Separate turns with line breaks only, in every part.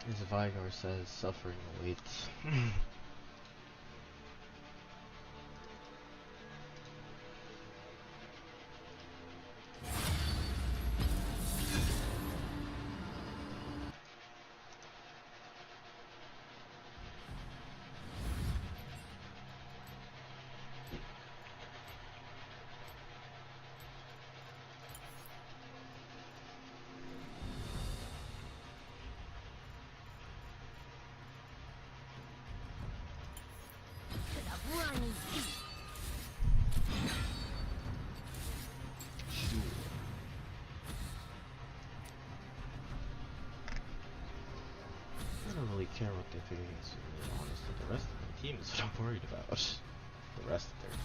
As Vigar says, suffering awaits. I don't really care what they think, to be honest. The rest of the team is what I'm worried about. The rest of their team.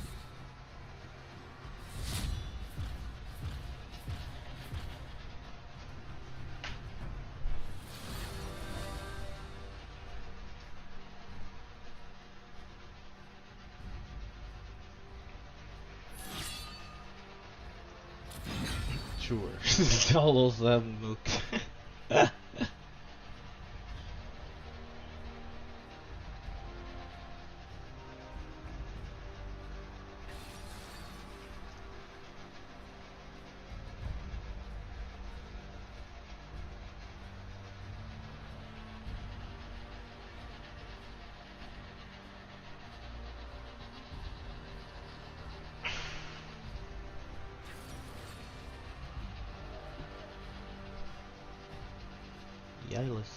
Sure. All those mooks. Yylus.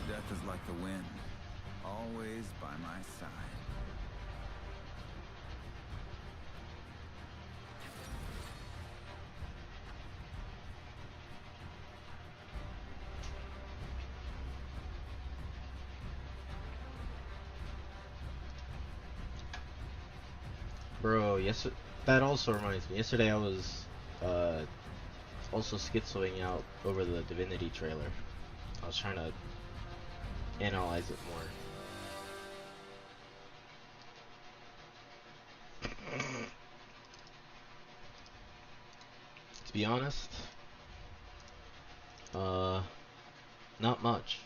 Death is like the wind, always by my side.
Bro, that also reminds me. Yesterday I was also schizoing out over the Divinity trailer. I was trying to analyze it more. To be honest, not much.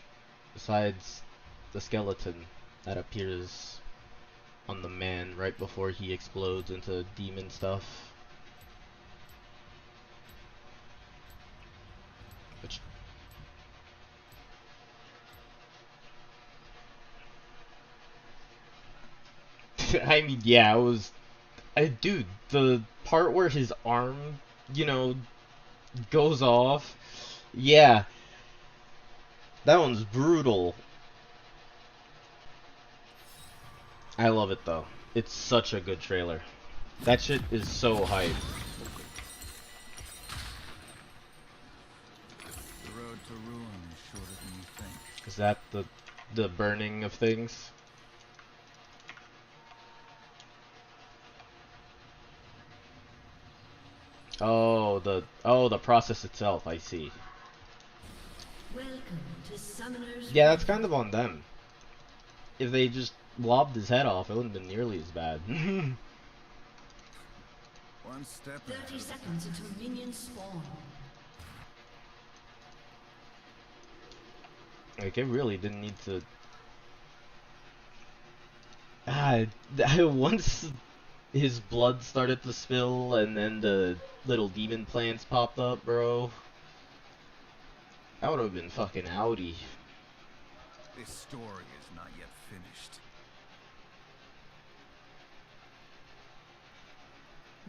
Besides the skeleton that appears on the man right before he explodes into demon stuff. Which I mean, yeah, it was. Dude, the part where his arm, you know, goes off. Yeah, that one's brutal. I love it though. It's such a good trailer. That shit is so hype.
The road to ruin is shorter than you think.
Is that the burning of things? Oh, the process itself, I see.
Welcome to Summoner's
Yeah, that's kind of on them. If they just lobbed his head off, it wouldn't have been nearly as bad.
One step
30 seconds until minions spawn.
Like, it really didn't need to... Once his blood started to spill and then the little demon plants popped up, bro, that would have been fucking outie.
This story is not yet finished.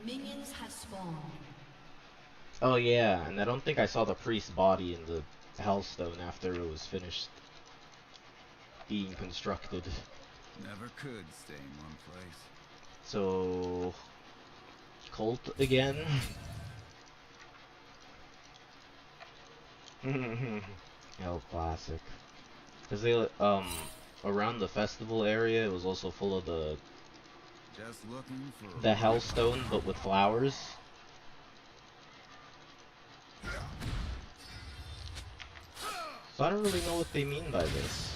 Minions have spawned.
Oh yeah, and I don't think I saw the priest's body in the Hellstone after it was finished being constructed.
Never could stay in one place.
So... Cult again? Oh, classic. Cause they, around the festival area, it was also full of
Just looking for
the Hellstone, but with flowers. So I don't really know what they mean by this.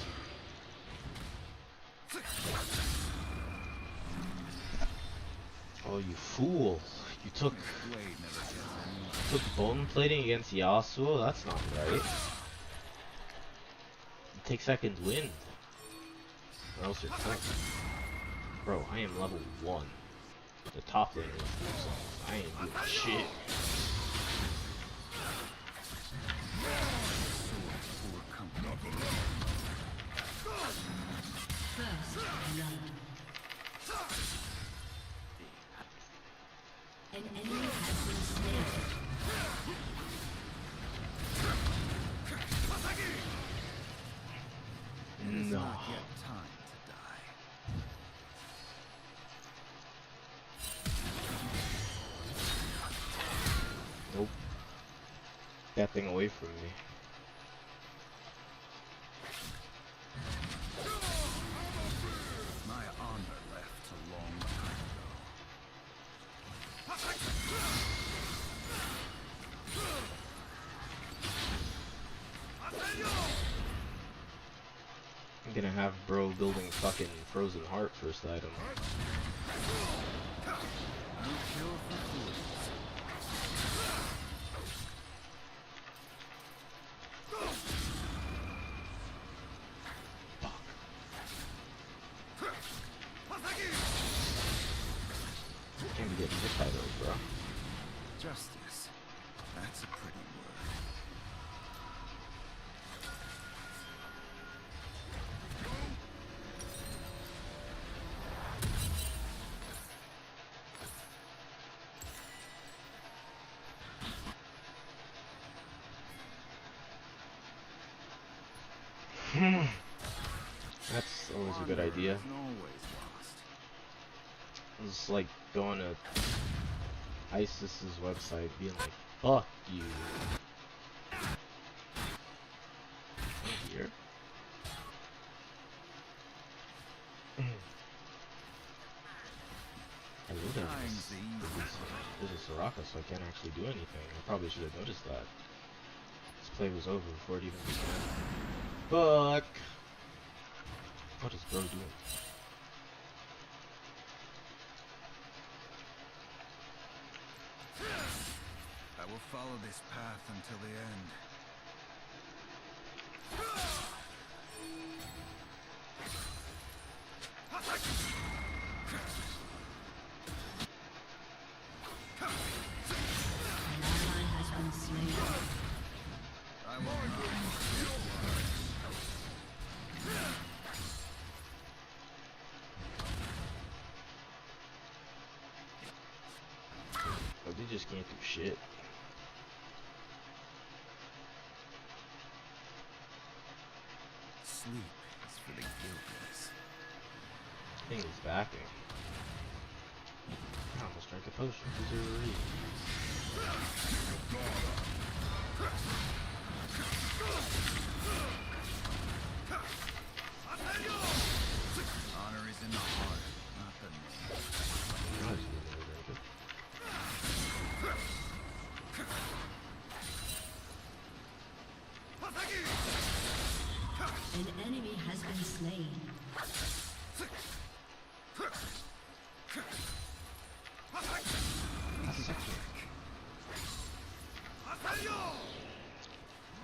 Oh, you fool! You took
blade never gets any.
bone plating against Yasuo? That's not right. You take second wind. Or else you're fucked. Bro, I am level 1. The top lane is full zones. I ain't doing shit.
First blood. An enemy has been slain.
It is
No.
not yet time to die.
Nope. That thing away from me.
My honor left a long time
I'm gonna have bro building fucking Frozen Heart first item.
ago. No kill for fools.
Can't be getting hit by those, bro.
Justice. That's a pretty word.
That's always a good idea.
Honor is always lost.
It's like going to ISIS's website being like, fuck you. Here. I know
Time's easy.
there's a Soraka, so I can't actually do anything. I probably should have noticed that. This play was over before it even began. Fuck! What is bro doing?
I will follow this path until the end.
An ally has been slain.
I will not.
Oh, they just can't do shit.
Sleep is for the guiltless.
Thing is backing. I almost drank a potion for 0 reason.
Honor is in the heart, not the name.
I was using it very good.
An enemy has been slain.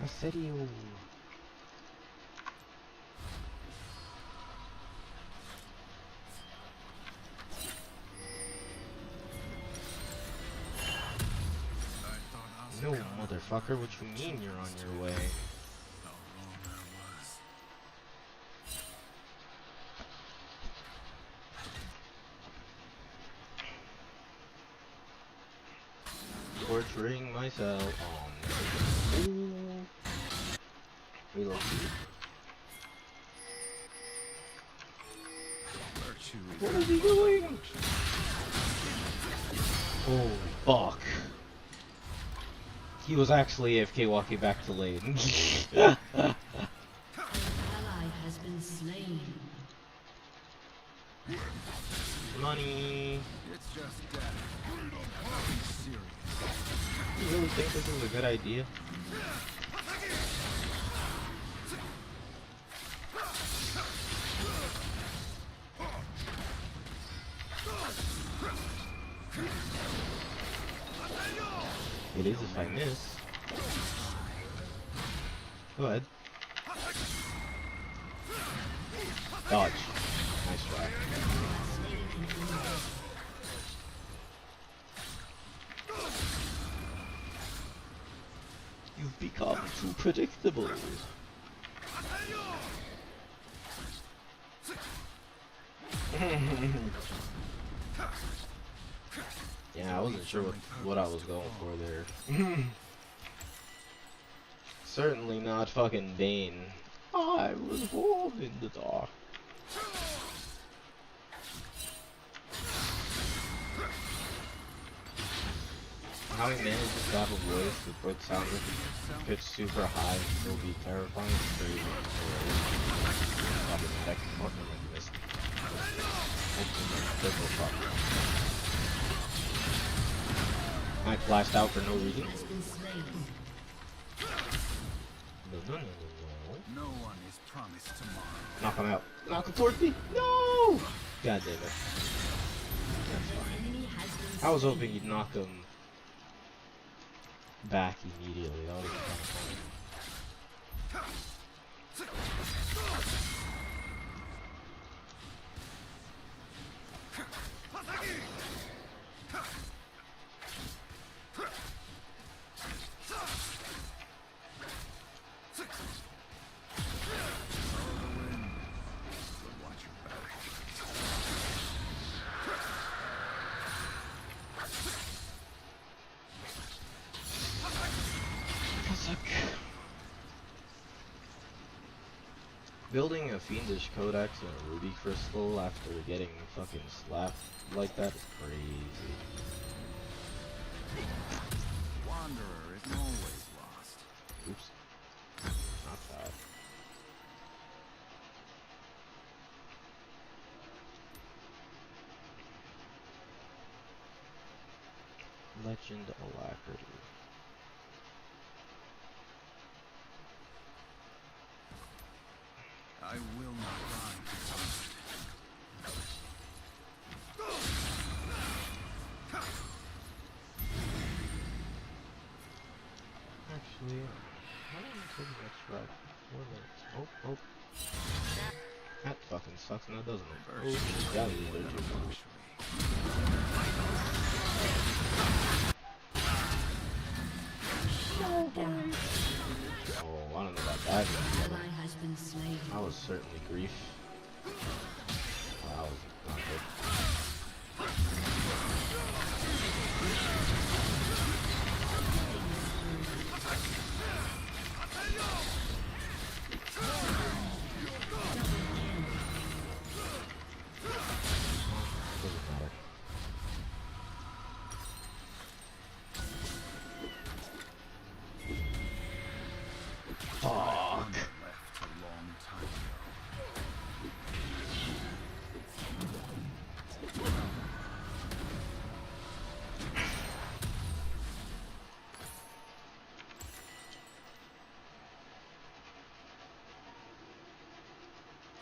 Aserio.
I thought
No,
Asuka
motherfucker, what you mean you're on your way?
how wrong I was.
Torturing myself. Oh no. Ooh. Reload.
Virtue is
What is he doing? Oh, fuck. He was actually AFK walking back to lane.
An ally has been slain.
Money.
It's just death. Nothing serious.
You really think this is a good idea? It is if I miss. Go ahead. Dodge. Nice try. You've become too predictable. Yeah, I wasn't sure what I was going for there. Certainly not fucking Bane. I was born in the dark. How he manages to have a voice with both sound pitched super high and still be terrifying is crazy. Probably the next partner like this. I flashed out for no reason.
Has been slain.
No.
No one is promised tomorrow.
Knock him out. Knock him towards me. No! God damn it. That's fine.
Enemy has been
I was hoping you'd knock him back immediately. That would have been kind of funny. Building a fiendish codex and a ruby crystal after getting fucking slapped like that is crazy.
Wanderer isn't always lost.
Oops. Not that. Legend Alacrity.
I will not die dishonest.
Actually, how long until the next ride? 4 minutes. Oh. That fucking sucks, now doesn't it? Oh, shit, that was allergic. Oh, I don't know about that.
ally has been slain.
I was certainly grief. That was not good. Doesn't matter. Fuck.
Left a long time ago.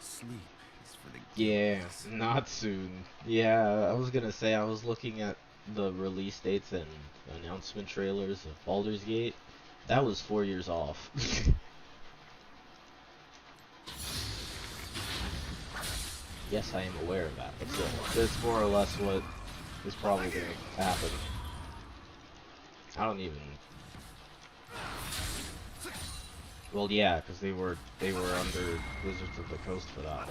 Sleep is for the
Yeah,
guiltless.
not soon. Yeah, I was gonna say I was looking at the release dates and announcement trailers of Baldur's Gate. That was 4 years off. Yes, I am aware of that, but still, that's more or less what is probably gonna happen. I don't even. Well, yeah, because they were under Wizards of the Coast for that.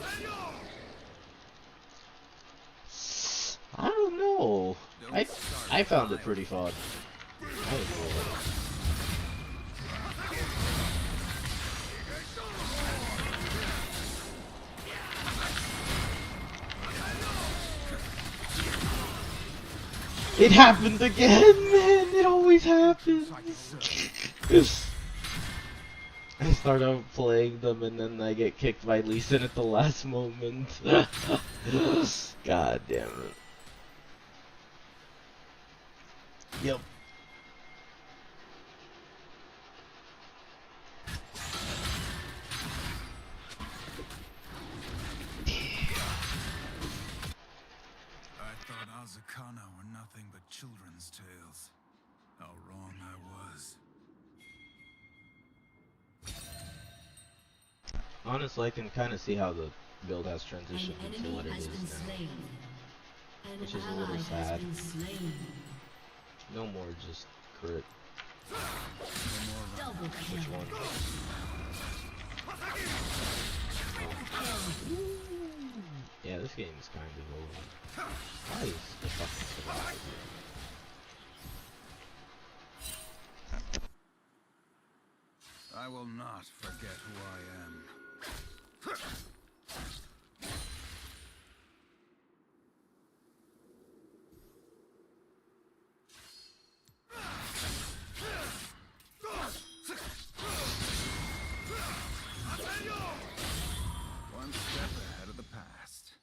I don't know. I found it pretty fun. I enjoyed it. It happened again, man! It always happens! I start out playing them and then I get kicked by Lee Sin at the last moment. God damn it. Yep.
I thought Azakana were nothing but children's tales. How wrong I was.
Honestly, I can kind of see how the build has
An
transitioned into
enemy
what it
has
is
been
now.
slain. An
Which is a
ally
little
has
sad.
been slain.
No more just crit.
Double
Which
kill.
one? Yeah, this game is kind of over. Why is the fucking survival?
I will not forget who I am. One step ahead of the past.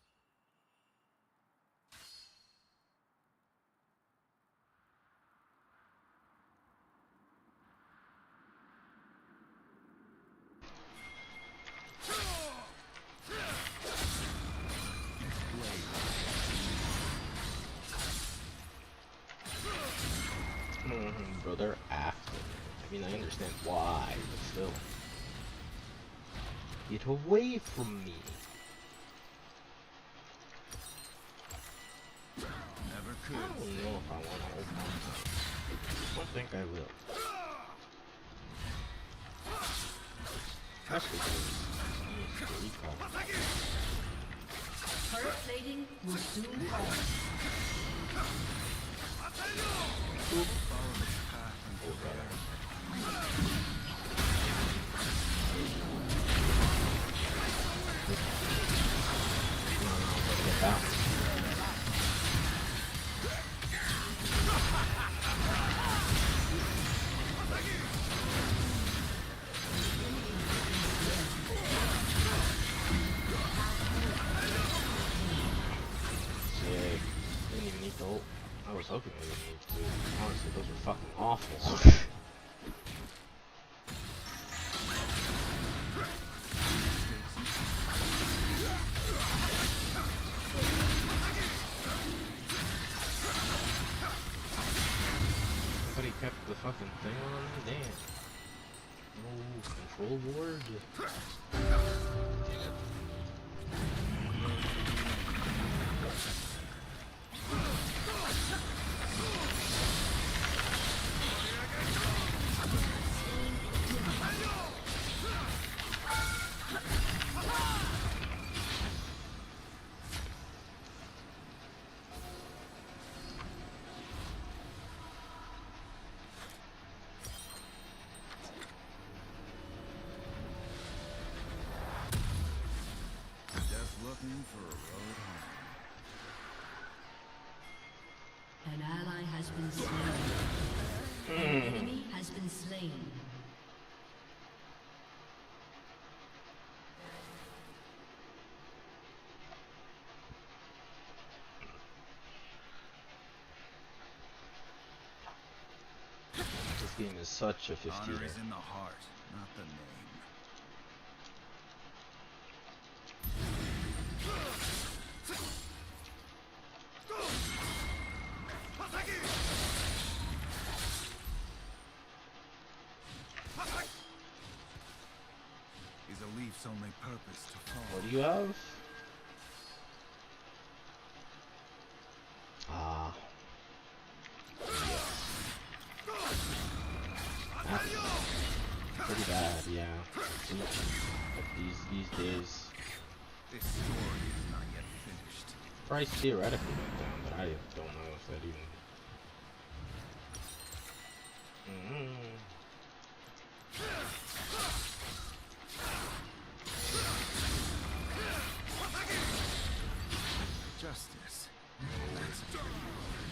Bro, they're after me. I mean, I understand why, but still. Get away from me.
Never
I
could.
don't know if I want to open up. I don't think I will. Especially because I need to recall.
Turret plating will soon fall.
Follow this path until the end.
Get down. Sick. Didn't even need to ult. I was hoping I didn't need to. Honestly, those were fucking awful. Somebody kept the fucking thing on? Damn. No control board? Damn it.
Just looking for a road home.
An ally has been slain. An enemy has been slain.
This game is such a 15er.
Honor is in the heart, not the name. Is a leaf's only purpose to fall.
What do you have? Ah. That's pretty bad, yeah. But these days,
This story is not yet finished.
price theoretically went down, but I don't know if that even.
Justice. That's a dirty word.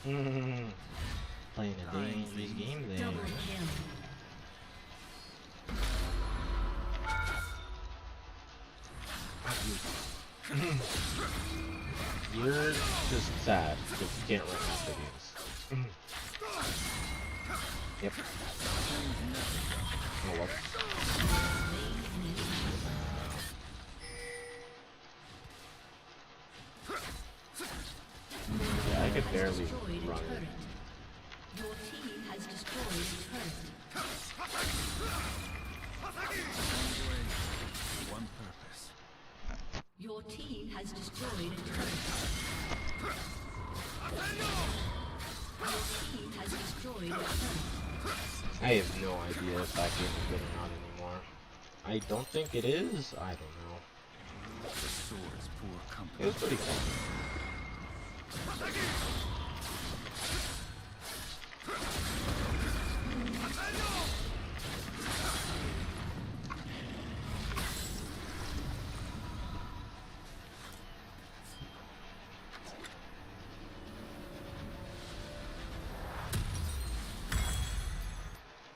Playing a dangerous game there.
Double kill.
You're just sad because you can't run after games. Yep. Oh well. Yeah, I could barely run it.
Your team has destroyed a turret.
One purpose.
Your team has destroyed a turret. Your team has destroyed a turret.
I have no idea if that game is good or not anymore. I don't think it is. I don't know.
The sword's poor
It
company.
was pretty cool.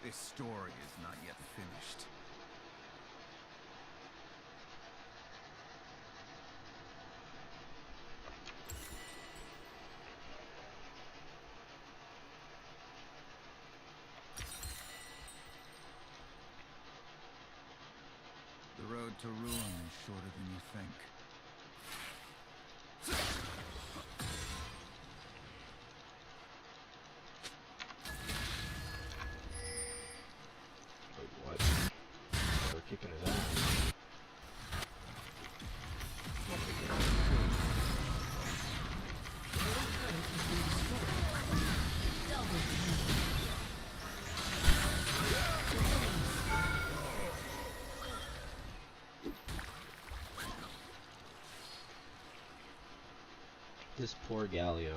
This story is not yet finished. The road to ruin is shorter than you think.
Wait, what? We're kicking his ass. This poor Galio.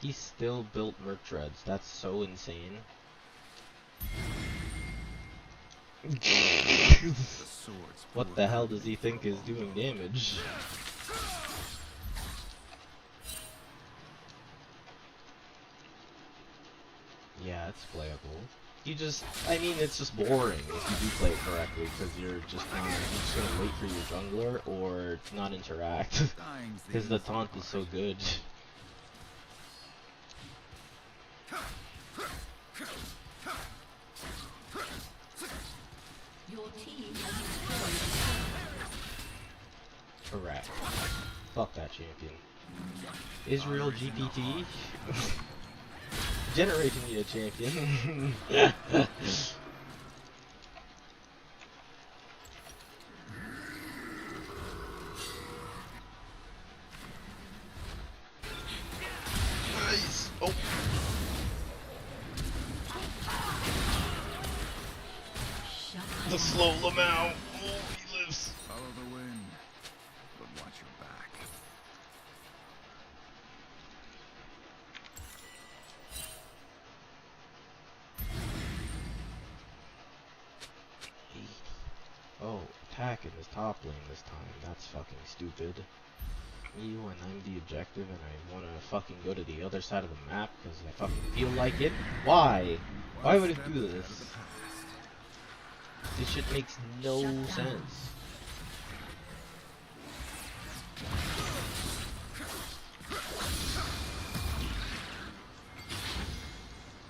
He still built Merc Dreads. That's so insane.
The sword's
What
poor
the hell does he think is doing damage? Yeah, it's playable. You just, I mean, it's just boring if you do play it correctly, because you're just gonna wait for your jungler or not interact,
Dying's
because the
easy
taunt is so good.
Your team has destroyed
Correct. Fuck that champion. Israel GPT? Generating me a champion. Nice. Oh.
shut
The slow Lamau. Oh, he lives.
Follow the wind, but watch your back.
Oh, attack in his top lane this time. That's fucking stupid. Me when I'm the objective and I wanna fucking go to the other side of the map because I fucking feel like it. Why? Why would it do this? This shit makes no sense.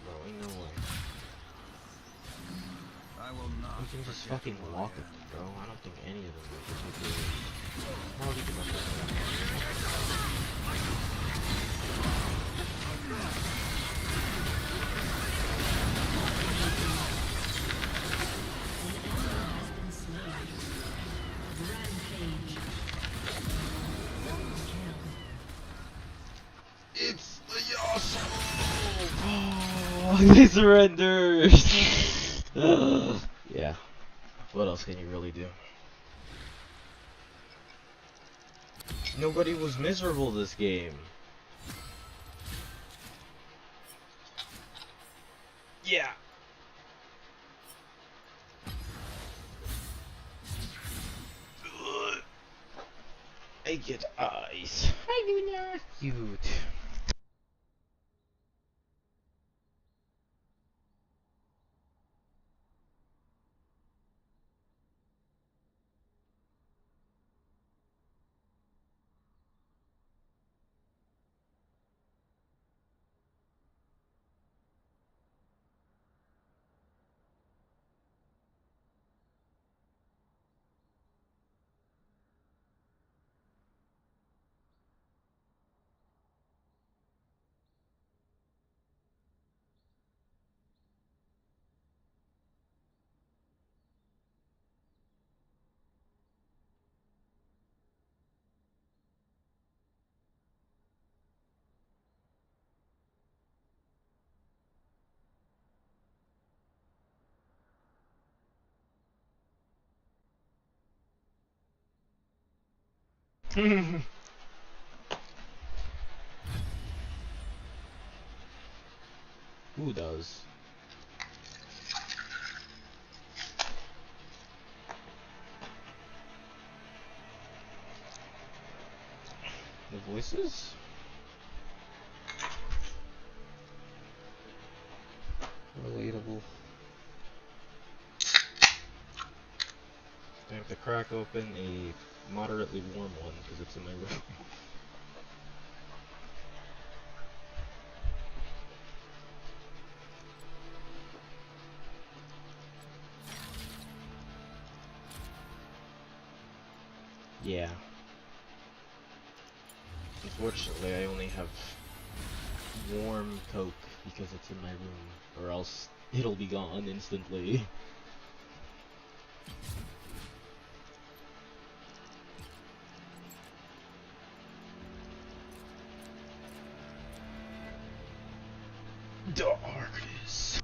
Bro, ain't no way.
I will not.
You can just
forget
fucking
who I
walk
am.
them, bro. I don't think any of them will just do it. How do you do that?
has been slain. Rampage. Double kill.
It's the Yasuo! Oh, they surrendered! Yeah. What else can you really do? Nobody was miserable this game. Yeah. I get eyes. Hi, Luna. Cute. Who does? The voices? Relatable. I have to crack open a moderately warm one because it's in my room. Yeah. Unfortunately, I only have warm Coke because it's in my room, or else it'll be gone instantly. Darkness.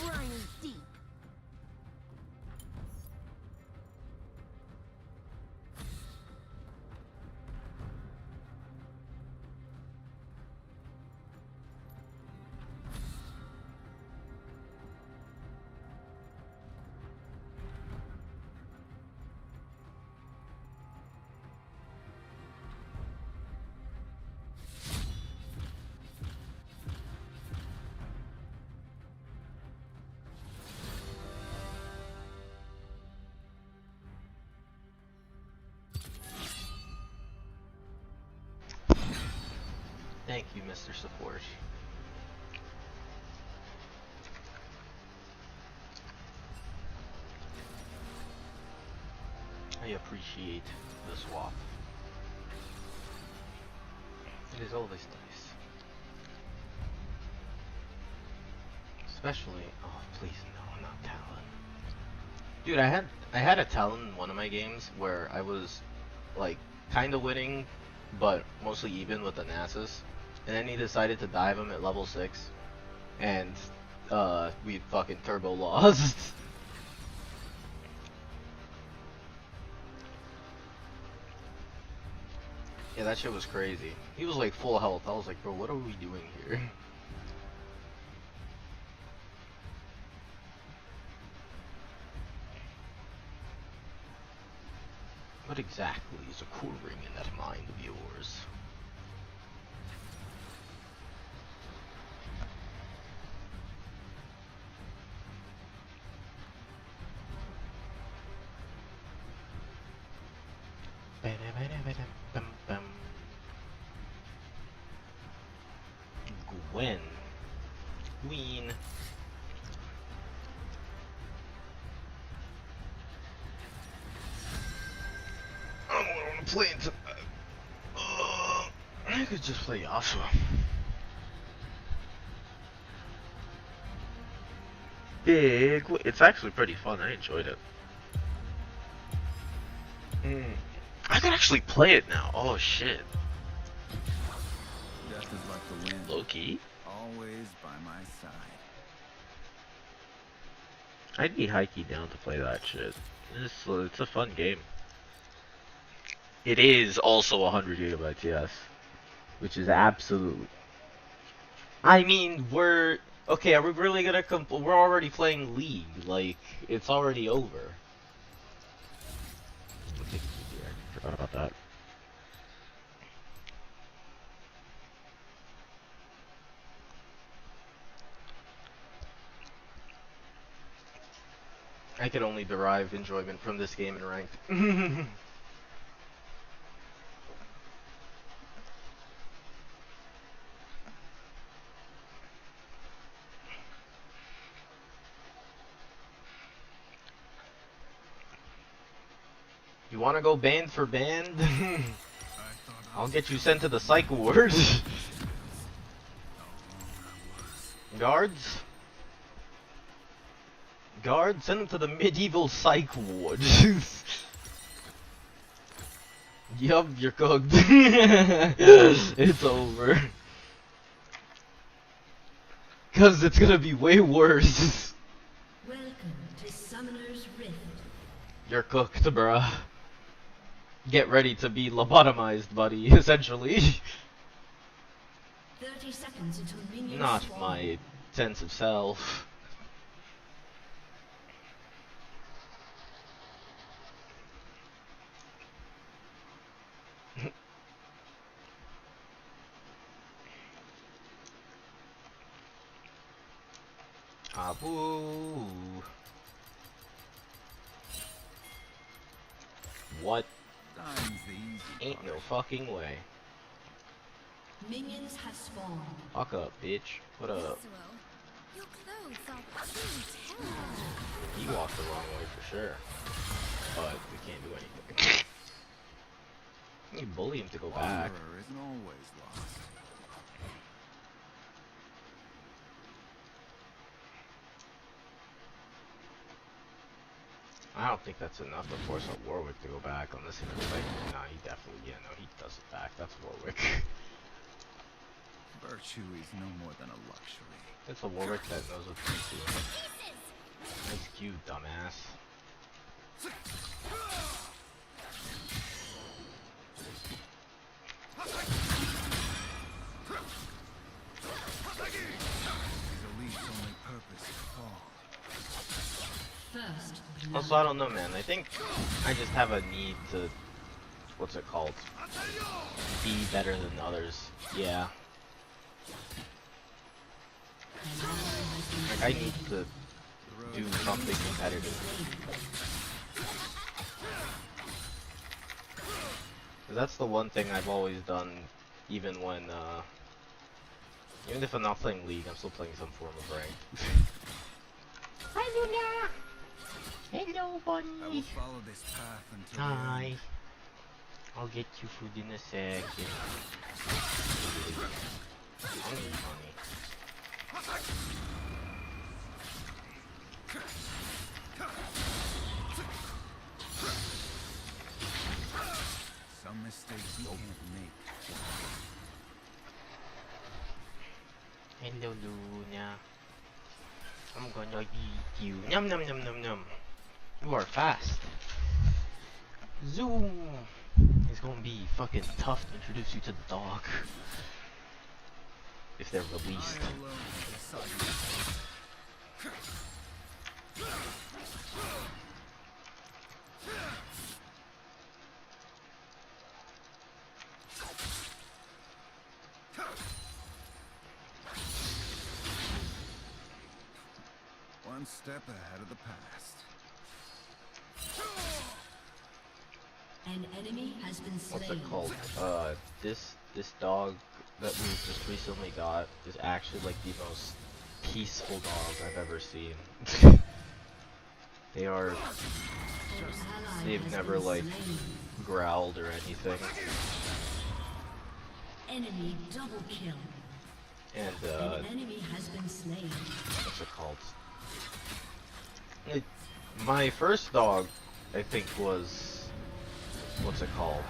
Briny deep.
Thank you, Mr. Support. I appreciate the swap. It is always nice. Especially, oh please no, not Talon. Dude, I had a Talon in one of my games where I was like kind of winning, but mostly even with the Nasus, and then he decided to dive him at level 6, and we fucking turbo lost. Yeah, that shit was crazy. He was like full health. I was like, bro, what are we doing here? What exactly is occurring in that mind of yours? Gwen. Queen. I don't want to play into. I could just play Yasuo. It's actually pretty fun. I enjoyed it. I can actually play it now. Oh shit.
Death is like the wind,
Loki.
always by my side.
I'd be hikey down to play that shit. It's a fun game. It is also 100 gigabytes, yes. Which is absolute. I mean, we're okay. Are we really gonna we're already playing League. Like, it's already over. I forgot about that. I can only derive enjoyment from this game in ranked. You wanna go band for band? I'll get you sent to the psych ward. Guards? Guards, send them to the medieval psych ward. Yup, you're cooked. It's over. Cause it's gonna be way worse.
Welcome to Summoner's Rift.
You're cooked, bruh. Get ready to be lobotomized, buddy, essentially.
30 seconds until minions
Not
spawn.
my sense of self. Abu. What?
Dying's the easy
Ain't
part.
no fucking way.
Minions have spawned.
Fuck up, bitch. What up?
Yasuo, your clothes are too terrible.
He walked the wrong way for sure. But we can't do anything. You bully him to go back.
Wanderer isn't always lost.
I don't think that's enough to force a Warwick to go back unless he was like, nah, he definitely, yeah, no, he does it back. That's Warwick.
Virtue is no more than a luxury.
It's a Warwick that knows what to do. Nice cue, dumbass.
His elite's only purpose is fall.
First blood.
Also, I don't know, man. I think I just have a need to, what's it called? Be better than others. Yeah.
An ally has been
Like, I need to do something competitive. 'Cause that's the one thing I've always done, even when, even if I'm not playing League, I'm still playing some form of rank. Hi, Luna! Hello,
I will
bunny!
follow this path until the
Hi.
end.
I'll get you food in a second. Hungry, honey.
Some mistakes you can't make.
Hello, Luna. I'm gonna eat you. Yum yum yum yum yum. You are fast. Zoom. It's gonna be fucking tough to introduce you to the dog. If they're released.
I alone decide. One step ahead of the past.
An enemy has been slain.
What's it called? This dog that we just recently got is actually like the most peaceful dog I've ever seen. They are
An ally
They've
has
never,
been
like,
slain.
growled or anything.
Enemy double kill.
And
An enemy has been slain.
what's it called? My first dog, I think, was what's it called?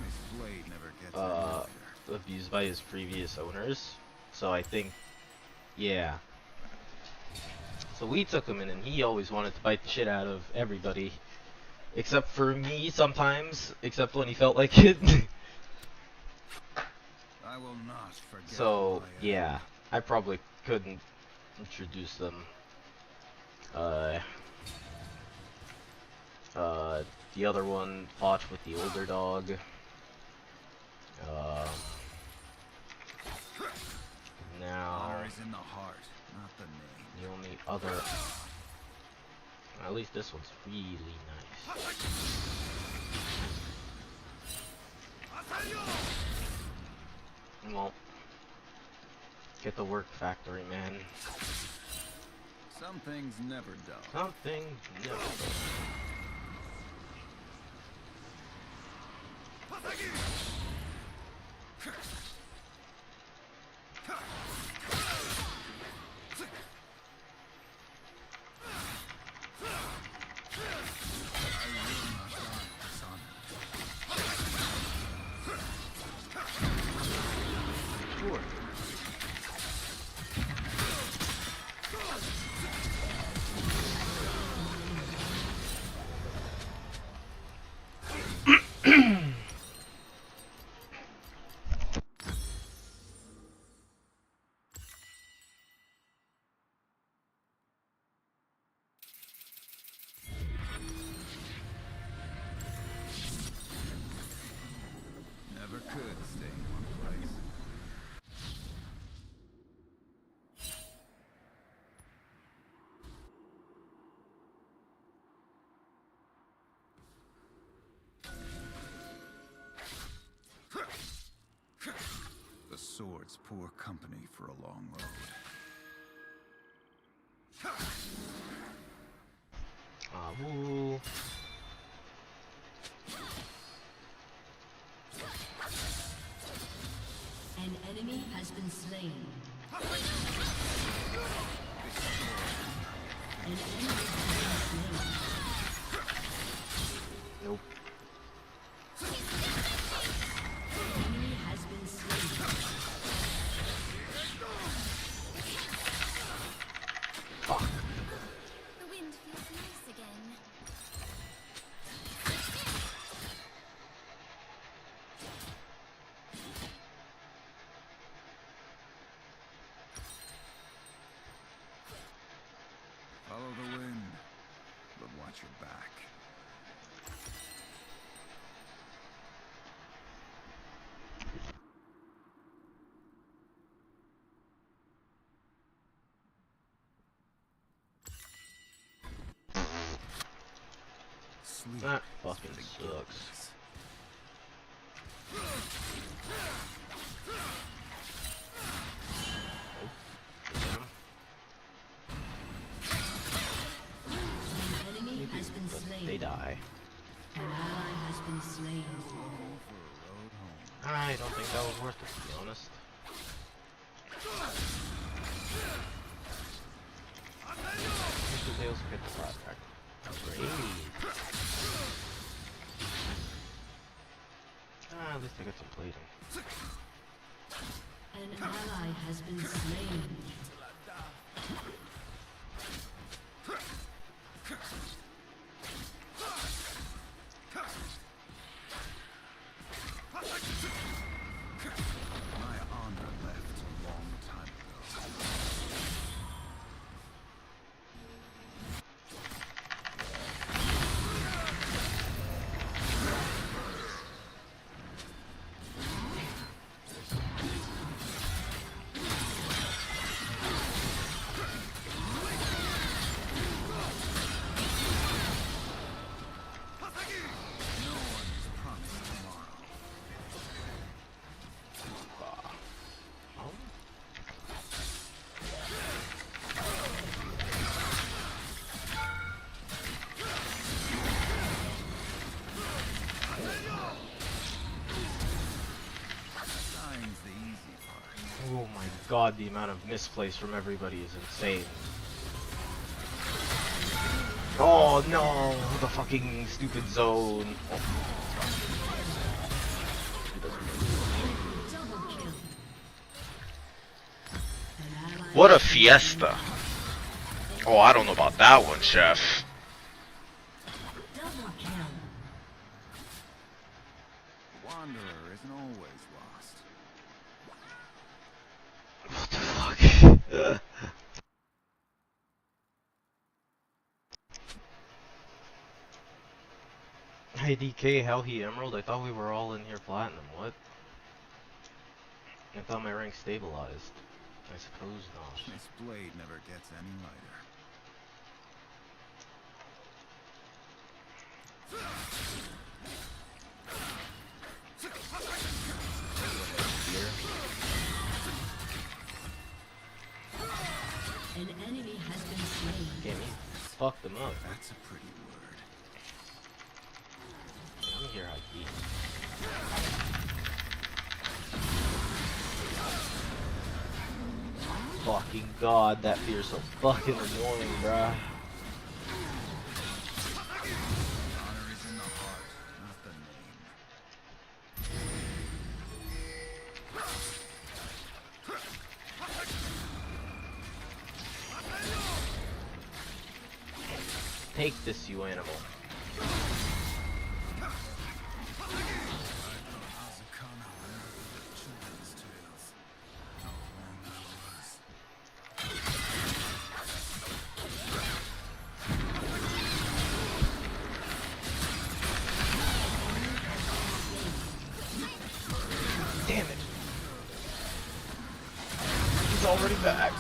His blade never gets any younger.
Abused by his previous owners. So I think, yeah. So we took him in, and he always wanted to bite the shit out of everybody, except for me sometimes. Except when he felt like it.
I will not forget.
So
who I am.
yeah, I probably couldn't introduce them. The other one fought with the older dog. Now
Honor is in the heart, not the name.
the only other At least this one's really nice. Well, get the work factory, man.
Some things never dull.
Something new. Sure.
Never could stay in one place. The sword's poor company for a long road.
Woo.
An enemy has been slain. An enemy has been slain.
Nope.
An enemy has been slain.
Fuck.
The wind feels nice again.
Follow the wind, but watch your back. Sleep
That
is
fucking
for the
sucks.
guiltless.
An enemy has been
But
slain.
they die.
An ally has been slain.
Go for a road home.
I don't think that was worth it, to be honest. Because they also get the project. Great. At least I got some plating.
An ally has been slain.
My honor left a long time ago. No one is promised tomorrow.
Oh.
Dying's the easy part.
Oh my god, the amount of misplays from everybody is insane. Oh no, the fucking stupid zone.
Double kill. An ally
What a fiesta. Oh, I don't know about that one, chef.
double kill.
Wanderer isn't always lost.
What the fuck? Hey DK, how he Emerald? I thought we were all in here Platinum, what? I thought my rank stabilized. I suppose not.
This blade never gets any lighter.
Damn, he fucked them up.
That's a pretty word.
Let me hear how he. Fucking god, that fear's so fucking annoying, bruh.
Honor is in the heart, not the name.
Take this, you animal.
Azakana were nothing but children's tales. How wrong I was.
Damn it. He's already back.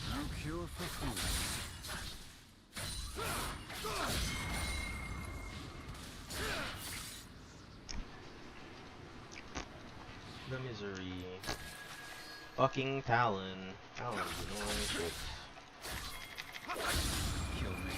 No cure for fools.
The misery. Fucking Talon. Talon's annoying shit.
Kill me.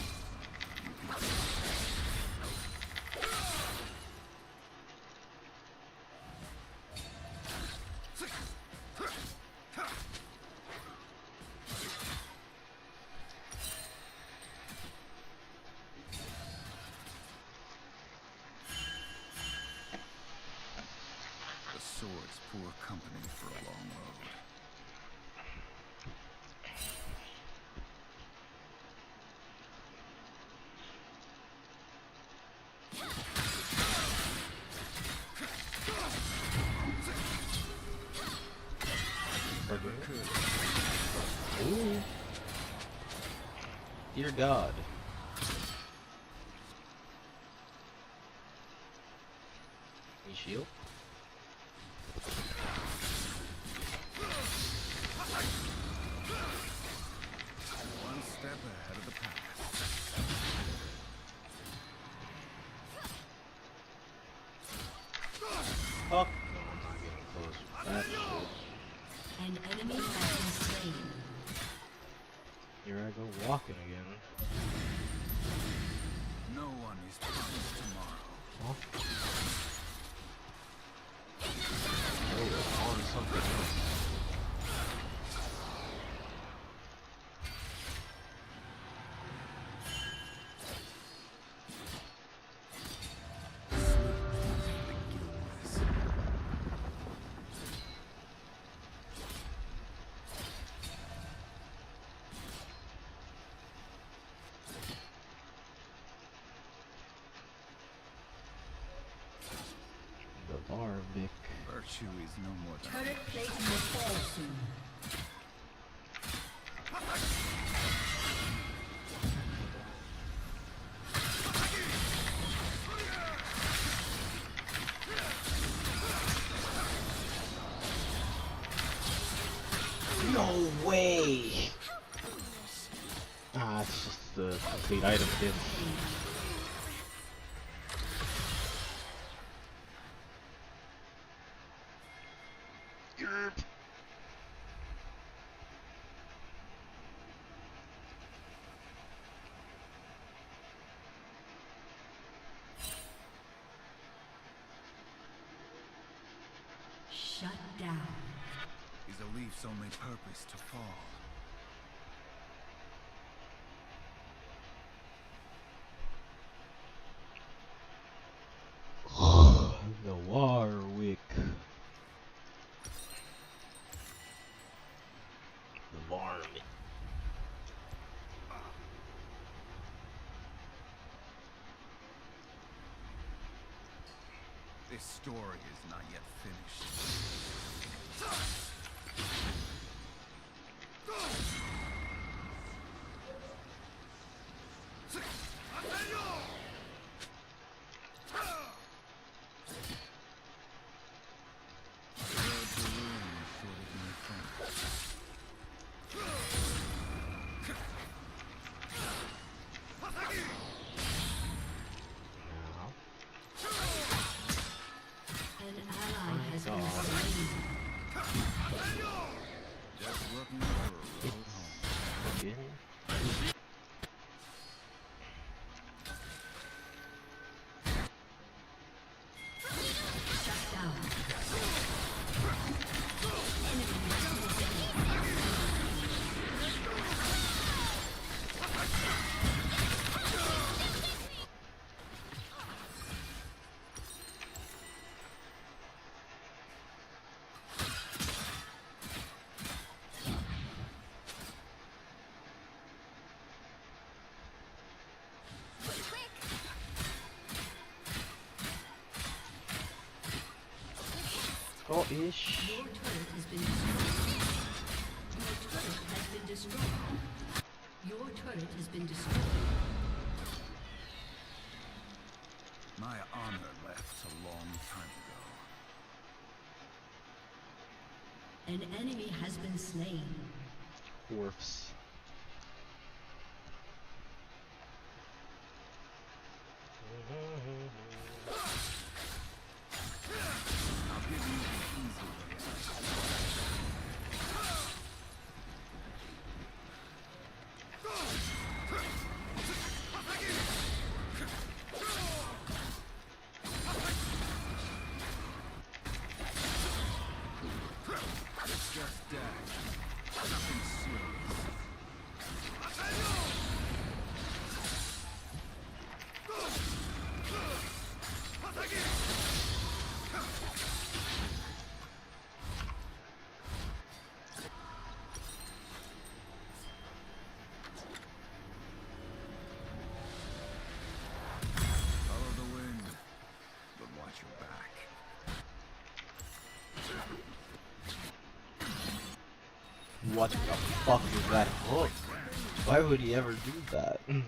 The sword's poor company for a long road.
Ooh. Dear God. You shield?
One step ahead of the pack.
Fuck. No, I'm not getting close with that shit.
An enemy has been slain.
Here I go walking again.
No one is promised tomorrow.
Huh? Oh, on something else. The Varvik.
Virtue is no more than
Turret plating will fall soon.
No way! Ah, it's just the complete item kit.
Shut down.
is a leaf's only purpose to fall.
The Warwick. The varmint.
This story is not yet finished.
Oh-ish.
Your turret has been destroyed. Your turret has been destroyed. Your turret has been destroyed.
My honor left a long time ago.
An enemy has been slain.
Dwarfs.
I'll give you the easy way. It's just dash. Nothing serious. Follow the wind, but watch your back.
What the fuck is that hook? Why would he ever do that? And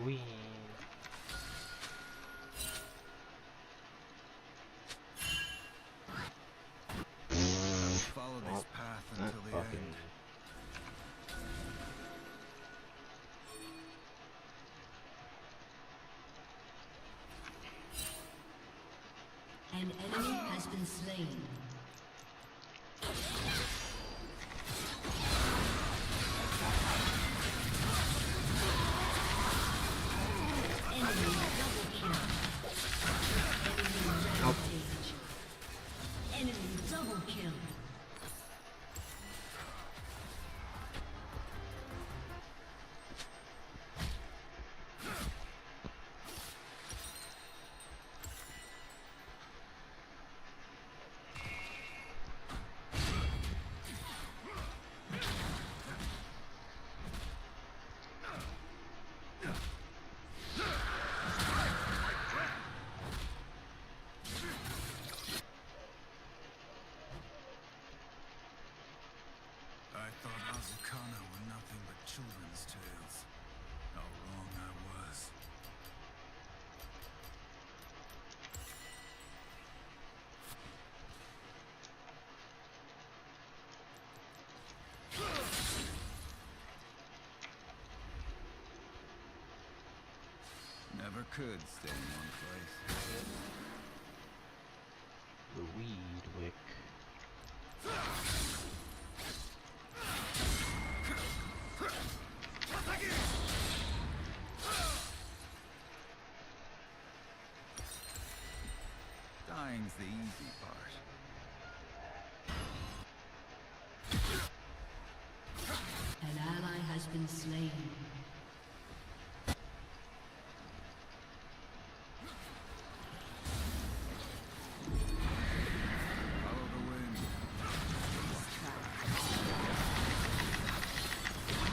we
Follow this path
that
until the
fucking
end.
An enemy has been slain. Enemy double kill. Enemy rampage. Enemy double kill.
I thought Azukana were nothing but children's tales. How wrong I was. Never could stay in one place.
the weed wick.
Dying's the easy part.
An ally has been slain.
Follow the wind.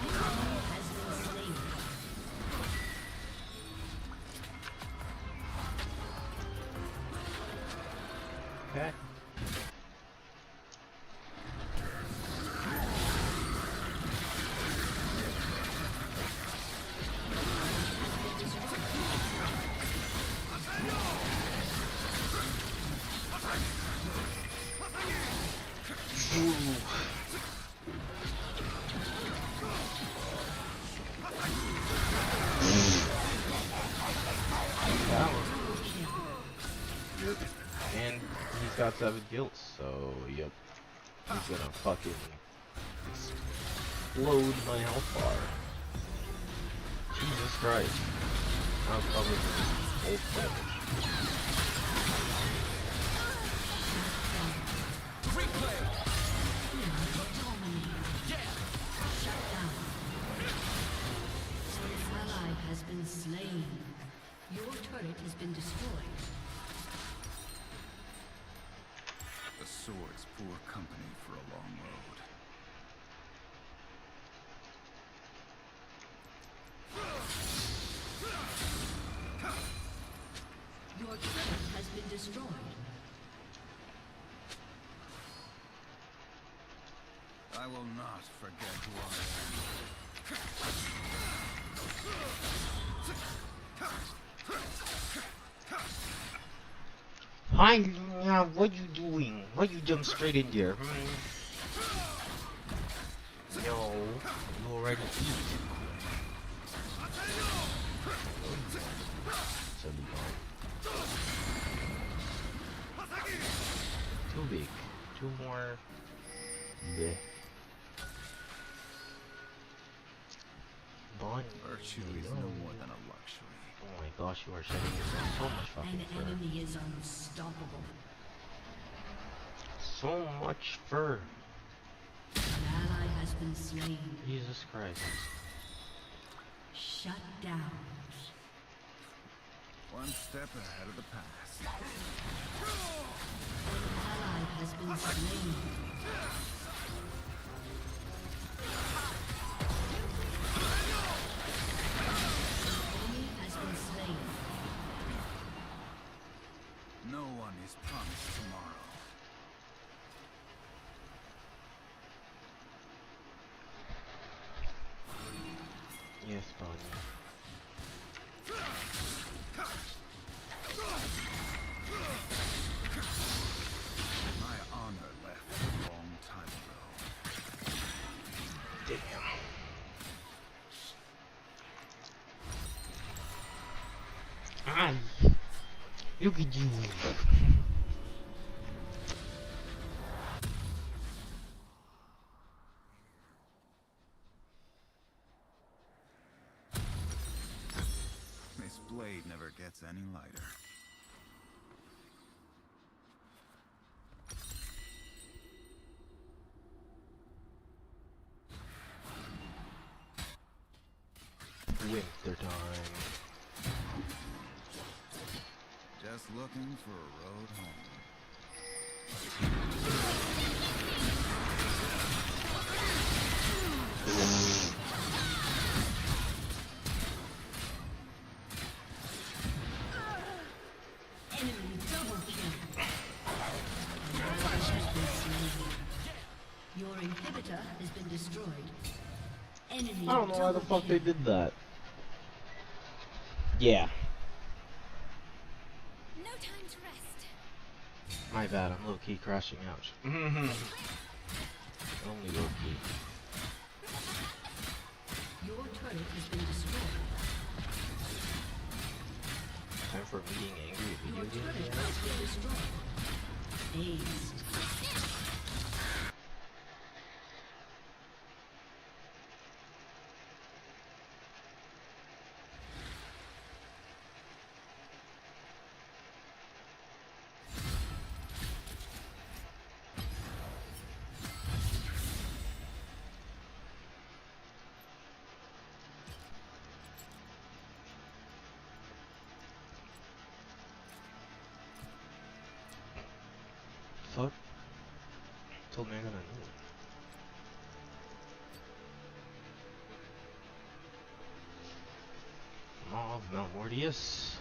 Enemy has been slain.
Okay. And he's got 7 guilds, so yep. He's gonna fucking explode my health bar. Jesus Christ. I'm covered with old damage.
An ally has been slain. Your turret has been destroyed.
The sword's poor company for a long road.
Your turret has been destroyed.
I will not forget who I am.
Hi, what you doing? Why you jump straight in there? No, you already eat. Too big. Two more. Bleh. Bonnie.
Virtue is no more than a luxury.
Oh my gosh, you are shedding yourself so much fucking
An
fur.
enemy is unstoppable.
So much fur.
An ally has been slain.
Jesus Christ.
Shut down.
One step ahead of the past.
An ally has been slain. Enemy has been slain.
No one is promised tomorrow.
Yes, Bonnie.
My honor left a long time ago.
Damn. Ay. Look at you.
This blade never gets any lighter.
Winter time.
Just looking for a road home.
Enemy double kill. An ally has been slain. Your inhibitor has been destroyed. Enemy
I don't know why the
double
fuck they
kill.
did that. Yeah,
No time to rest.
my bad. I'm low key crashing out. Only low key.
Your turret has been destroyed.
Time for meeting angry
Your
video
turret
games.
has been destroyed. Aced.
Fuck. Told me I'm gonna know. Maw Malmortius.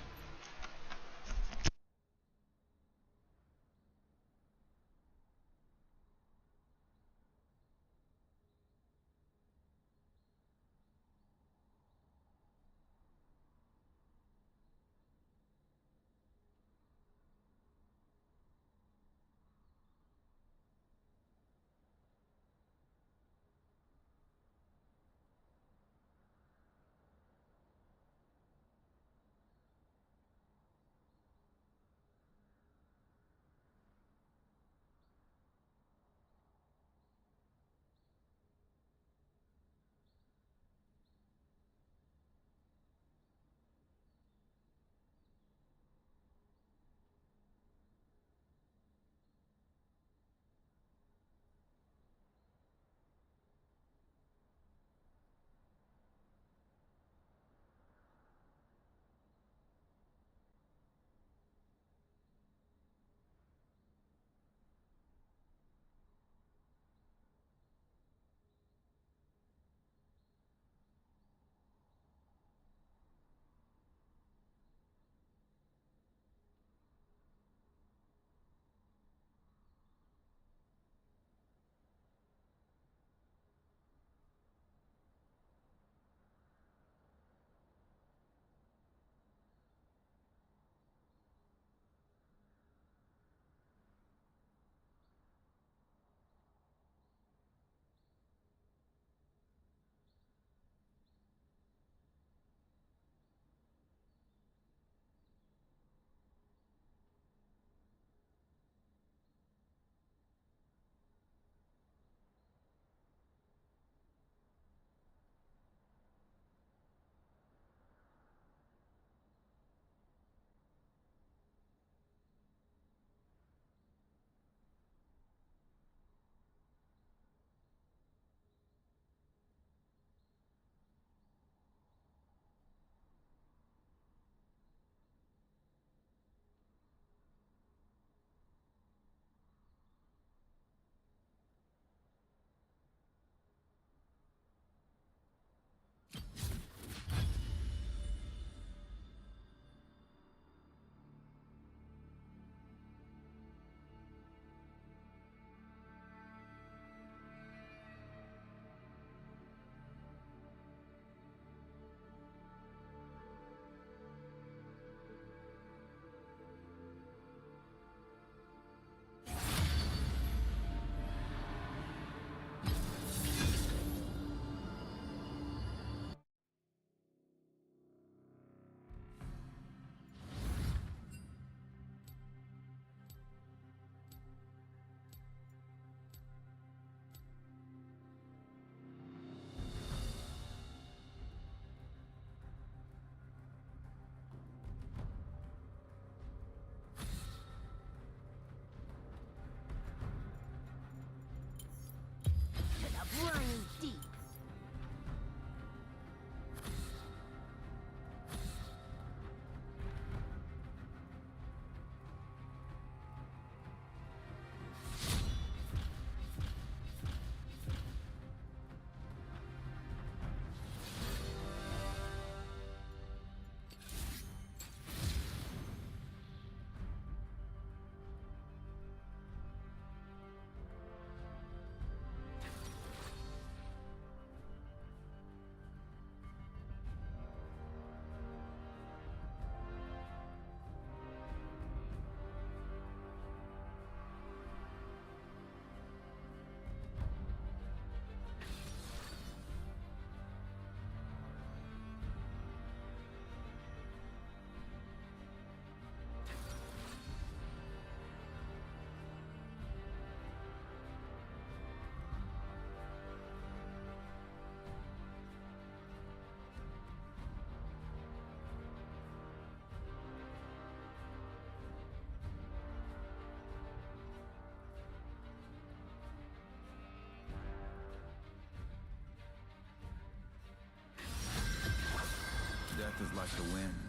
is like the wind,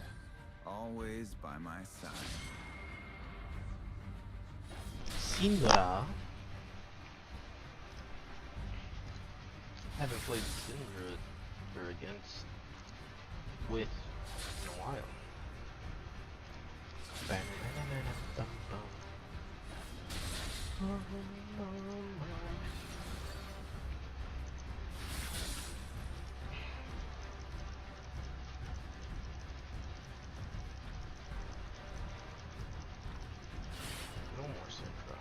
always by my side.
Syndra. Haven't played Syndra or against with in a while. No more Syndra.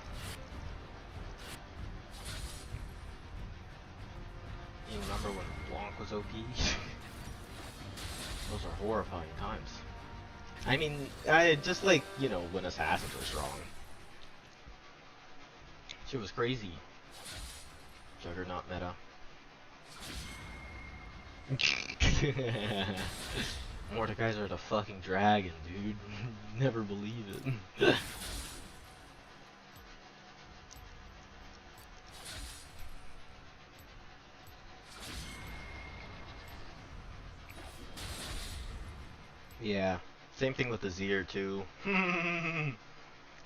You remember when Blanc was OP? Those are horrifying times. I mean, just like, you know, when Assassins were strong. Shit was crazy. Juggernaut meta. Mordekaiser the fucking dragon, dude. Never believe it. Yeah, same thing with the Azir too.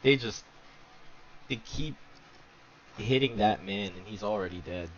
They keep hitting that man and he's already dead.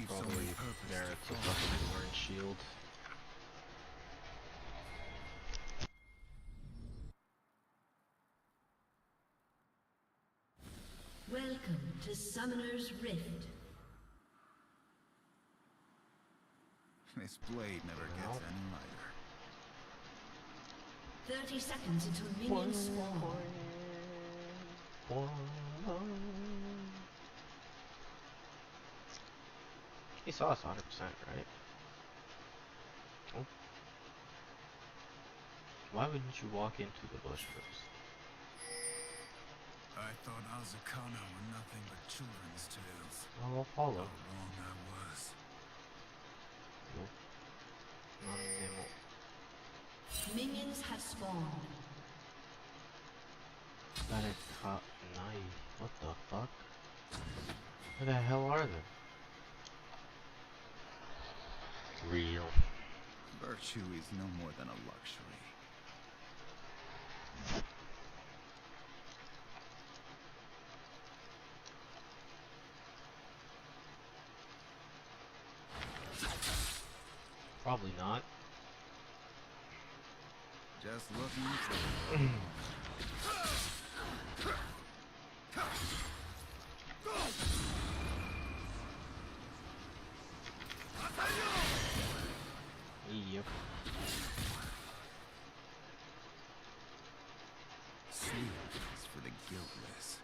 Probably merits a fucking orange shield.
Welcome to Summoner's Rift.
This blade never gets any lighter.
30 seconds until minions spawn.
He saw us 100%, right? Oh. Why wouldn't you walk into the bush first?
I thought Azakana were nothing but children's tales.
Well, I'll follow.
How wrong I was.
Nope. Not anymore.
Minions have spawned.
What the fuck? Where the hell are they? Real.
Virtue is no more than a luxury.
Probably not.
Just looking.
Yep.
Sleep is for the guiltless.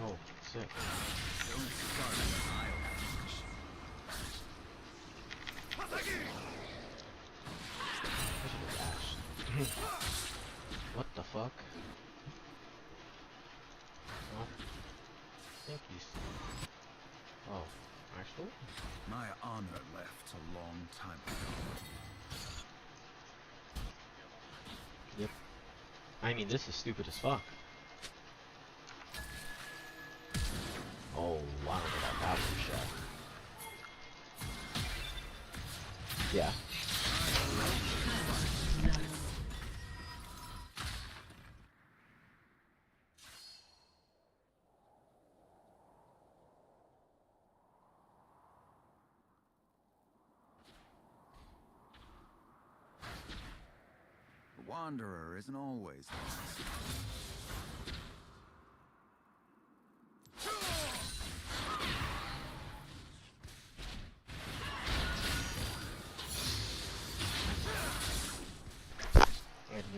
Oh, sick.
Don't start an I'll finish.
I should have dashed. What the fuck? Oh. Thank you. Oh, actually?
My honor left a long time ago.
Yep. I mean, this is stupid as fuck. Oh, I don't know about that one, Chef. Yeah.
The Wanderer isn't always lost.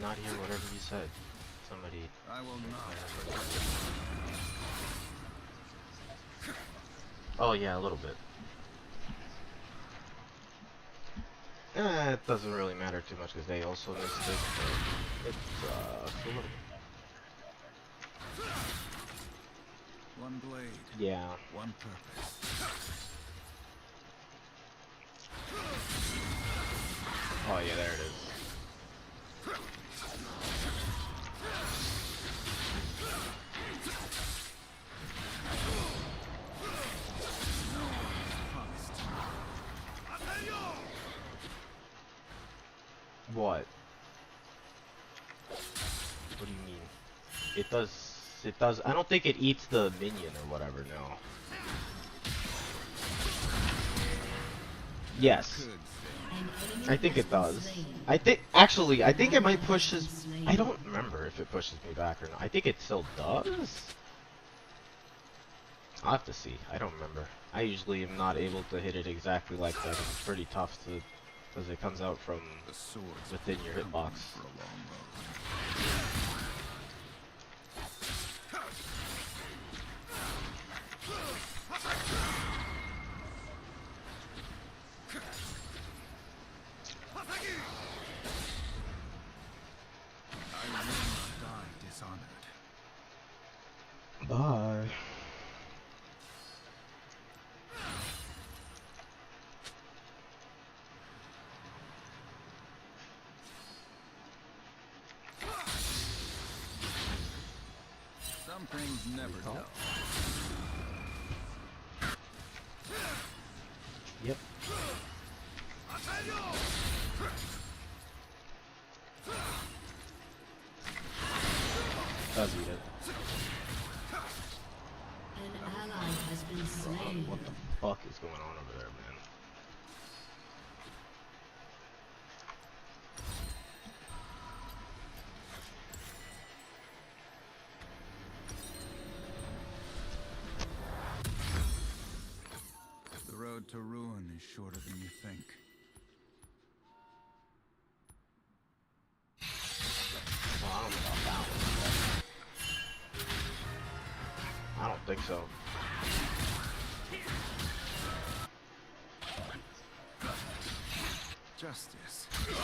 not hear whatever you said. Somebody.
I will not.
Oh yeah, a little bit. It doesn't really matter too much because they also missed it. But it sucks a little bit.
One blade,
Yeah.
one purpose.
Oh yeah, there it is. What? What do you mean? It does, I don't think it eats the minion or whatever, no. Yes. I think it does. I think it might push his, I don't remember if it pushes me back or not. I think it still does. I'll have to see. I don't remember. I usually am not able to hit it exactly like that. It's pretty tough to, because it comes out from
The swords
within your hitbox.
for a long road. I will not die dishonored.
Bye.
Some things never
Recall?
dull.
Yep. Does eat it.
An ally has been slain.
What the fuck is going on over there, man?
The road to ruin is shorter than you think.
Well, I don't know about that one. I don't think so.
Justice. That's a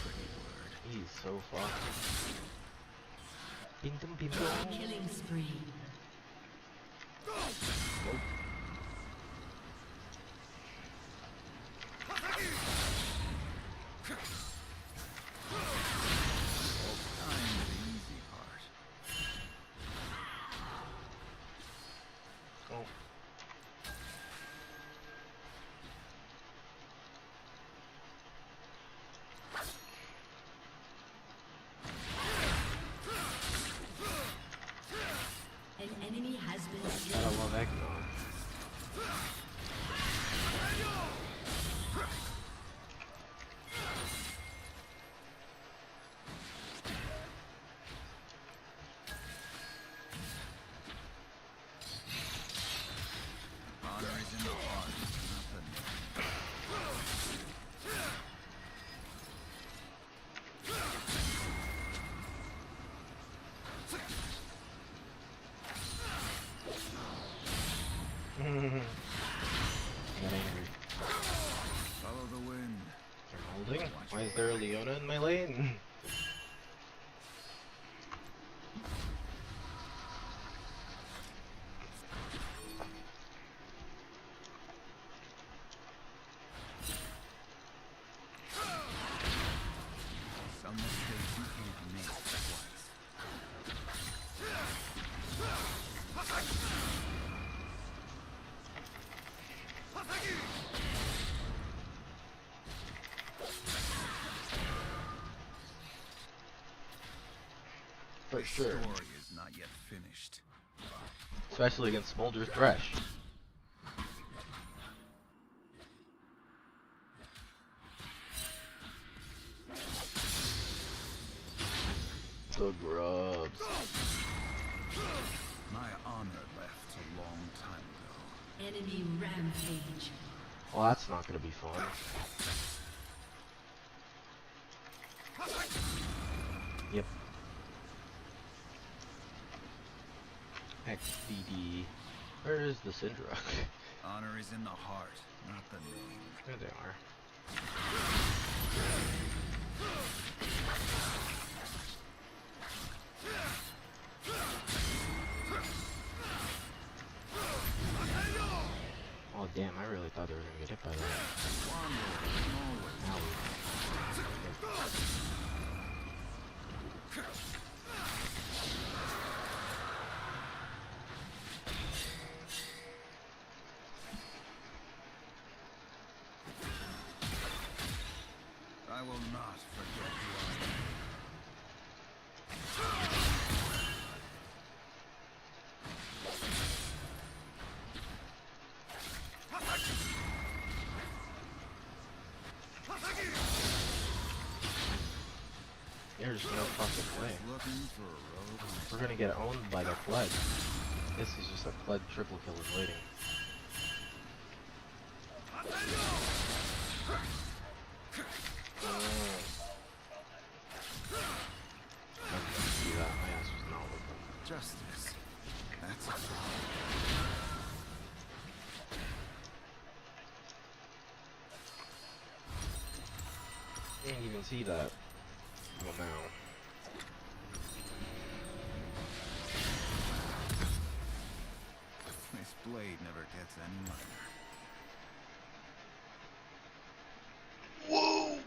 pretty word.
He's so fucked. Bing dum bing dum.
Killing spree.
I'm the easy part.
Oh.
An enemy has been
Gotta
slain.
love eggnog.
Honor is in the heart, not the neck.
Got angry.
Follow the wind.
They're holding? Why is there a Leona in my lane?
Some mistakes you can't make twice.
For sure.
Story is not yet finished.
Especially against Smolder Thresh. The grubs.
My honor left a long time ago.
Enemy rampage.
Well, that's not gonna be fun. Yep. XDD. Where is the Syndra?
Honor is in the heart, not the name.
There they are. Oh damn, I really thought they were gonna get hit by that. Ow.
I will not forget who I am.
There's no fucking way.
Looking for a road.
We're gonna get owned by the flood. This is just a flood triple kill in waiting. See that? My ass was not with them.
Justice. That's a
Didn't even see that. Well, now.
This blade never gets any lighter.
Whoa!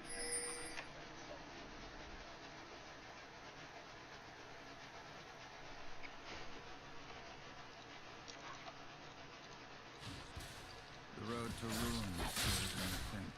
The road to ruin is shorter than you think.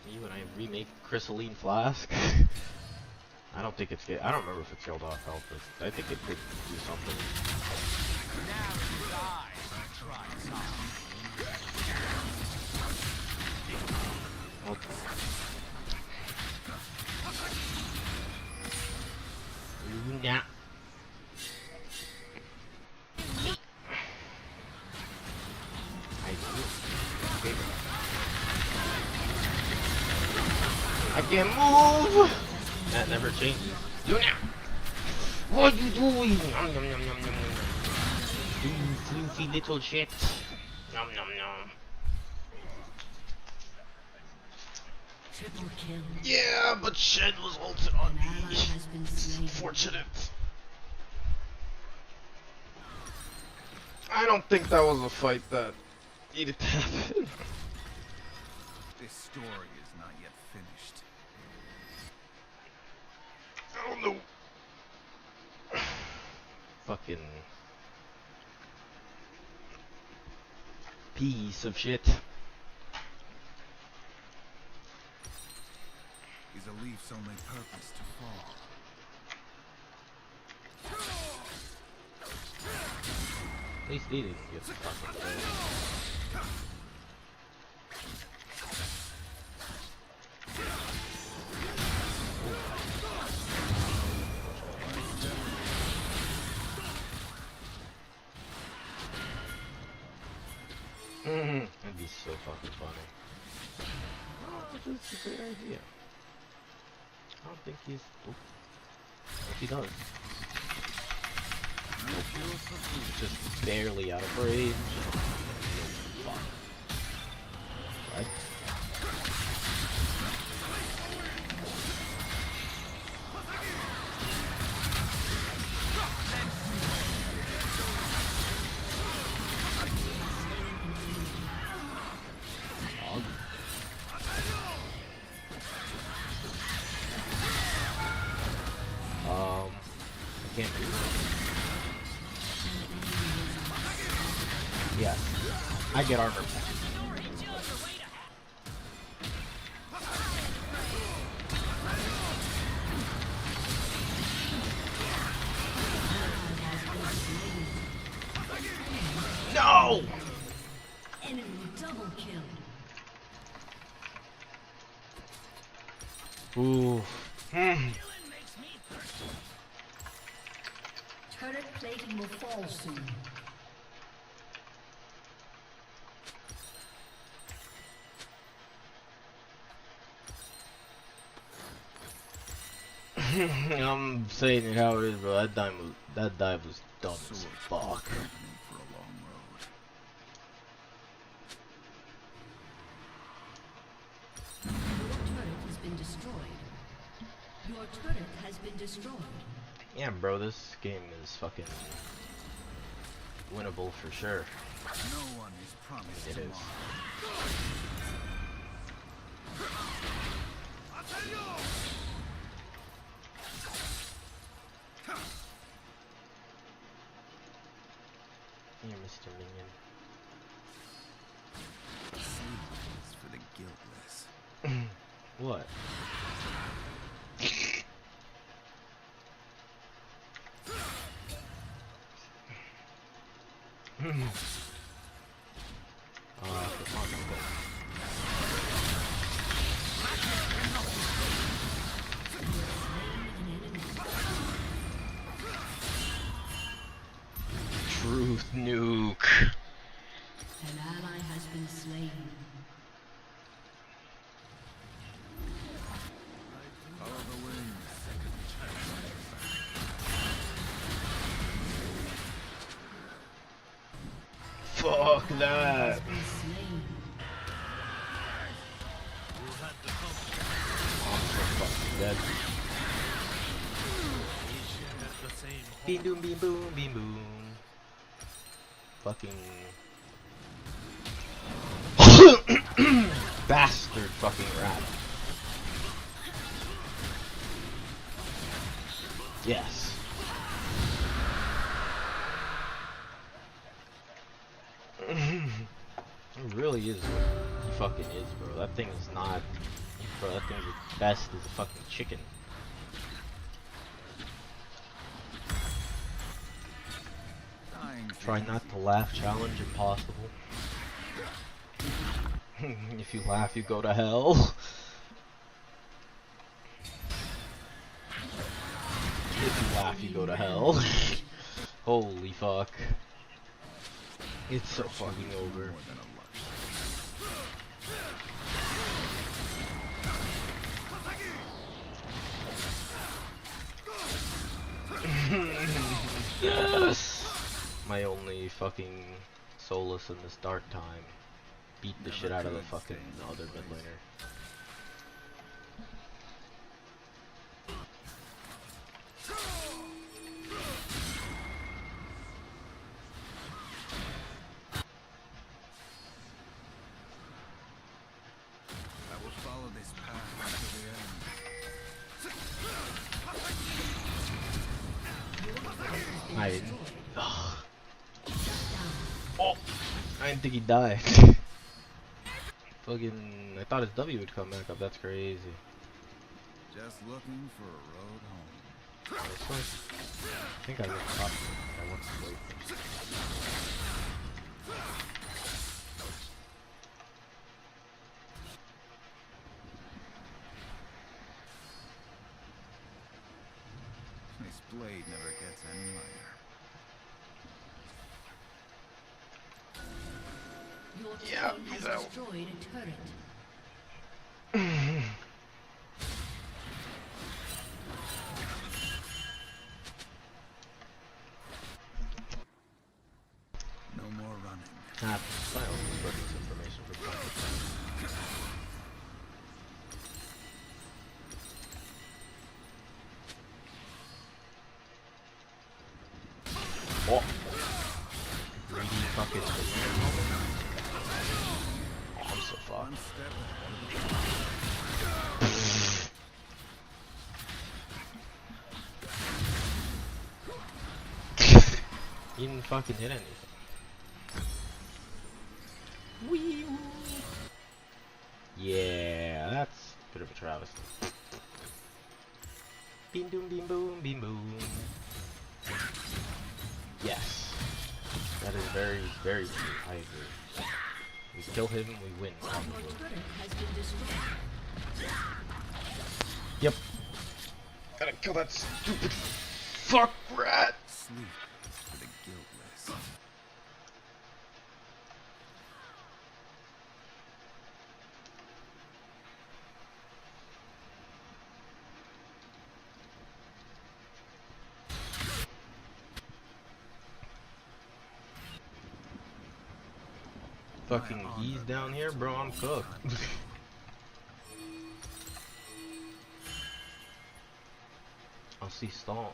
Me when I remake Crystalline Flask. I don't think it's I don't remember if it killed off health, but I think it could do something. Okay. Nah. I can't move! That never changes. Luna! What are you doing? Nom nom nom nom nom nom. You floofy little shit. Nom nom nom.
Triple kill.
Yeah, but Shed was ulted on
An
me.
ally has been slain.
Fortunate. I don't think that was a fight that needed to happen.
This story is not yet finished.
I don't know. Fucking piece of shit.
Is a leaf's only purpose to fall?
At least they didn't get the fucking thing. That'd be so fucking funny. Oh, that's a great idea. I don't think he's. Oop. If he does. Nope. Just barely out of range. Fuck. Right? I can't do that. Yes. I get armor back. No!
Enemy double kill.
Ooh.
Turret plating will fall soon.
I'm saying it how it is, bro. That dive was dumb as fuck.
For a long road.
Your turret has been destroyed. Your turret has been destroyed.
Yeah, bro, this game is fucking winnable for sure.
No one is promised
It is.
tomorrow.
Here, Mr. Minion.
Savings for the guiltless.
What? For fuck's sake. Truth nuke.
An ally has been slain.
Follow the wind.
Fuck that.
Been slain.
I'm so fucking dead. Beam boom beam boom beam boom. Fucking bastard fucking rat. Yes. It really is what he fucking is, bro. That thing is not, bro, that thing's as best as a fucking chicken.
Dying
Try not to laugh, challenge impossible. If you laugh, you go to hell. If you laugh, you go to hell. Holy fuck. It's so fucking over.
more than a luxury.
My only fucking solace in this dark time. Beat the shit out of the fucking other mid laner.
I will follow this path to the end.
I didn't. Ugh. Oh! I didn't think he'd die. Fucking. I thought his W would come back up. That's crazy.
Just looking for a road home.
This way? I think I went top. I went away from.
This blade never gets any lighter.
Your team
Yeah,
has
he's out.
destroyed a turret.
No more running.
Ah, I almost read this information from time to time. Oh! Greedy fucking Oh, I'm so fucked.
One step
He didn't fucking hit anything. Wee -woo. Yeah, that's a bit of a travesty. Beam boom beam boom beam boom. Yes. That is very, very true. I agree. We kill him, we win.
Your
Probably.
turret has been destroyed.
Yep. Gotta kill that stupid fuck rat.
Sleep for the guiltless.
Fucking he's down here, bro. I'm cooked. I'll see stalls.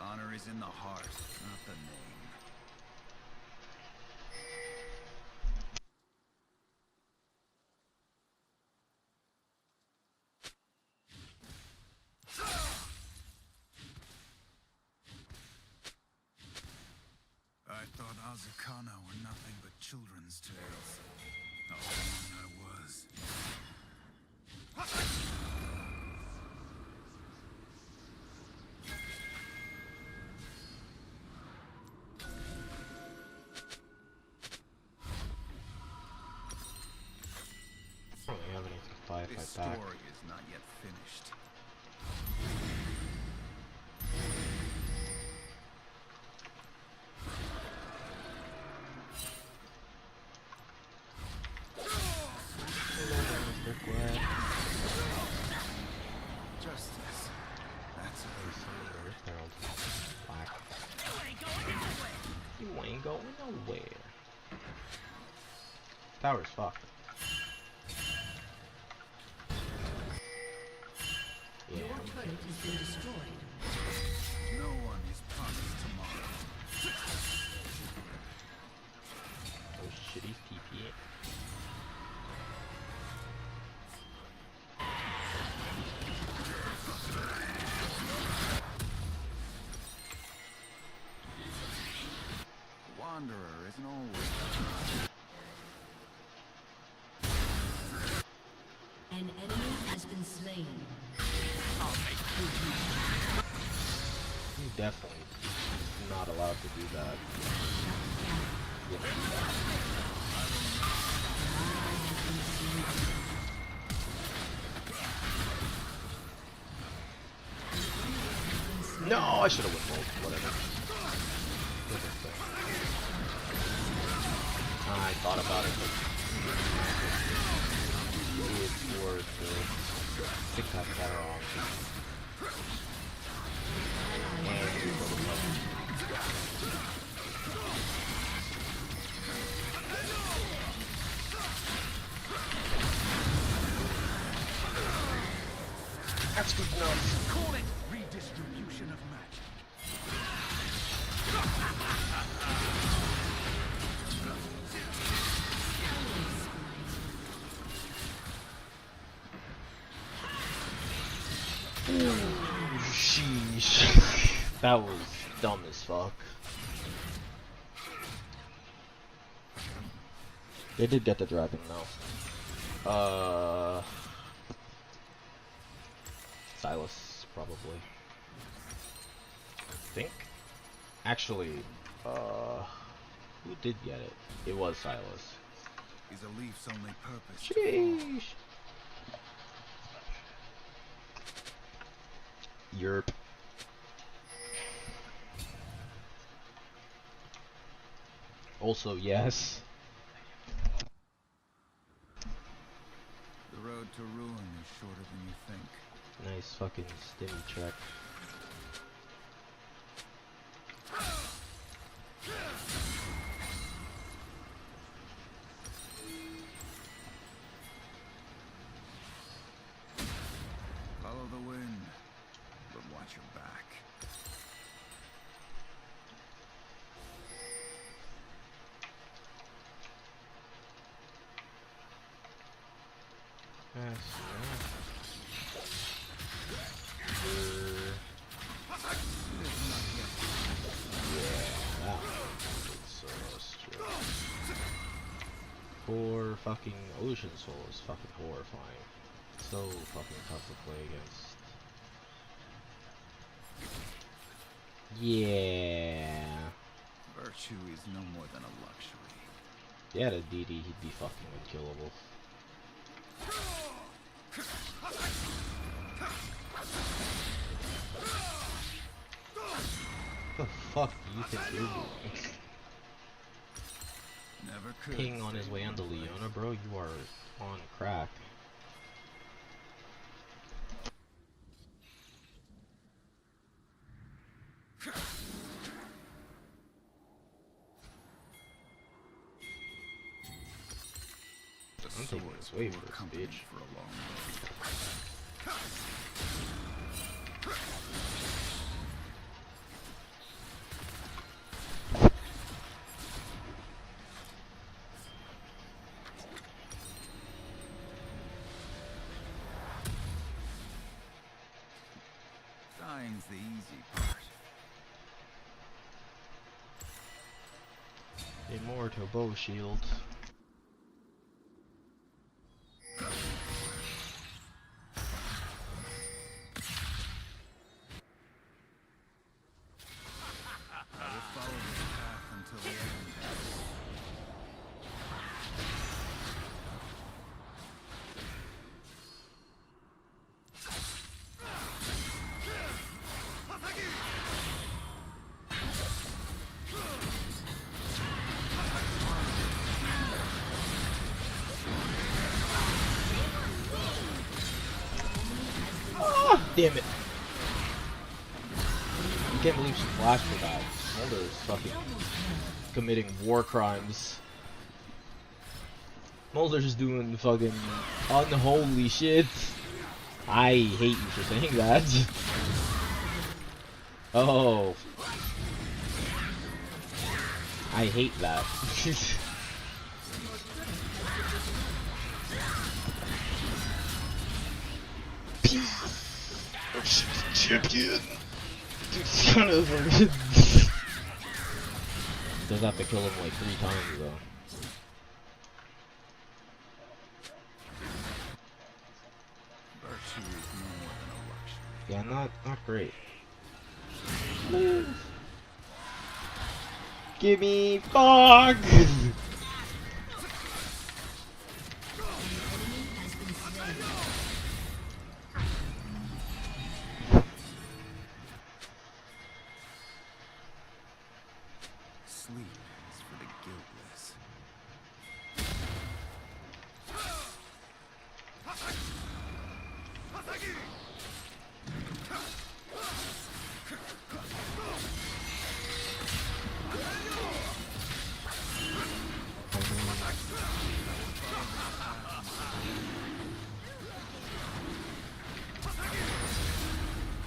Honor is in the heart, not the name. I thought Azukana were nothing but children's tales. How wrong I was.
I don't really have anything to buy if
This
I back.
story is not yet finished. Justice. That's a
Black. You ain't going nowhere. Tower's fucked. Yeah.
Your turret has been destroyed.
no one is promised tomorrow.
Oh shit, he's TP.
Wanderer isn't always.
An enemy has been slain.
You definitely not allowed to do that. No, I should have went both. Whatever. I thought about it, but it's worth it. I think that's better option. That's good enough.
Call it redistribution of magic.
Sheesh. That was dumb as fuck. They did get the dragon though. Silas, probably. I think. Actually, who did get it? It was Silas.
Is a leaf's only purpose.
Sheesh. Yerp. Also, yes.
The road to ruin is shorter than you think.
Nice fucking stimmy check.
Follow the wind, but watch your back.
Yes. Poor fucking Ocean Soul is fucking horrifying. So fucking tough to play against. Yeah.
Virtue is no more than a luxury.
If he had a DD, he'd be fucking unkillable. What the fuck do you think you're doing?
Never could.
Ping on his way onto Leona, bro, you are on crack.
The
I'm taking
swords
this way
were
first,
company
bitch.
for a long road. Dying's the easy part.
Immortal bow shield.
I will follow this path until the end.
Ah, damn it. I can't believe she flashed for that. Mulder is fucking committing war crimes. Mulder's doing fucking unholy shit. I hate you for saying that. Oh. I hate that. Champion. Son of a bitch. Does have to kill him like 3 times though.
Virtue is no more than a luxury.
Yeah, not great. Give me fog.
Sleep is for the guiltless.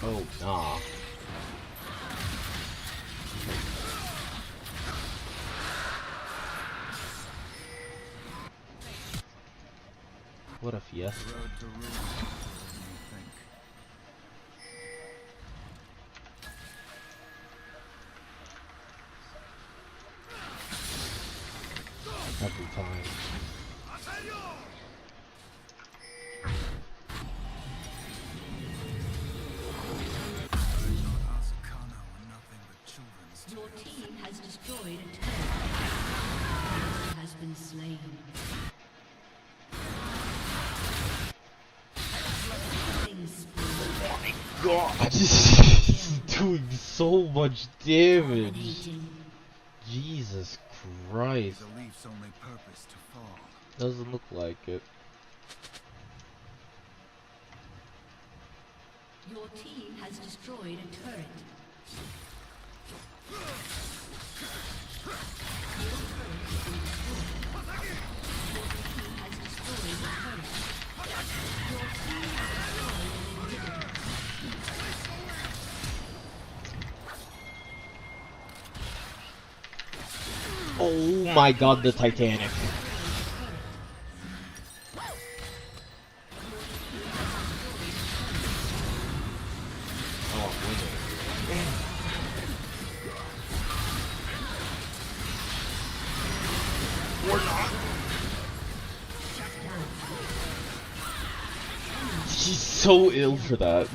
Oh, nah. What a fiesta.
The road to ruin is shorter than you think.
Every time.
Asakana were nothing but children's
Your
tales.
team has destroyed a turret. Has been slain.
God, he's doing so much damage.
Dominating.
Jesus Christ.
The leaf's only purpose to fall.
Doesn't look like it.
Your team has destroyed a turret.
Oh my god, the Titanic. Oh, I'm winning. Or not. She's so ill for that.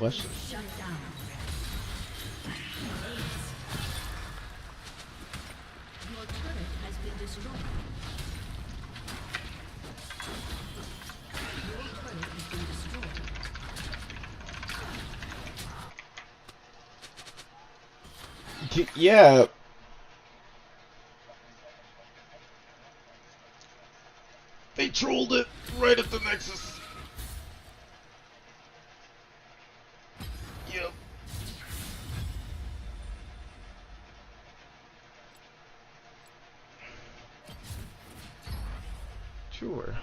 question.
Shut down. Your turret has been destroyed. Your turret has been destroyed.
Yeah. They trolled it right at the Nexus. Yep. Sure.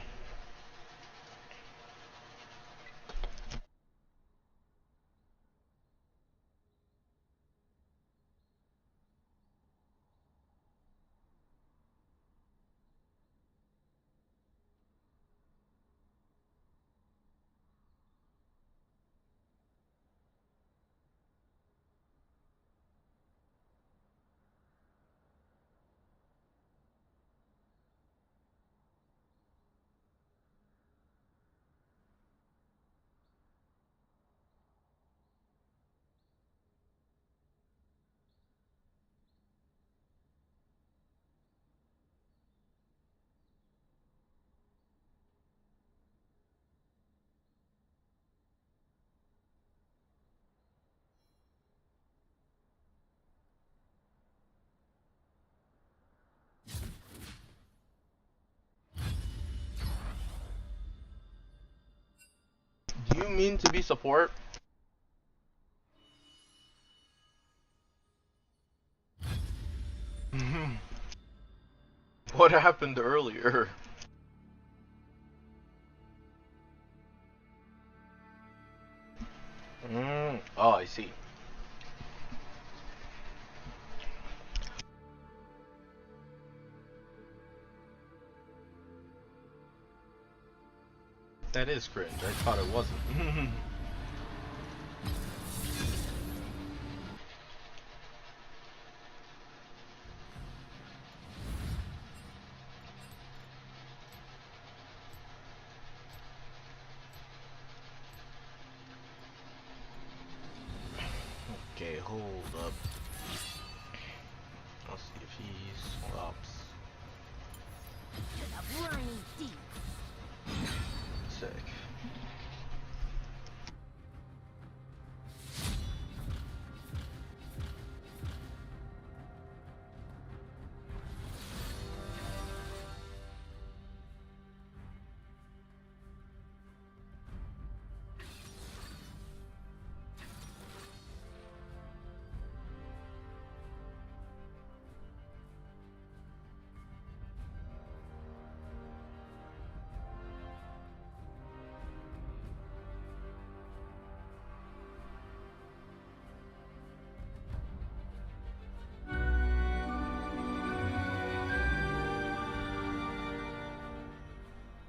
Do you mean to be support? What happened earlier? Oh, I see. That is cringe. I thought it wasn't. Okay, hold up. I'll see if he swaps.
To the briny deep.
Sick.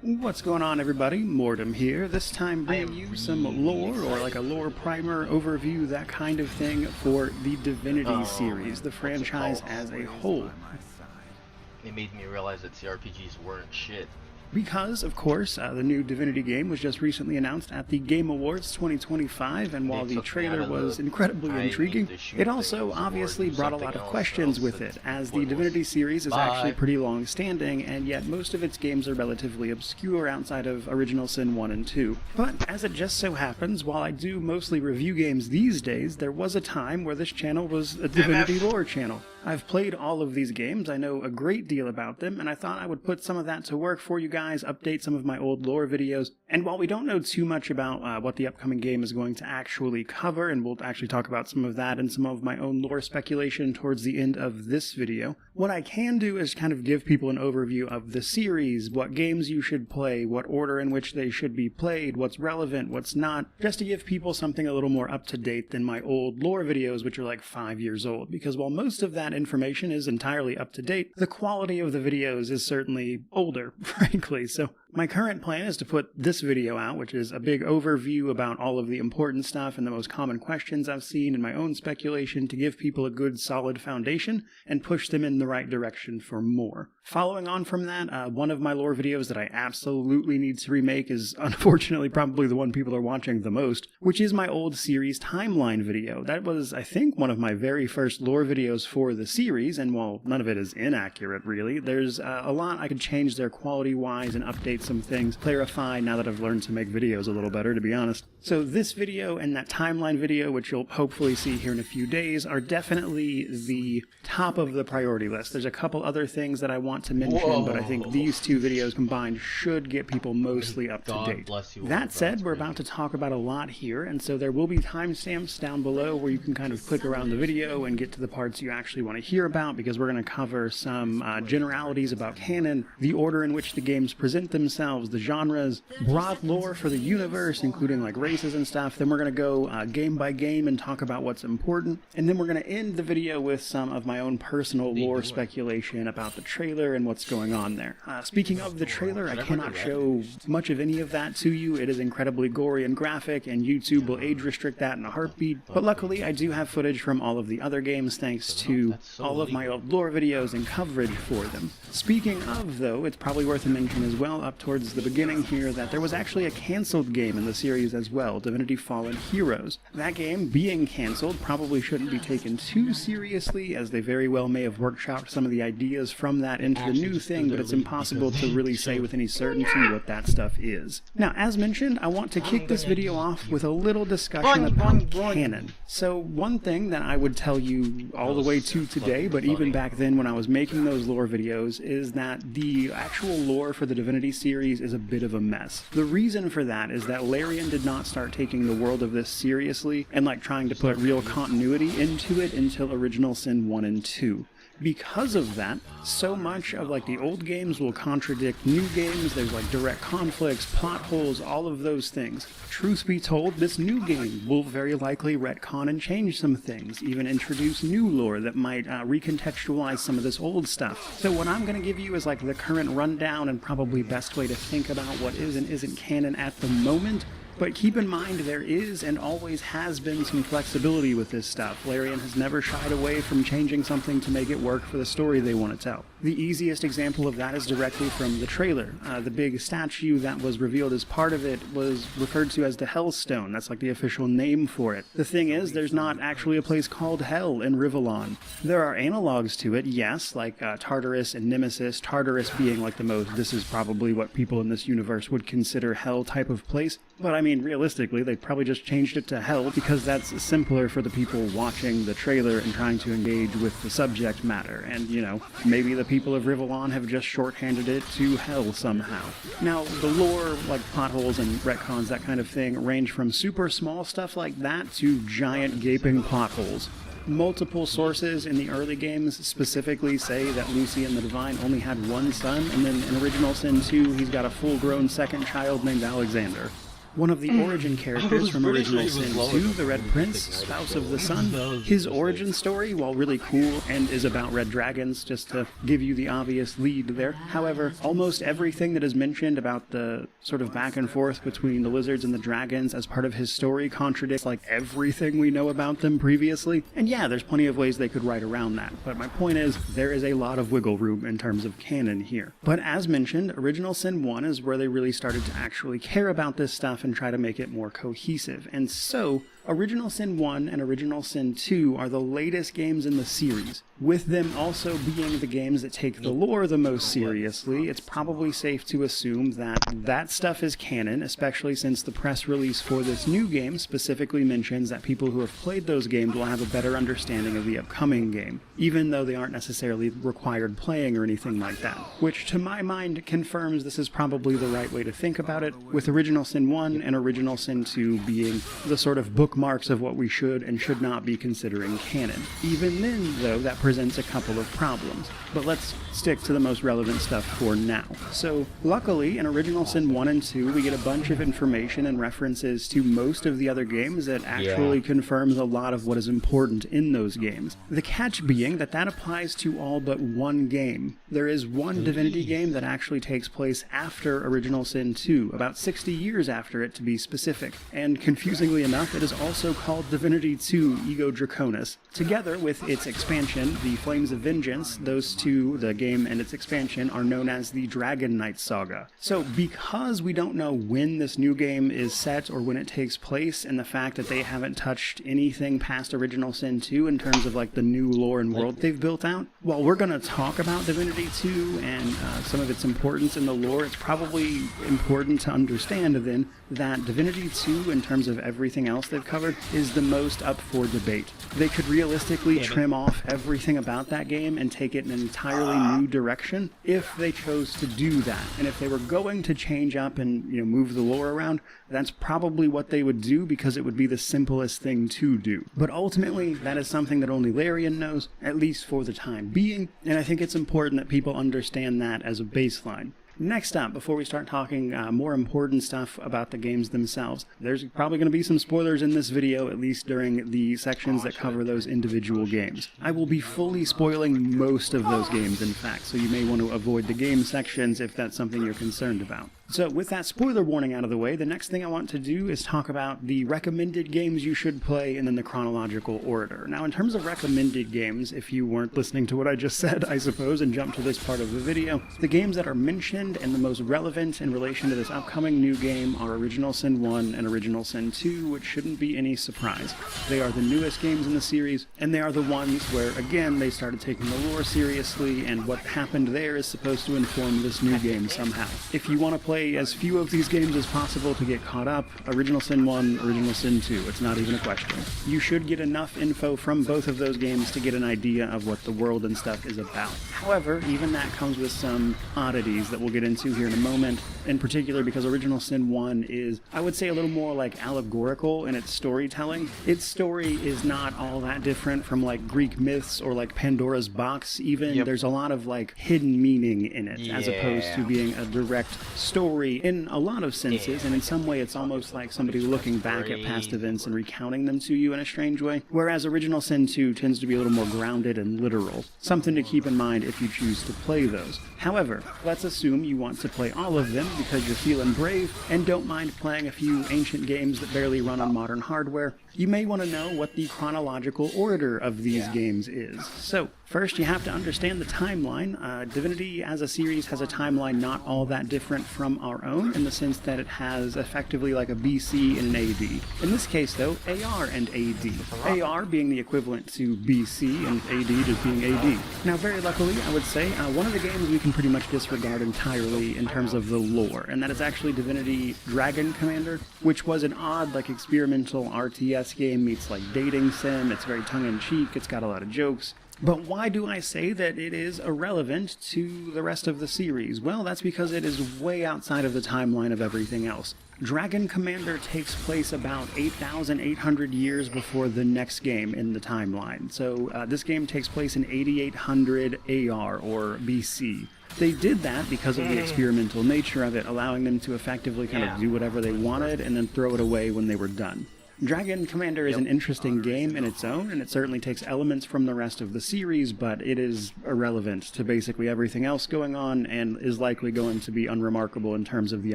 What's going on, everybody? Mortem here, this time bringing you some lore, or like a lore primer, overview, that kind of thing, for the Divinity series, the franchise as a whole.
By my side.
It made me realize that CRPGs weren't shit.
Because, of course, the new Divinity game was just recently announced at the Game Awards 2025, and while the trailer was incredibly intriguing, it also obviously brought a lot of questions with it, as the Divinity series is actually pretty long-standing, and yet most of its games are relatively obscure outside of Original Sin 1 and 2. But, as it just so happens, while I do mostly review games these days, there was a time where this channel was a Divinity lore channel. I've played all of these games, I know a great deal about them, and I thought I would put some of that to work for you guys, update some of my old lore videos, and while we don't know too much about what the upcoming game is going to actually cover, and we'll actually talk about some of that and some of my own lore speculation towards the end of this video, what I can do is kind of give people an overview of the series, what games you should play, what order in which they should be played, what's relevant, what's not, just to give people something a little more up to date than my old lore videos, which are like 5 years old, because while most of that information is entirely up to date, the quality of the videos is certainly older, frankly. exactly. So my current plan is to put this video out, which is a big overview about all of the important stuff and the most common questions I've seen in my own speculation to give people a good solid foundation and push them in the right direction for more. Following on from that, one of my lore videos that I absolutely need to remake is unfortunately probably the one people are watching the most, which is my old series timeline video. That was, I think, one of my very first lore videos for the series, and while none of it is inaccurate really, there's a lot I could change there quality-wise and update some things, clarify now that I've learned to make videos a little better, to be honest. So this video and that timeline video, which you'll hopefully see here in a few days, are definitely the top of the priority list. There's a couple other things that I want to mention, but I think these two videos combined should get people mostly up to date. That said, we're about to talk about a lot here, and so there will be timestamps down below where you can kind of click around the video and get to the parts you actually want to hear about, because we're going to cover some generalities about canon, the order in which the games present themselves, the genres, broad lore for the universe, including like races and stuff. Then we're going to go game by game and talk about what's important, and then we're going to end the video with some of my own personal lore speculation about the trailer and what's going on there. Speaking of the trailer, I cannot show much of any of that to you. It is incredibly gory and graphic, and YouTube will age restrict that in a heartbeat, but luckily I do have footage from all of the other games thanks to all of my old lore videos and coverage for them. Speaking of, though, it's probably worth a mention as well up towards the beginning here that there was actually a cancelled game in the series as well, Divinity Fallen Heroes. That game being cancelled probably shouldn't be taken too seriously, as they very well may have workshopped some of the ideas from that into the new thing, but it's impossible to really say with any certainty what that stuff is. Now, as mentioned, I want to kick this video off with a little discussion about canon. So one thing that I would tell you all the way to today, but even back then when I was making those lore videos, is that the actual lore for the Divinity series is a bit of a mess. The reason for that is that Larian did not start taking the world of this seriously and like trying to put real continuity into it until Original Sin 1 and 2. Because of that, so much of like the old games will contradict new games. There's like direct conflicts, plot holes, all of those things. Truth be told, this new game will very likely retcon and change some things, even introduce new lore that might recontextualize some of this old stuff. So what I'm going to give you is like the current rundown and probably best way to think about what is and isn't canon at the moment. But keep in mind, there is and always has been some flexibility with this stuff. Larian has never shied away from changing something to make it work for the story they want to tell. The easiest example of that is directly from the trailer. The big statue that was revealed as part of it was referred to as the Hellstone. That's like the official name for it. The thing is, there's not actually a place called Hell in Rivellon. There are analogs to it, yes, like Tartarus and Nemesis, Tartarus being like the most, this is probably what people in this universe would consider Hell type of place. But I mean, realistically, they probably just changed it to Hell because that's simpler for the people watching the trailer and trying to engage with the subject matter. And, you know, maybe the people of Rivellon have just shorthanded it to Hell somehow. Now, the lore, like plot holes and retcons, that kind of thing, range from super small stuff like that to giant gaping plot holes. Multiple sources in the early games specifically say that Lucian the Divine only had one son, and then in Original Sin 2, he's got a full-grown second child named Alexander. One of the origin characters from Original Sin 2, the Red Prince, spouse of the sun, his origin story, while really cool and is about red dragons, just to give you the obvious lead there. However, almost everything that is mentioned about the sort of back and forth between the lizards and the dragons as part of his story contradicts like everything we know about them previously. And yeah, there's plenty of ways they could write around that, but my point is, there is a lot of wiggle room in terms of canon here. But as mentioned, Original Sin 1 is where they really started to actually care about this stuff and try to make it more cohesive. And so, Original Sin 1 and Original Sin 2 are the latest games in the series. With them also being the games that take the lore the most seriously, it's probably safe to assume that that stuff is canon, especially since the press release for this new game specifically mentions that people who have played those games will have a better understanding of the upcoming game, even though they aren't necessarily required playing or anything like that. Which, to my mind, confirms this is probably the right way to think about it, with Original Sin 1 and Original Sin 2 being the sort of bookmarks of what we should and should not be considering canon. Even then, though, that presents a couple of problems. But let's stick to the most relevant stuff for now. So, luckily, in Original Sin 1 and 2, we get a bunch of information and references to most of the other games that actually confirms a lot of what is important in those games. The catch being that applies to all but one game. There is one Divinity game that actually takes place after Original Sin 2, about 60 years after it to be specific, and confusingly enough, it is also called Divinity 2 Ego Draconis. Together with its expansion, The Flames of Vengeance, those two, the game and its expansion, are known as the Dragon Knight Saga. So because we don't know when this new game is set or when it takes place, and the fact that they haven't touched anything past Original Sin 2 in terms of like the new lore and world they've built out, while we're going to talk about Divinity 2 and some of its importance in the lore, it's probably important to understand then that Divinity 2, in terms of everything else they've covered, is the most up for debate. They could realistically trim off everything about that game and take it in an entirely new direction if they chose to do that. And if they were going to change up and move the lore around, that's probably what they would do because it would be the simplest thing to do. But ultimately, that is something that only Larian knows, at least for the time being, and I think it's important that people understand that as a baseline. Next up, before we start talking more important stuff about the games themselves, there's probably going to be some spoilers in this video, at least during the sections that cover those individual games. I will be fully spoiling most of those games, in fact, so you may want to avoid the game sections if that's something you're concerned about. So with that spoiler warning out of the way, the next thing I want to do is talk about the recommended games you should play and then the chronological order. Now, in terms of recommended games, if you weren't listening to what I just said, I suppose, and jumped to this part of the video, the games that are mentioned and the most relevant in relation to this upcoming new game are Original Sin 1 and Original Sin 2, which shouldn't be any surprise. They are the newest games in the series, and they are the ones where, again, they started taking the lore seriously, and what happened there is supposed to inform this new game somehow. If you want to play as few of these games as possible to get caught up, Original Sin 1, Original Sin 2, it's not even a question. You should get enough info from both of those games to get an idea of what the world and stuff is about. However, even that comes with some oddities that we'll get into here in a moment, in particular because Original Sin 1 is, I would say, a little more like allegorical in its storytelling. Its story is not all that different from like Greek myths or like Pandora's Box even. There's a lot of like hidden meaning in it as opposed to being a direct story in a lot of senses, and in some way it's almost like somebody looking back at past events and recounting them to you in a strange way, whereas Original Sin 2 tends to be a little more grounded and literal. Something to keep in mind if you choose to play those. However, let's assume you want to play all of them because you're feeling brave and don't mind playing a few ancient games that barely run on modern hardware. You may want to know what the chronological order of these games is. So, first you have to understand the timeline. Divinity as a series has a timeline not all that different from our own, in the sense that it has effectively like a BC and an AD. In this case though, AR and AD. AR being the equivalent to BC and AD just being AD. Now very luckily, I would say, one of the games we can pretty much disregard entirely in terms of the lore, and that is actually Divinity Dragon Commander, which was an odd like experimental RTS game meets like dating sim. It's very tongue-in-cheek, it's got a lot of jokes. But why do I say that it is irrelevant to the rest of the series? Well, that's because it is way outside of the timeline of everything else. Dragon Commander takes place about 8,800 years before the next game in the timeline. So this game takes place in 8800 AR or BC. They did that because of the experimental nature of it, allowing them to effectively kind of do whatever they wanted and then throw it away when they were done. Dragon Commander is an interesting game in its own, and it certainly takes elements from the rest of the series, but it is irrelevant to basically everything else going on and is likely going to be unremarkable in terms of the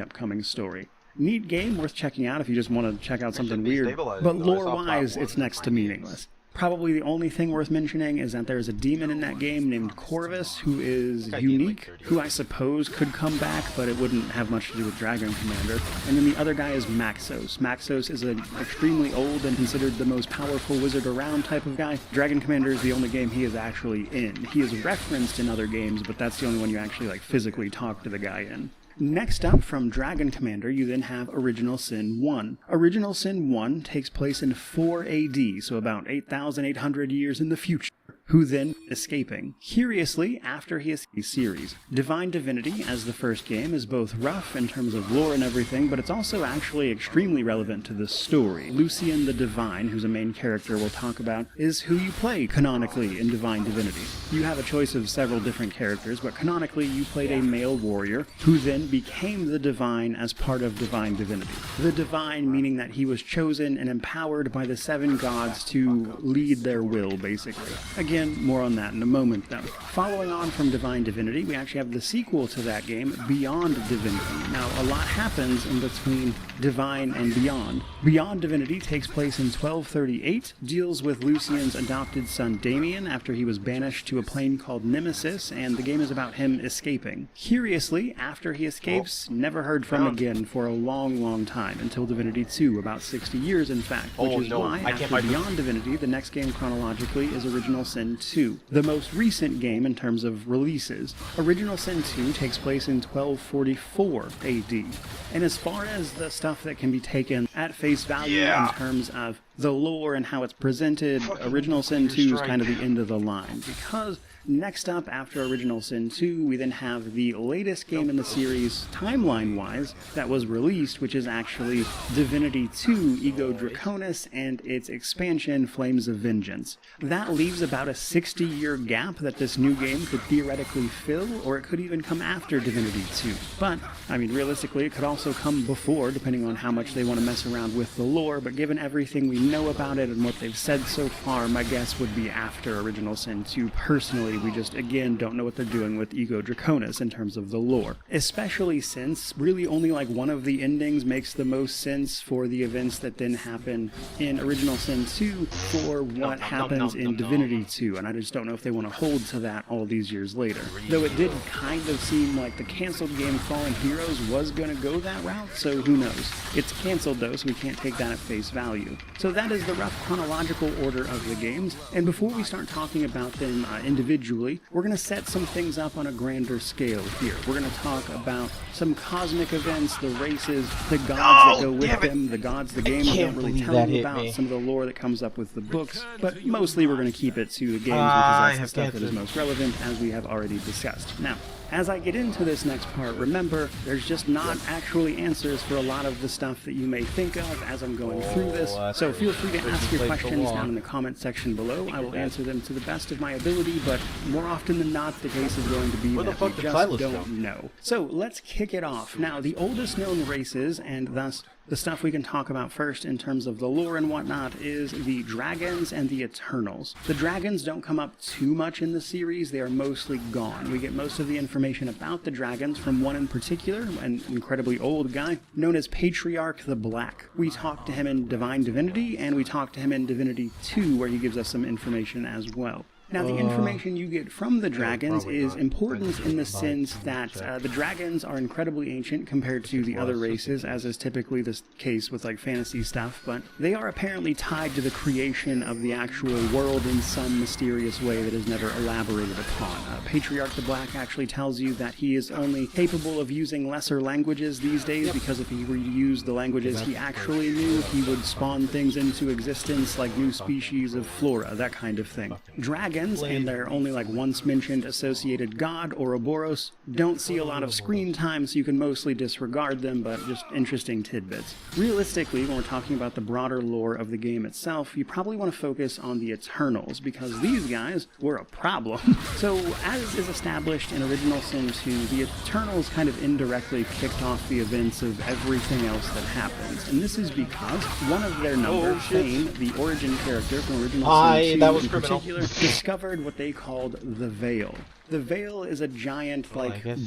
upcoming story. Neat game, worth checking out if you just want to check out something weird, but lore-wise, it's next to meaningless. Probably the only thing worth mentioning is that there's a demon in that game named Corvus who is unique, who I suppose could come back, but it wouldn't have much to do with Dragon Commander. And then the other guy is Maxos. Maxos is an extremely old and considered the most powerful wizard around type of guy. Dragon Commander is the only game he is actually in. He is referenced in other games, but that's the only one you actually like physically talk to the guy in. Next up from Dragon Commander, you then have Original Sin 1. Original Sin 1 takes place in 4 AD, so about 8,800 years in the future. who then escaping. Curiously, after he escaped the series, Divine Divinity, as the first game, is both rough in terms of lore and everything, but it's also actually extremely relevant to the story. Lucian the Divine, who's a main character we'll talk about, is who you play canonically in Divine Divinity. You have a choice of several different characters, but canonically you played a male warrior, who then became the Divine as part of Divine Divinity. The Divine meaning that he was chosen and empowered by the 7 gods to lead their will, basically. Again, more on that in a moment, though. Following on from Divine Divinity, we actually have the sequel to that game, Beyond Divinity. Now, a lot happens in between Divine and Beyond. Beyond Divinity takes place in 1238, deals with Lucian's adopted son Damien after he was banished to a plane called Nemesis, and the game is about him escaping. Curiously, after he escapes, never heard from again for a long, long time, until Divinity 2, about 60 years in fact, which is why, after Beyond Divinity, the next game chronologically is Original Sin 2, the most recent game in terms of releases. Original Sin 2 takes place in 1244 AD, and as far as the stuff that can be taken at face value in terms of the lore and how it's presented, Original Sin 2 is kind of the end of the line, because next up, after Original Sin 2, we then have the latest game in the series, timeline-wise, that was released, which is actually Divinity 2, Ego Draconis, and its expansion, Flames of Vengeance. That leaves about a 60-year gap that this new game could theoretically fill, or it could even come after Divinity 2. But, I mean, realistically, it could also come before, depending on how much they want to mess around with the lore, but given everything we know about it and what they've said so far, my guess would be after Original Sin 2, personally. We just, again, don't know what they're doing with Ego Draconis in terms of the lore. Especially since really only like one of the endings makes the most sense for the events that then happen in Original Sin 2 for what happens in Divinity 2, and I just don't know if they want to hold to that all these years later. Though it did kind of seem like the canceled game Fallen Heroes was going to go that route, so who knows. It's canceled though, so we can't take that at face value. So that is the rough chronological order of the games, and before we start talking about them individually, we're going to set some things up on a grander scale here. We're going to talk about some cosmic events, the races, the gods that go with them, the gods the game don't really tell you about, some of the lore that comes up with the books, but mostly we're going to keep it to the games because that's the stuff that is most relevant, as we have already discussed. Now, as I get into this next part, remember, there's just not actually answers for a lot of the stuff that you may think of as I'm going through this, so feel free to ask your questions down in the comment section below. I will answer them to the best of my ability, but more often than not, the case is going to be that we just don't know. So let's kick it off. Now, the oldest known races, and thus the stuff we can talk about first in terms of the lore and whatnot, is the dragons and the Eternals. The dragons don't come up too much in the series, they are mostly gone. We get most of the information about the dragons from one in particular, an incredibly old guy, known as Patriarch the Black. We talk to him in Divine Divinity, and we talk to him in Divinity 2, where he gives us some information as well. Now, the information you get from the dragons is important in the sense that the dragons are incredibly ancient compared to the other races, as is typically the case with like fantasy stuff, but they are apparently tied to the creation of the actual world in some mysterious way that is never elaborated upon. Patriarch the Black actually tells you that he is only capable of using lesser languages these days, because if he were to use the languages he actually knew, he would spawn things into existence like new species of flora, that kind of thing. Dragons, and their only like once mentioned associated god, Ouroboros, don't see a lot of screen time, so you can mostly disregard them, but just interesting tidbits. Realistically, when we're talking about the broader lore of the game itself, you probably want to focus on the Eternals, because these guys were a problem. So, as is established in Original Sin 2, the Eternals kind of indirectly kicked off the events of everything else that happens, and this is because one of their number, Fane, the origin character from Original Sin 2 in particular, discovered what they called the Veil. The Veil is a giant,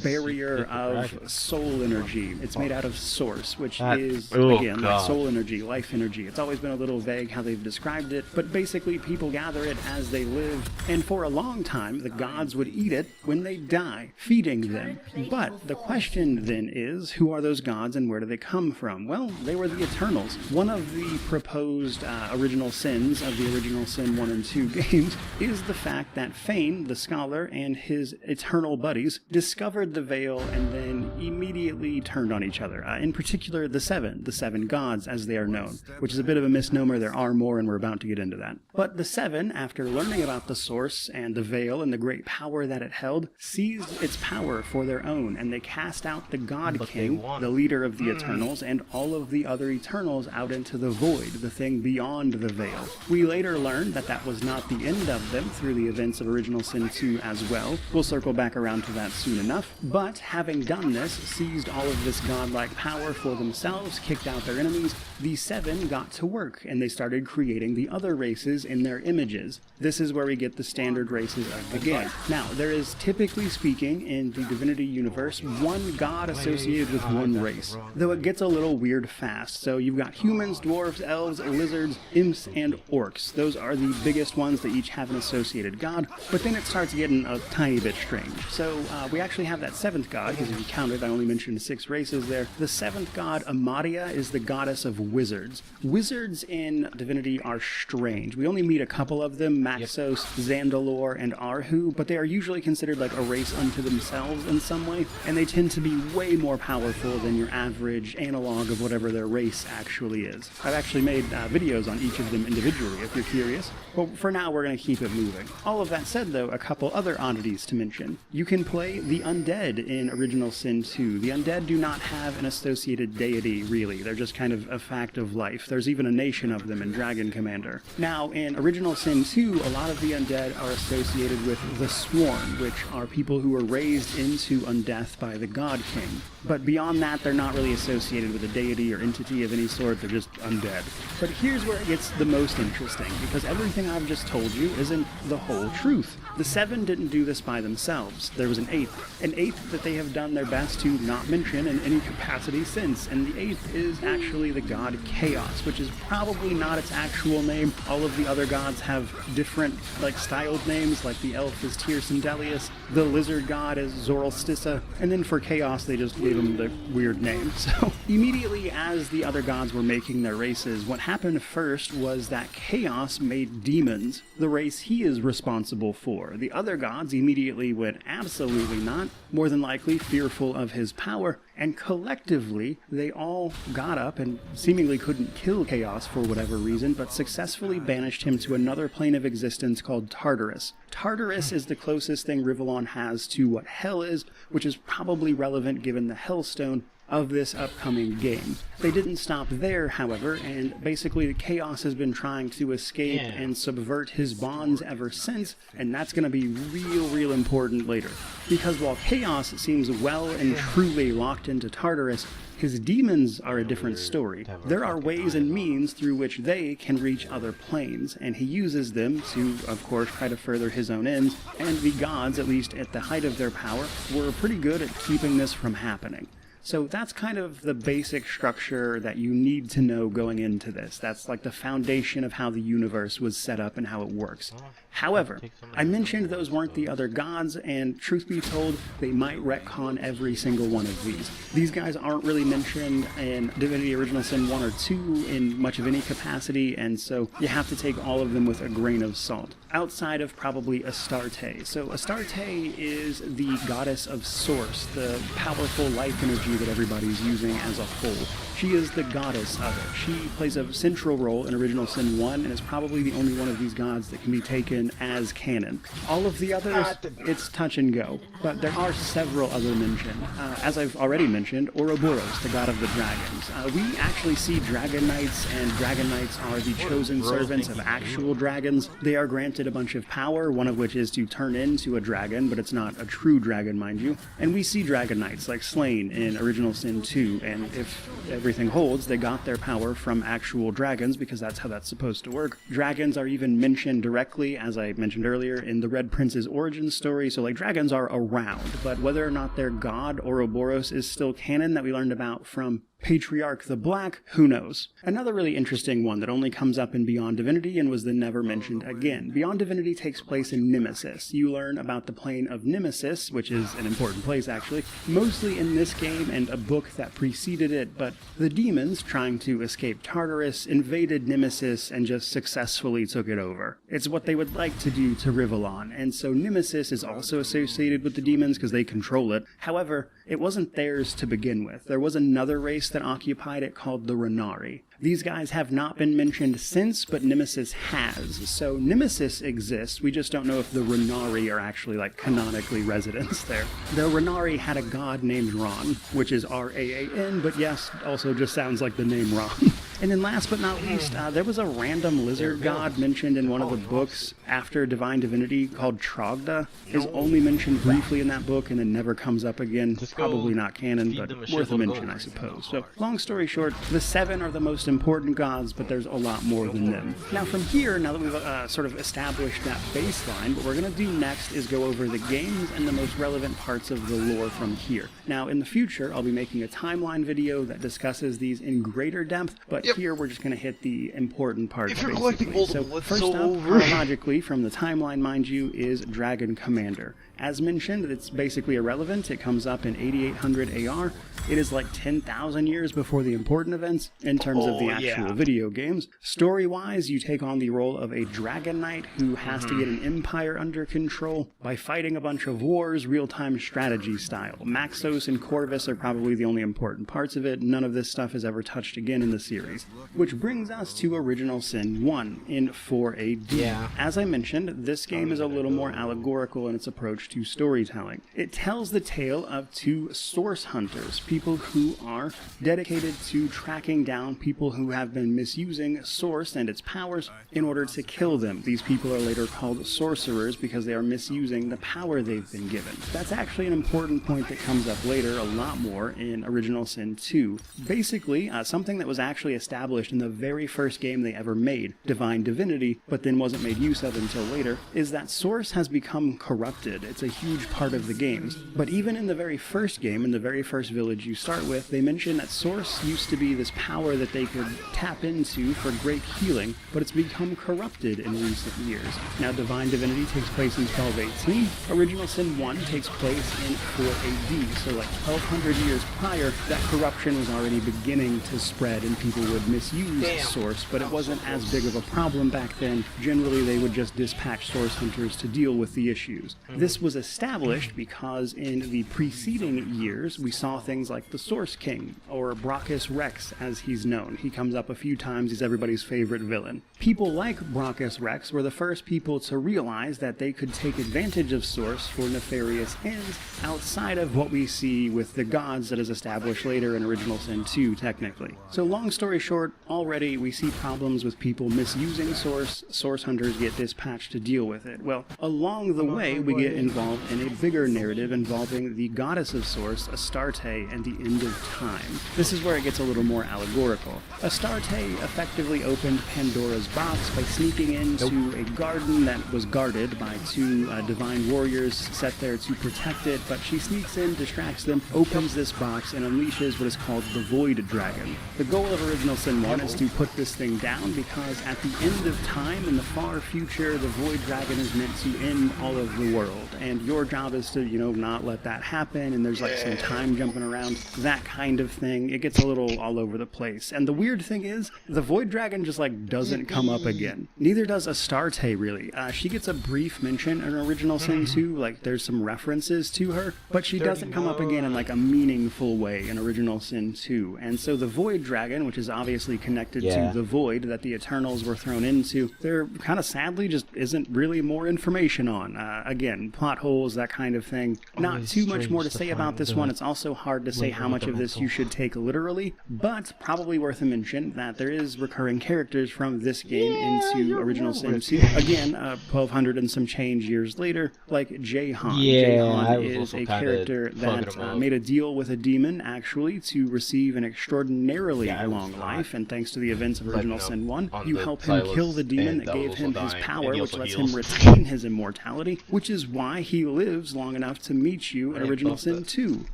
barrier of soul energy. It's made out of Source, which is, again, like soul energy, life energy. It's always been a little vague how they've described it, but basically people gather it as they live, and for a long time, the gods would eat it when they die, feeding them. But the question then is, who are those gods and where do they come from? Well, they were the Eternals. One of the proposed original sins of the Original Sin 1 and 2 games is the fact that Fane, the scholar, and his eternal buddies discovered the Veil and then immediately turned on each other. In particular, the seven gods, as they are known, which is a bit of a misnomer. There are more, and we're about to get into that. But the seven, after learning about the source and the veil and the great power that it held, seized its power for their own, and they cast out the God King, the leader of the Eternals, and all of the other Eternals out into the void, the thing beyond the veil. We later learned that that was not the end of them through the events of Original Sin 2 as well. We'll circle back around to that soon enough. But having done this, seized all of this godlike power for themselves, kicked out their enemies, the seven got to work, and they started creating the other races in their images. This is where we get the standard races of the game. Now, there is, typically speaking, in the Divinity universe, one god associated with one race, though it gets a little weird fast. So you've got humans, dwarves, elves, lizards, imps, and orcs. Those are the biggest ones that each have an associated god, but then it starts getting a tiny bit strange. So we actually have that seventh god, because if you counted, I only mentioned 6 races there. The seventh god, Amadia, is the goddess of wizards. Wizards in Divinity are strange. We only meet a couple of them, Maxos, Zandalore, and Arhu, but they are usually considered like a race unto themselves in some way, and they tend to be way more powerful than your average analog of whatever their race actually is. I've actually made videos on each of them individually if you're curious, but for now we're going to keep it moving. All of that said though, a couple other oddities to mention. You can play the undead in Original Sin 2. The undead do not have an associated deity really, they're just kind of a fact of life. There's even a nation of them in Dragon Commander. Now in Original Sin 2, a lot of the undead are associated with the Sworn, which are people who were raised into undeath by the God King. But beyond that, they're not really associated with a deity or entity of any sort, they're just undead. But here's where it gets the most interesting, because everything I've just told you isn't the whole truth. The seven didn't do this by themselves. There was an eighth that they have done their best to not mention in any capacity since, and the eighth is actually the god Chaos, which is probably not its actual name. All of the other gods have different, styled names, like the elf is Tyrsendelius, the lizard god is Zoralstissa, and then for Chaos they just gave him the weird name. So immediately as the other gods were making their races, what happened first was that Chaos made demons the race he is responsible for. The other gods immediately went absolutely not, more than likely fearful of his power, and collectively they all got up and seemingly couldn't kill Chaos for whatever reason, but successfully banished him to another plane of existence called Tartarus. Tartarus is the closest thing Rivellon has to what Hell is, which is probably relevant given the Hellstone of this upcoming game. They didn't stop there, however, and basically the Chaos has been trying to escape and subvert his bonds ever since, and that's going to be real important later. Because while Chaos seems well and truly locked into Tartarus, his demons are a different story. There are ways and means through which they can reach other planes, and he uses them to, of course, try to further his own ends, and the gods, at least at the height of their power, were pretty good at keeping this from happening. So that's kind of the basic structure that you need to know going into this. That's like the foundation of how the universe was set up and how it works. However, I mentioned those weren't the other gods, and truth be told, they might retcon every single one of these. These guys aren't really mentioned in Divinity Original Sin 1 or 2 in much of any capacity, and so you have to take all of them with a grain of salt. Outside of probably Astarte. So Astarte is the goddess of Source, the powerful life energy that everybody's using as a whole. She is the goddess of it. She plays a central role in Original Sin 1 and is probably the only one of these gods that can be taken as canon. All of the others, it's touch and go, but there are several other mentioned. As I've already mentioned, Ouroboros, the god of the dragons. We actually see Dragon Knights, and Dragon Knights are the chosen servants of actual dragons. They are granted a bunch of power, one of which is to turn into a dragon, but it's not a true dragon, mind you. And we see Dragon Knights like Slain in Original Sin 2, and if everything holds, they got their power from actual dragons, because that's how that's supposed to work. Dragons are even mentioned directly, as I mentioned earlier, in the Red Prince's origin story, so dragons are around, but whether or not their god, Ouroboros, is still canon that we learned about from Patriarch the Black, who knows? Another really interesting one that only comes up in Beyond Divinity and was then never mentioned again. Beyond Divinity takes place in Nemesis. You learn about the plane of Nemesis, which is an important place actually, mostly in this game game and a book that preceded it, but the demons, trying to escape Tartarus, invaded Nemesis and just successfully took it over. It's what they would like to do to Rivellon, and so Nemesis is also associated with the demons because they control it. However, it wasn't theirs to begin with. There was another race that occupied it called the Renari. These guys have not been mentioned since, but Nemesis has. So Nemesis exists, we just don't know if the Renari are actually like canonically residents there. The Renari had a god named Ron, which is R-A-A-N, but yes, also just sounds like the name Ron. And then last but not least, there was a random lizard god mentioned in one of the books after Divine Divinity called Trogda. Is only mentioned briefly in that book and then never comes up again. Probably not canon, but worth a mention, I suppose. So, long story short, the 7 are the most important gods, but there's a lot more than them. Now from here, now that we've sort of established that baseline, what we're going to do next is go over the games and the most relevant parts of the lore from here. Now in the future, I'll be making a timeline video that discusses these in greater depth, but here we're just going to hit the important parts.
If you're collecting multiple,
so first up, chronologically from the timeline, mind you, is Dragon Commander. As mentioned, it's basically irrelevant. It comes up in 8800 AR. It is like 10,000 years before the important events in terms of the actual video games. Story-wise, you take on the role of a Dragon Knight who has to get an empire under control by fighting a bunch of wars, real-time strategy style. Maxos and Corvus are probably the only important parts of it. None of this stuff is ever touched again in the series. Which brings us to Original Sin 1 in 4 AD. As I mentioned, this game is a little more allegorical in its approach to storytelling. It tells the tale of 2 source hunters, people who are dedicated to tracking down people who have been misusing Source and its powers in order to kill them. These people are later called sorcerers because they are misusing the power they've been given. That's actually an important point that comes up later a lot more in Original Sin 2. Basically, something that was actually established in the very first game they ever made, Divine Divinity, but then wasn't made use of until later, is that Source has become corrupted. It's a huge part of the games. But even in the very first game, in the very first village you start with, they mention that Source used to be this power that they could tap into for great healing, but it's become corrupted in recent years. Now Divine Divinity takes place in 1218, Original Sin 1 takes place in 4 AD, so like 1200 years prior, that corruption was already beginning to spread and people would misuse Source, but it wasn't as big of a problem back then. Generally they would just dispatch Source hunters to deal with the issues. This was established because in the preceding years we saw things like the Source King, or Brachus Rex as he's known. He comes up a few times, he's everybody's favorite villain. People like Brachus Rex were the first people to realize that they could take advantage of Source for nefarious ends outside of what we see with the gods that is established later in Original Sin 2 technically. So long story short, already we see problems with people misusing Source. Source hunters get dispatched to deal with it. Well, along the way we get involved in a bigger narrative involving the goddess of Source, Astarte, and the end of time. This is where it gets a little more allegorical. Astarte effectively opened Pandora's box by sneaking into a garden that was guarded by 2 divine warriors set there to protect it, but she sneaks in, distracts them, opens this box, and unleashes what is called the Void Dragon. The goal of Original Sin 1 is to put this thing down because at the end of time, in the far future, the Void Dragon is meant to end all of the world, and your job is to, not let that happen, and there's like some time jumping around, that kind of thing. It gets a little all over the place. And the weird thing is, the Void Dragon just doesn't come up again. Neither does Astarte really. She gets a brief mention in Original Sin 2, there's some references to her, but she doesn't come up again in a meaningful way in Original Sin 2. And so the Void Dragon, which is obviously connected to the Void that the Eternals were thrown into, there kind of sadly just isn't really more information on. Again, plot holes, that kind of thing. Not too much more to say about this one. It's also hard to say how much of this you should take literally, but probably worth a mention that there is recurring characters from this game into Original Sin 2. Again, 1200 and some change years later, like Jahan. Jahan is a character that made a deal with a demon, actually, to receive an extraordinarily long life, and thanks to the events of Original Sin 1, you help him kill the demon that gave him his power, which lets him retain his immortality, which is why he lives long enough to meet you in Original Sin 2.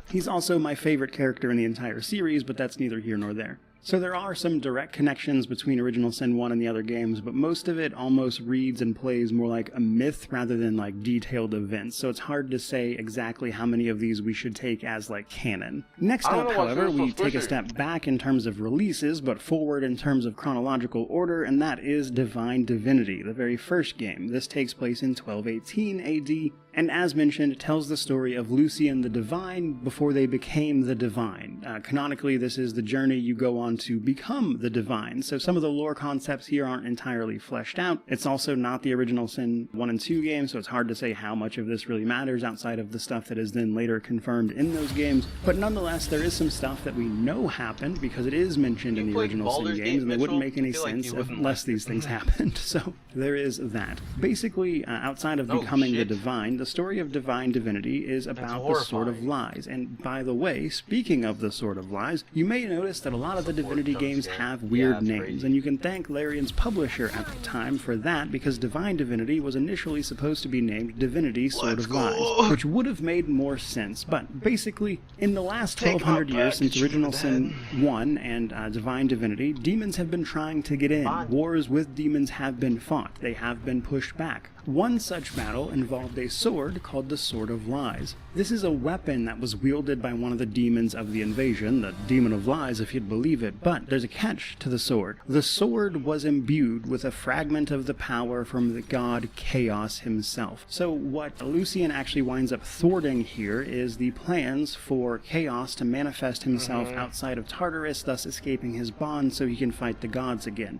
He's also my favorite character in the entire series, but that's neither here nor there. So there are some direct connections between Original Sin 1 and the other games, but most of it almost reads and plays more like a myth rather than like detailed events, so it's hard to say exactly how many of these we should take as like canon. Next up, however, we take a step back in terms of releases, but forward in terms of chronological order, and that is Divine Divinity, the very first game. This takes place in 1218 AD, and as mentioned, tells the story of Lucian the Divine before they became the Divine. Canonically, this is the journey you go on to become the Divine, so some of the lore concepts here aren't entirely fleshed out. It's also not the Original Sin 1 and 2 games, so it's hard to say how much of this really matters outside of the stuff that is then later confirmed in those games, but nonetheless, there is some stuff that we know happened because it is mentioned in the Original Sin games, and it wouldn't make any sense unless these things happened, so there is that. Basically, outside of becoming the Divine, the story of Divine Divinity is about the Sword of Lies, and by the way, speaking of the Sword of Lies, you may notice that a lot of the Divinity games have weird names, and you can thank Larian's publisher at the time for that, because Divine Divinity was initially supposed to be named Divinity Sword of Lies, which would have made more sense, but basically, in the last 1200 years since Original Sin 1 and Divine Divinity, demons have been trying to get in. Wars with demons have been fought. They have been pushed back. One such battle involved a sword called the Sword of Lies. This is a weapon that was wielded by one of the demons of the invasion, the Demon of Lies if you'd believe it, but there's a catch to the sword. The sword was imbued with a fragment of the power from the god Chaos himself. So what Lucian actually winds up thwarting here is the plans for Chaos to manifest himself outside of Tartarus, thus escaping his bond so he can fight the gods again.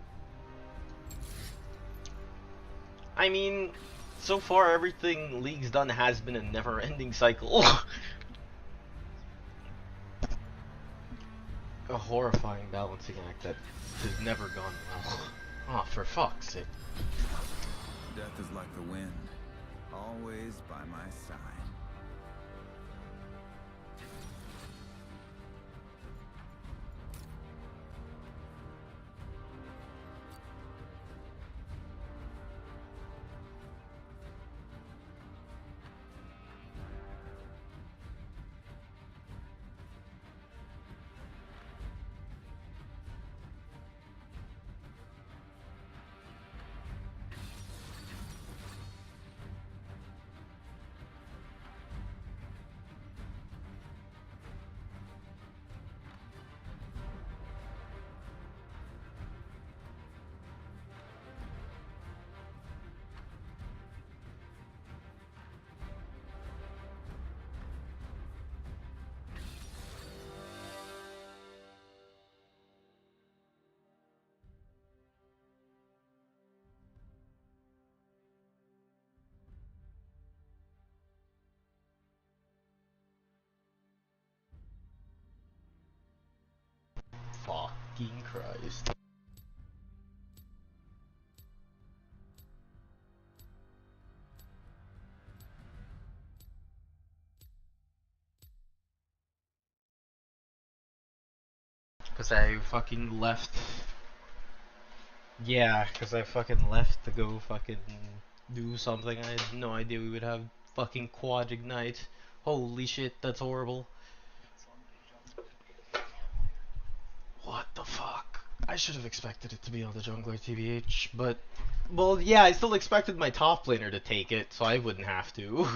I mean, so far everything League's done has been a never-ending cycle. A horrifying balancing act that has never gone well. Oh, for fuck's sake.
Death is like the wind, always by my side.
Fucking Christ. Cause I fucking left. Yeah, cause I fucking left to go fucking do something. I had no idea we would have fucking quad ignite. Holy shit, that's horrible. What the fuck? I should have expected it to be on the jungler TBH, but... Well, yeah, I still expected my top laner to take it, so I wouldn't have to.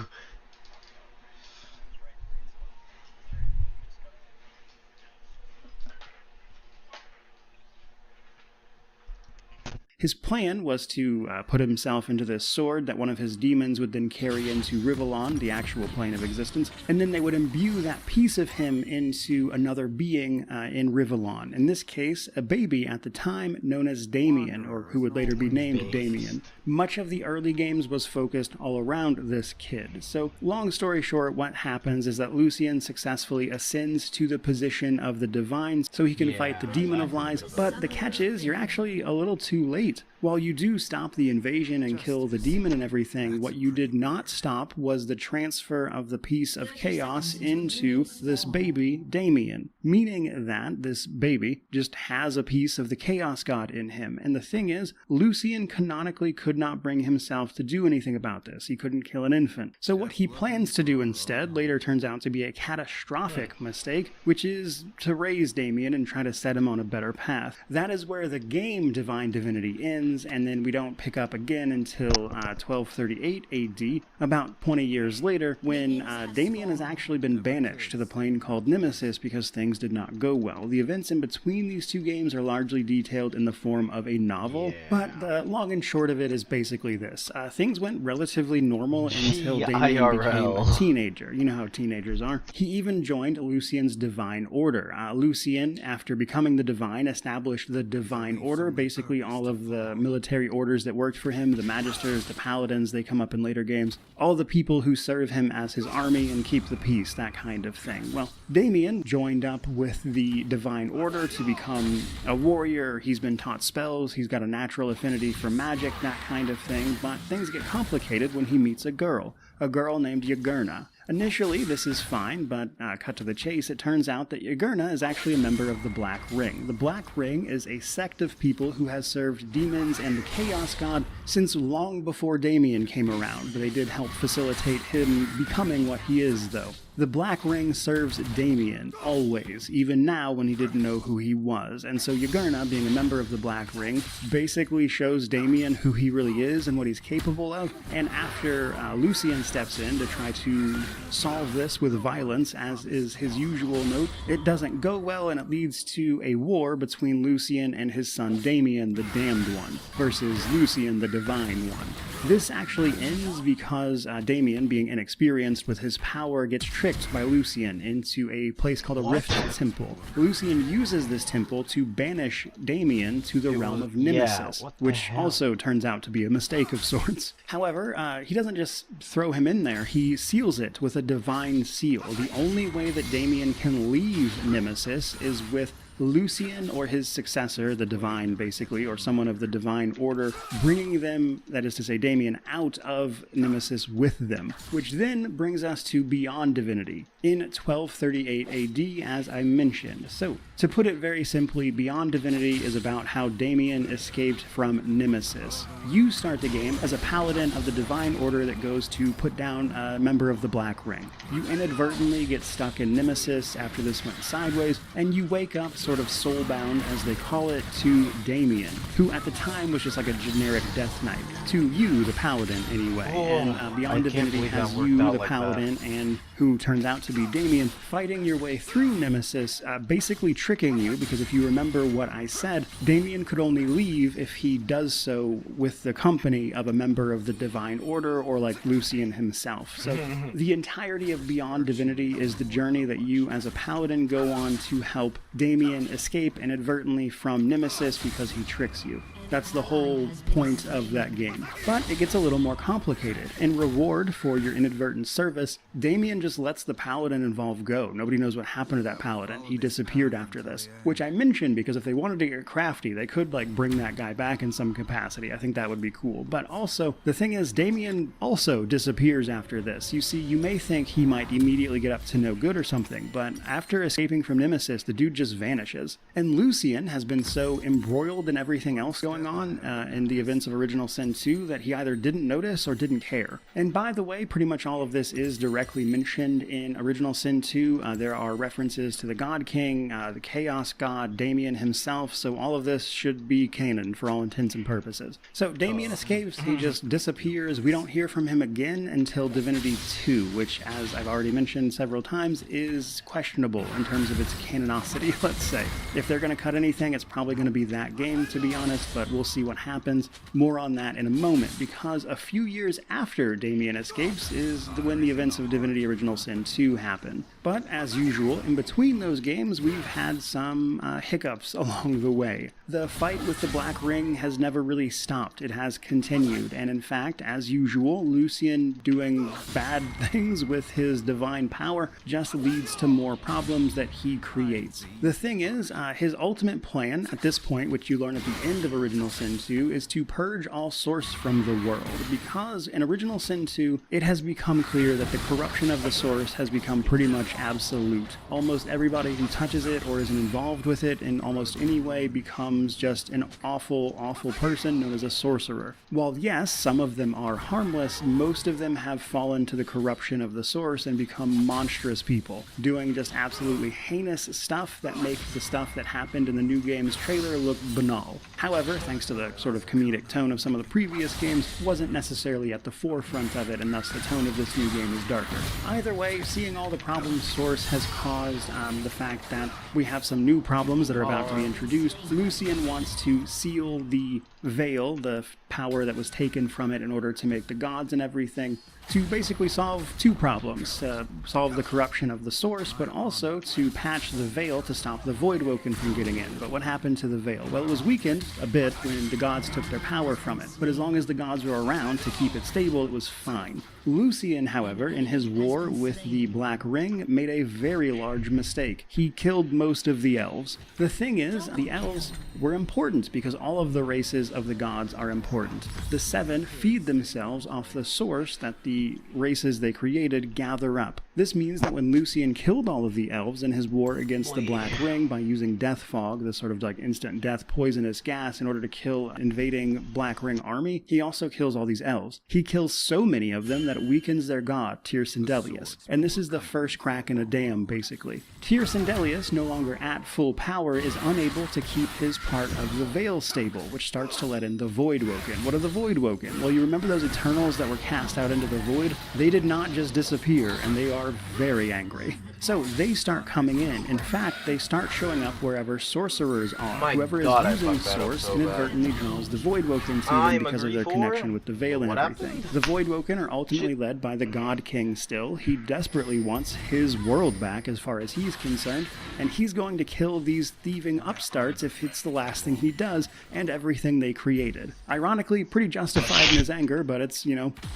His plan was to put himself into this sword that one of his demons would then carry into Rivellon, the actual plane of existence, and then they would imbue that piece of him into another being in Rivellon. In this case, a baby at the time known as Damien, or who would later be named Damien. Much of the early games was focused all around this kid. So, long story short, what happens is that Lucian successfully ascends to the position of the Divine so he can fight the Demon of Lies, but the catch is, you're actually a little too late. While you do stop the invasion and kill the demon and everything, what you did not stop was the transfer of the piece of chaos into this baby, Damien, meaning that this baby just has a piece of the chaos god in him. And the thing is, Lucian canonically could not bring himself to do anything about this. He couldn't kill an infant. So what he plans to do instead later turns out to be a catastrophic mistake, which is to raise Damien and try to set him on a better path. That is where the game Divine Divinity ends, and then we don't pick up again until 1238 AD, about 20 years later, when Damien has actually been banished to the plane called Nemesis because things did not go well. The events in between these two games are largely detailed in the form of a novel, but the long and short of it is basically this. Things went relatively normal until Damien became a teenager. You know how teenagers are. He even joined Lucian's Divine Order. Lucian, after becoming the Divine, established the Divine Order, basically all of the military orders that worked for him, the Magisters, the Paladins, they come up in later games, all the people who serve him as his army and keep the peace, that kind of thing. Well, Damien joined up with the Divine Order to become a warrior. He's been taught spells, he's got a natural affinity for magic, that kind of thing, but things get complicated when he meets a girl named Yagurna. Initially, this is fine, but cut to the chase, it turns out that Yagurna is actually a member of the Black Ring. The Black Ring is a sect of people who has served demons and the Chaos God since long before Damien came around, but they did help facilitate him becoming what he is, though. The Black Ring serves Damien, always, even now when he didn't know who he was, and so Yagurna, being a member of the Black Ring, basically shows Damien who he really is and what he's capable of, and after Lucian steps in to try to solve this with violence, as is his usual note, it doesn't go well and it leads to a war between Lucian and his son Damien, the Damned One, versus Lucian, the Divine One. This actually ends because Damien, being inexperienced with his power, gets tricked by Lucian into a place called a Rift Temple. Lucian uses this temple to banish Damien to the realm of Nemesis, which also turns out to be a mistake of sorts. However, he doesn't just throw him in there, he seals it with a divine seal. The only way that Damien can leave Nemesis is with Lucian or his successor, the Divine basically, or someone of the Divine Order, bringing them, that is to say Damien, out of Nemesis with them, which then brings us to Beyond Divinity in 1238 AD, as I mentioned. So, to put it very simply, Beyond Divinity is about how Damien escaped from Nemesis. You start the game as a paladin of the Divine Order that goes to put down a member of the Black Ring. You inadvertently get stuck in Nemesis after this went sideways, and you wake up sort of soulbound, as they call it, to Damien, who at the time was just like a generic Death Knight. To you, the Paladin, anyway. And Beyond Divinity has you, the Paladin, and who turns out to be Damien, fighting your way through Nemesis, basically tricking you, because if you remember what I said, Damien could only leave if he does so with the company of a member of the Divine Order, or like Lucian himself. So the entirety of Beyond Divinity is the journey that you as a Paladin go on to help Damien escape inadvertently from Nemesis because he tricks you. That's the whole point of that game. But it gets a little more complicated. In reward for your inadvertent service, Damien just lets the Paladin involved go. Nobody knows what happened to that Paladin. He disappeared after this. Which I mentioned because if they wanted to get crafty, they could bring that guy back in some capacity. I think that would be cool. But also, the thing is, Damien also disappears after this. You see, you may think he might immediately get up to no good or something, but after escaping from Nemesis, the dude just vanishes. And Lucian has been so embroiled in everything else going on in the events of Original Sin 2 that he either didn't notice or didn't care. And by the way, pretty much all of this is directly mentioned in Original Sin 2. There are references to the God King, the Chaos God, Damien himself, so all of this should be canon for all intents and purposes. So Damien escapes, he just disappears. We don't hear from him again until Divinity 2, which, as I've already mentioned several times, is questionable in terms of its canonicity, let's say. If they're going to cut anything, it's probably going to be that game, to be honest, but we'll see what happens. More on that in a moment, because a few years after Damien escapes is when the events of Divinity Original Sin 2 happen. But as usual, in between those games, we've had some hiccups along the way. The fight with the Black Ring has never really stopped. It has continued, and in fact, as usual, Lucian doing bad things with his divine power just leads to more problems that he creates. The thing thing is, his ultimate plan at this point, which you learn at the end of Original Sin 2, is to purge all Source from the world, because in Original Sin 2, it has become clear that the corruption of the Source has become pretty much absolute. Almost everybody who touches it or is involved with it in almost any way becomes just an awful, awful person known as a sorcerer. While yes, some of them are harmless, most of them have fallen to the corruption of the Source and become monstrous people, doing just absolutely heinous stuff that makes the stuff that happened in the new game's trailer look banal. However, thanks to the sort of comedic tone of some of the previous games, wasn't necessarily at the forefront of it, and thus the tone of this new game is darker. Either way, seeing all the problems Source has caused, the fact that we have some new problems that are about to be introduced, Lucian wants to seal the veil, the power that was taken from it in order to make the gods and everything, to basically solve two problems. Solve the corruption of the Source, but also to patch the veil to stop the Voidwoken from getting in. But what happened to the veil? Well, it was weakened a bit when the gods took their power from it, but as long as the gods were around to keep it stable, it was fine. Lucian, however, in his war with the Black Ring, made a very large mistake. He killed most of the elves. The thing is, the elves were important because all of the races of the gods are important. The Seven feed themselves off the Source that the races they created gather up. This means that when Lucian killed all of the elves in his war against the Black Ring by using Death Fog, this sort of like instant death poisonous gas, in order to kill invading Black Ring army, he also kills all these elves. He kills so many of them that it weakens their god, Tyr Sindelius. And this is the first crack in a dam, basically. Tyr Sindelius, no longer at full power, is unable to keep his part of the Veil stable, which starts to let in the Voidwoken. What are the Voidwoken? Well, you remember those Eternals that were cast out into the void? They did not just disappear, and they are very angry. So they start coming in. In fact, they start showing up wherever sorcerers are. Whoever is using Source inadvertently draws the Voidwoken to them because of their connection with the Veil and everything. The Voidwoken are ultimately led by the God King still. He desperately wants his world back as far as he's concerned, and he's going to kill these thieving upstarts if it's the last thing he does, and everything they created. Ironically, pretty justified in his anger, but it's,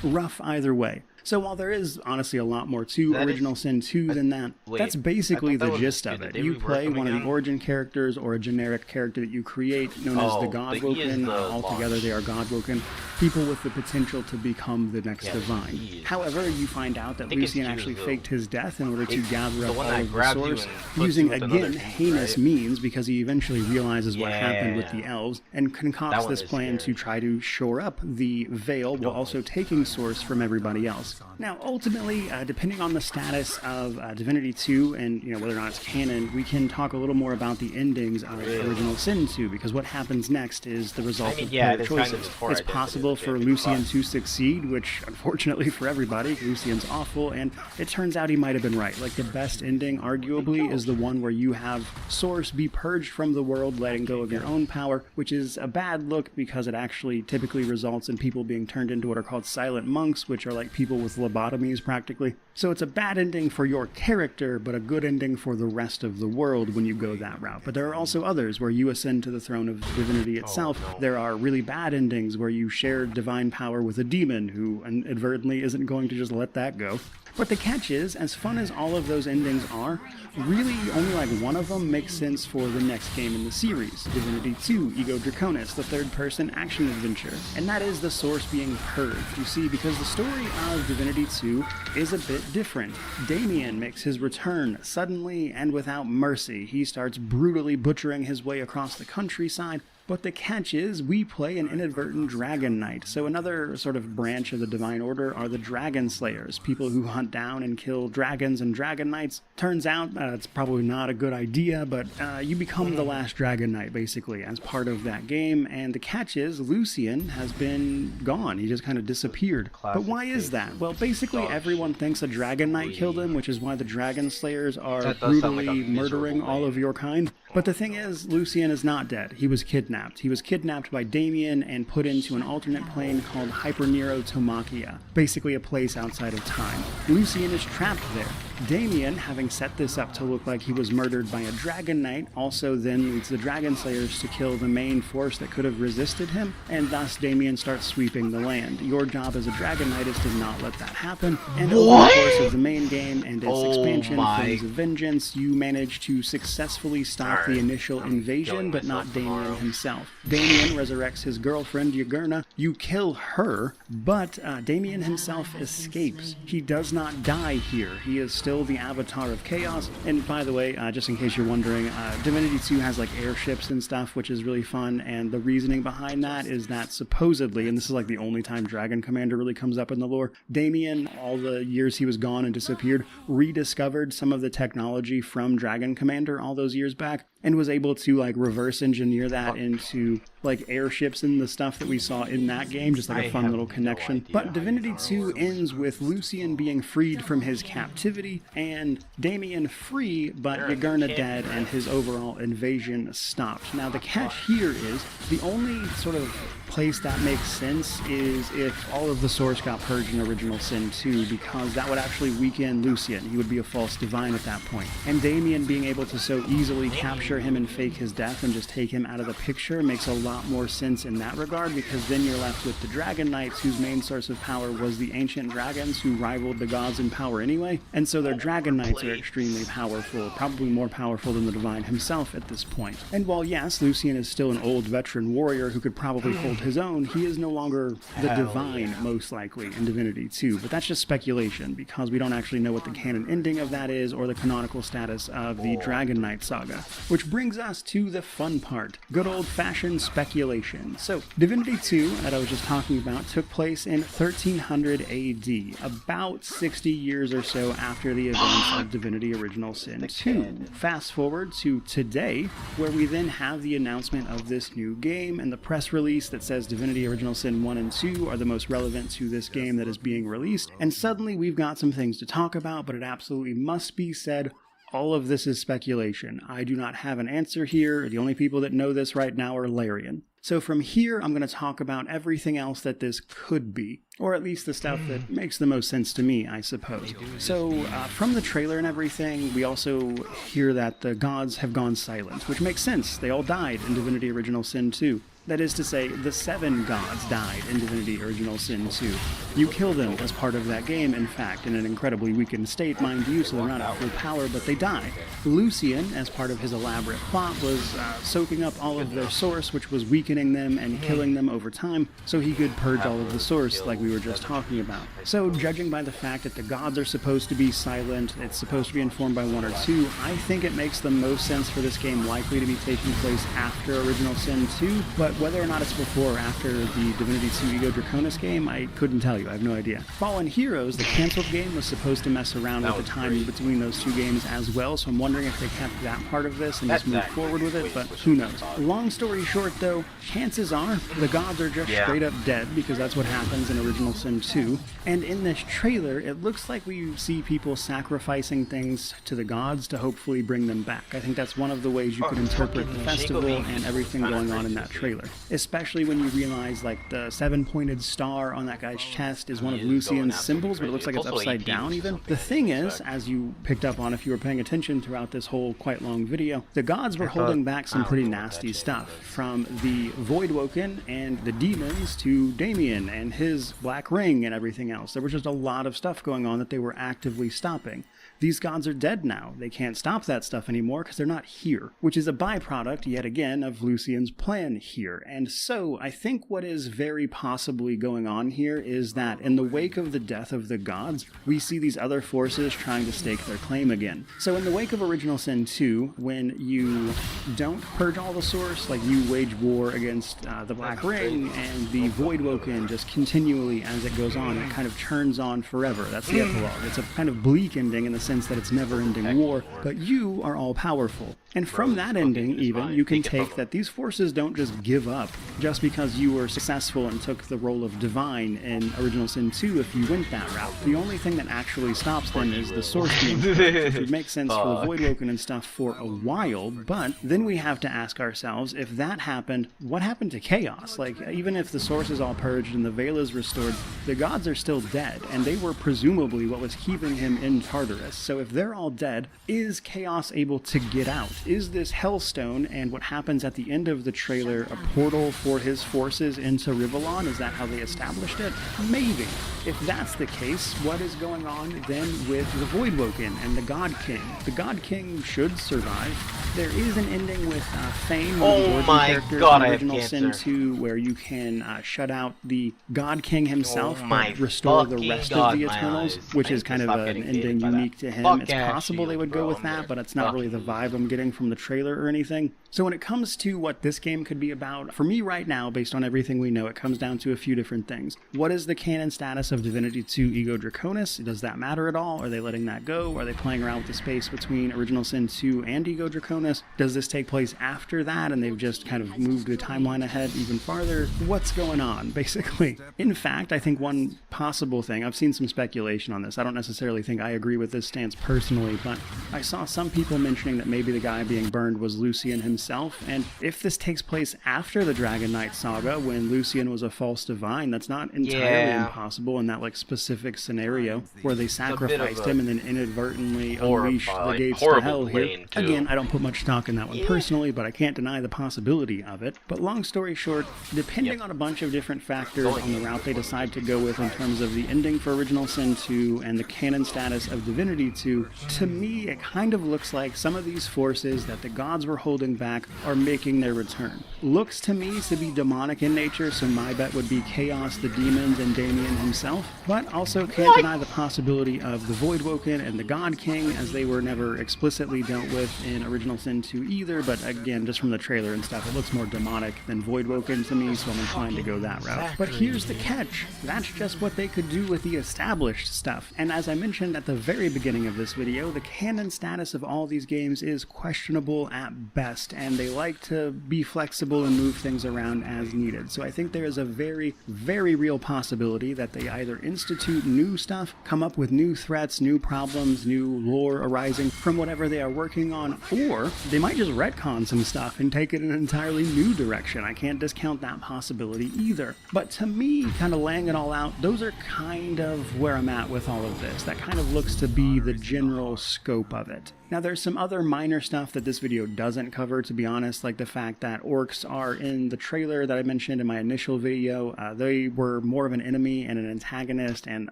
rough either way. So while there is honestly a lot more to Original Sin 2 than that, that's basically the gist of it. You play one of the origin characters or a generic character that you create known as the Godwoken. Altogether they are Godwoken, people with the potential to become the next divine. However, you find out that Lucian actually faked his death in order to gather up all of the Source, using again heinous means, because he eventually realizes what happened with the elves and concocts this plan to try to shore up the Veil while also taking Source from everybody else. Now, ultimately, depending on the status of Divinity 2 and whether or not it's canon, we can talk a little more about the endings of Original Sin 2, because what happens next is the result of player choices. It's possible for Lucian to succeed, which, unfortunately for everybody, Lucian's awful, and it turns out he might have been right. Like, the best ending, arguably, is the one where you have Source be purged from the world, letting go of your own power, which is a bad look because it actually typically results in people being turned into what are called silent monks, which are like people with lobotomies practically. So it's a bad ending for your character, but a good ending for the rest of the world when you go that route. But there are also others where you ascend to the throne of divinity itself. There are really bad endings where you share divine power with a demon who inadvertently isn't going to just let that go. But the catch is, as fun as all of those endings are, really only like one of them makes sense for the next game in the series, Divinity 2, Ego Draconis, the third-person action adventure. And that is the Source being purged. You see, because the story of Divinity 2 is a bit different. Damien makes his return suddenly and without mercy. He starts brutally butchering his way across the countryside. But the catch is, we play an inadvertent Dragon Knight. So another sort of branch of the Divine Order are the Dragon Slayers, people who hunt down and kill dragons and Dragon Knights. Turns out it's probably not a good idea, but you become the last Dragon Knight, basically, as part of that game. And the catch is, Lucian has been gone. He just kind of disappeared. But why is that? Well, basically everyone thinks a Dragon Knight killed him, which is why the Dragon Slayers are brutally murdering all of your kind. But the thing is, Lucian is not dead. He was kidnapped. He was kidnapped by Damien and put into an alternate plane called Hyperneurotomachia, basically a place outside of time. Lucian is trapped there. Damien, having set this up to look like he was murdered by a Dragon Knight, also then leads the Dragon Slayers to kill the main force that could have resisted him, and thus Damien starts sweeping the land. Your job as a Dragon Knight is to not let that happen, and over the course of the main game and its expansion, Flames of Vengeance, you manage to successfully stop the initial invasion, but not Damien himself. Damien resurrects his girlfriend, Yagurna. You kill her, but Damien himself escapes. He does not die here. He is still the Avatar of Chaos. And by the way, just in case you're wondering, Divinity 2 has like airships and stuff, which is really fun, and the reasoning behind that is that supposedly, and this is like the only time Dragon Commander really comes up in the lore, Damien, all the years he was gone and disappeared, rediscovered some of the technology from Dragon Commander all those years back, and was able to like reverse engineer that into like airships and the stuff that we saw in that game, just like a fun little connection. But Divinity 2 ends with Lucian being freed from his captivity and Damien free, but Yagurna dead and his overall invasion stopped. Now the catch here is the only sort of place that makes sense is if all of the Source got purged in Original Sin 2, because that would actually weaken Lucian. He would be a false divine at that point. And Damien being able to so easily capture him and fake his death and just take him out of the picture makes a lot more sense in that regard, because then you're left with the Dragon Knights, whose main source of power was the ancient dragons who rivaled the gods in power anyway, and so their Dragon Knights are extremely powerful, probably more powerful than the Divine himself at this point. And while yes, Lucian is still an old veteran warrior who could probably hold his own, he is no longer the Divine, most likely, in Divinity 2, but that's just speculation, because we don't actually know what the canon ending of that is, or the canonical status of the Dragon Knight saga. Which brings us to the fun part, good old-fashioned speculation. So, Divinity 2, that I was just talking about, took place in 1300 AD, about 60 years or so after the events of Divinity Original Sin 2. Fast forward to today, where we then have the announcement of this new game, and the press release that says Divinity Original Sin 1 and 2 are the most relevant to this game that is being released, and suddenly we've got some things to talk about, but it absolutely must be said, all of this is speculation. I do not have an answer here. The only people that know this right now are Larian. So from here, I'm going to talk about everything else that this could be, or at least the stuff that makes the most sense to me, I suppose. So from the trailer and everything, we also hear that the gods have gone silent, which makes sense. They all died in Divinity Original Sin 2. That is to say, the 7 gods died in Divinity Original Sin 2. You kill them as part of that game, in fact, in an incredibly weakened state, mind you, so they're not at full power, but they die. Lucian, as part of his elaborate plot, was soaking up all of their source, which was weakening them and killing them over time, so he could purge all of the source, like we were just talking about. So, judging by the fact that the gods are supposed to be silent, it's supposed to be informed by 1 or 2, I think it makes the most sense for this game likely to be taking place after Original Sin 2, but whether or not it's before or after the Divinity 2 Ego Draconis game, I couldn't tell you. I have no idea. Fallen Heroes, the cancelled game, was supposed to mess around with the time between those 2 games as well, so I'm wondering if they kept that part of this and just moved forward with it, but who knows. Long story short, though, chances are the gods are just straight up dead, because that's what happens in Original Sin 2, and in this trailer, it looks like we see people sacrificing things to the gods to hopefully bring them back. I think that's one of the ways you could interpret the festival and everything going on in that trailer. Especially when you realize, like, the 7-pointed star on that guy's chest is one of Lucian's symbols, but it looks like it's upside down even. The thing is, as you picked up on if you were paying attention throughout this whole quite long video, the gods were holding back some pretty nasty stuff, from the Voidwoken and the demons to Damien and his black ring and everything else. There was just a lot of stuff going on that they were actively stopping. These gods are dead now. They can't stop that stuff anymore because they're not here, which is a byproduct, yet again, of Lucian's plan here. And so, I think what is very possibly going on here is that in the wake of the death of the gods, we see these other forces trying to stake their claim again. So in the wake of Original Sin 2, when you don't purge all the source, like you wage war against the Black Ring and the Voidwoken just continually as it goes on, it kind of churns on forever. That's the epilogue. It's a kind of bleak ending in the sense that it's never-ending war, but you are all-powerful. And from that ending, even, you can take that these forces don't just give up just because you were successful and took the role of divine in Original Sin 2 if you went that route. The only thing that actually stops them is the source being correct, which would make sense for the Voidwoken and stuff for a while, but then we have to ask ourselves, if that happened, what happened to Chaos? Like, even if the source is all purged and the Veil is restored, the gods are still dead, and they were presumably what was keeping him in Tartarus. So if they're all dead, is Chaos able to get out? Is this Hellstone and what happens at the end of the trailer a portal for his forces into Rivellon? Is that how they established it? Maybe. If that's the case, what is going on then with the Voidwoken and the God King? The God King should survive. There is an ending with Fame, one of the origin characters in Original Sin 2, where you can shut out the God King himself, but restore the rest of the Eternals, which is kind of an ending unique to him. It's possible they would go with that, but it's not really the vibe I'm getting from the trailer or anything. So when it comes to what this game could be about, for me right now, based on everything we know, it comes down to a few different things. What is the canon status of Divinity 2 Ego Draconis? Does that matter at all? Are they letting that go? Are they playing around with the space between Original Sin 2 and Ego Draconis? Does this take place after that and they've just kind of moved the timeline ahead even farther? What's going on, basically? In fact, I think one possible thing, I've seen some speculation on this, I don't necessarily think I agree with this stance personally, but I saw some people mentioning that maybe the guy being burned was Lucian himself, and if this takes place after the Dragon Knight saga, when Lucian was a false divine, that's not entirely impossible in that like specific scenario where they sacrificed him and then inadvertently unleashed the gates to hell here. Again, I don't put much stock in that one personally, but I can't deny the possibility of it. But long story short, depending on a bunch of different factors on the route they decide to go with in terms of the ending for Original Sin 2 and the canon status of Divinity 2, to me it kind of looks like some of these forces that the gods were holding back are making their return. Looks to me to be demonic in nature, so my bet would be Chaos, the demons, and Damien himself, but also can't deny the possibility of the Voidwoken and the God King, as they were never explicitly dealt with in Original Sin 2 either, but again, just from the trailer and stuff, it looks more demonic than Voidwoken to me, so I'm inclined to go that route. But here's the catch. That's just what they could do with the established stuff, and as I mentioned at the very beginning of this video, the canon status of all these games is questionable at best, and they like to be flexible and move things around as needed. So I think there is a very, very real possibility that they either institute new stuff, come up with new threats, new problems, new lore arising from whatever they are working on, or they might just retcon some stuff and take it in an entirely new direction. I can't discount that possibility either. But to me, kind of laying it all out, those are kind of where I'm at with all of this. That kind of looks to be the general scope of it. Now there's some other minor stuff that this video doesn't cover, to be honest, like the fact that orcs are in the trailer that I mentioned in my initial video. They were more of an enemy and an antagonist and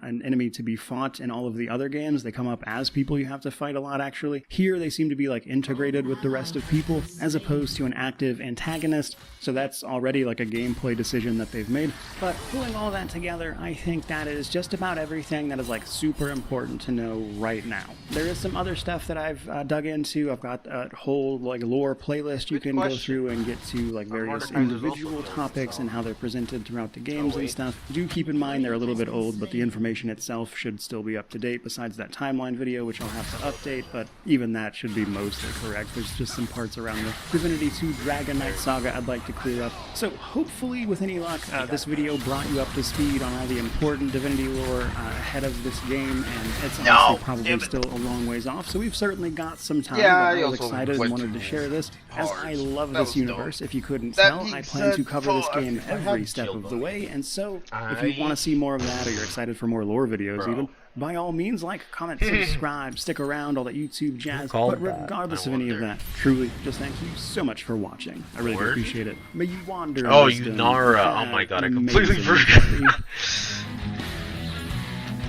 an enemy to be fought in all of the other games. They come up as people you have to fight a lot, actually. Here they seem to be like integrated with the rest of people as opposed to an active antagonist, so that's already like a gameplay decision that they've made. But pulling all that together, I think that is just about everything that is like super important to know right now. There is some other stuff that I've dug into. I've got a whole like lore playlist you can go through and get to like various individual topics and how they're presented throughout the games and stuff. Do keep in mind they're a little bit old, but the information itself should still be up to date besides that timeline video, which I'll have to update, but even that should be mostly correct. There's just some parts around the Divinity 2 Dragon Knight saga I'd like to clear up. So hopefully with any luck, this video brought you up to speed on all the important Divinity lore ahead of this game, and it's honestly probably still a long ways off, so we've certainly got some time. I was excited and wanted to share this, as I love this universe. If you couldn't tell, I plan to cover this game every step of the way, and so if you want to see more of that, or you're excited for more lore videos even, by all means, like, comment, subscribe, stick around, all that YouTube jazz. But regardless of any of that, truly, just thank you so much for watching. I really do appreciate it. May you wander.
Oh, you Nara. Oh my god, I completely forgot.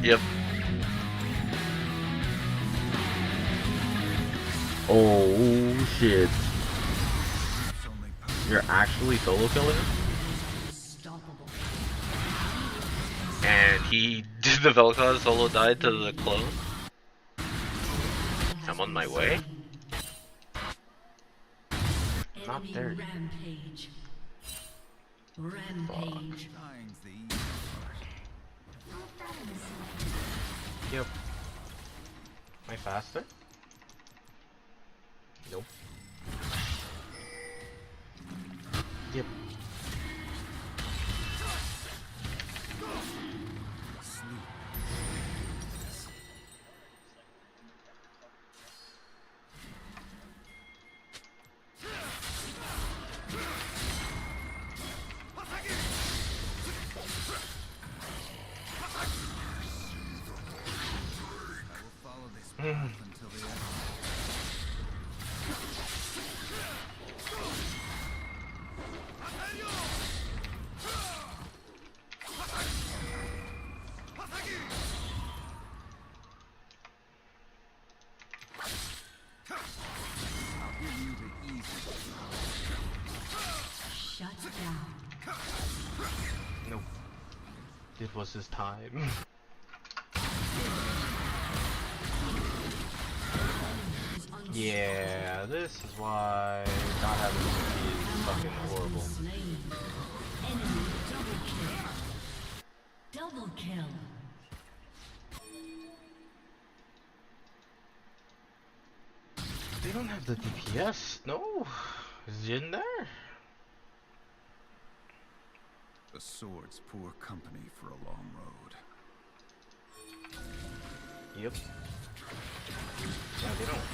Yep.
Oh shit. You're actually solo killing him?
And he did the Vel'Koz solo died to the clone. I'm on my way.
Not there.
Rampage. Rampage.
Yep. Am I faster? Nope. Yep.
Until the end.
Shut down.
Nope. It was his time. Yeah, this is why not having CP is fucking horrible.
Slain. Enemy double kill. Double kill.
They don't have the DPS. No. Is Jin there?
The sword's poor company for a long road.
Yep. Yeah, they don't.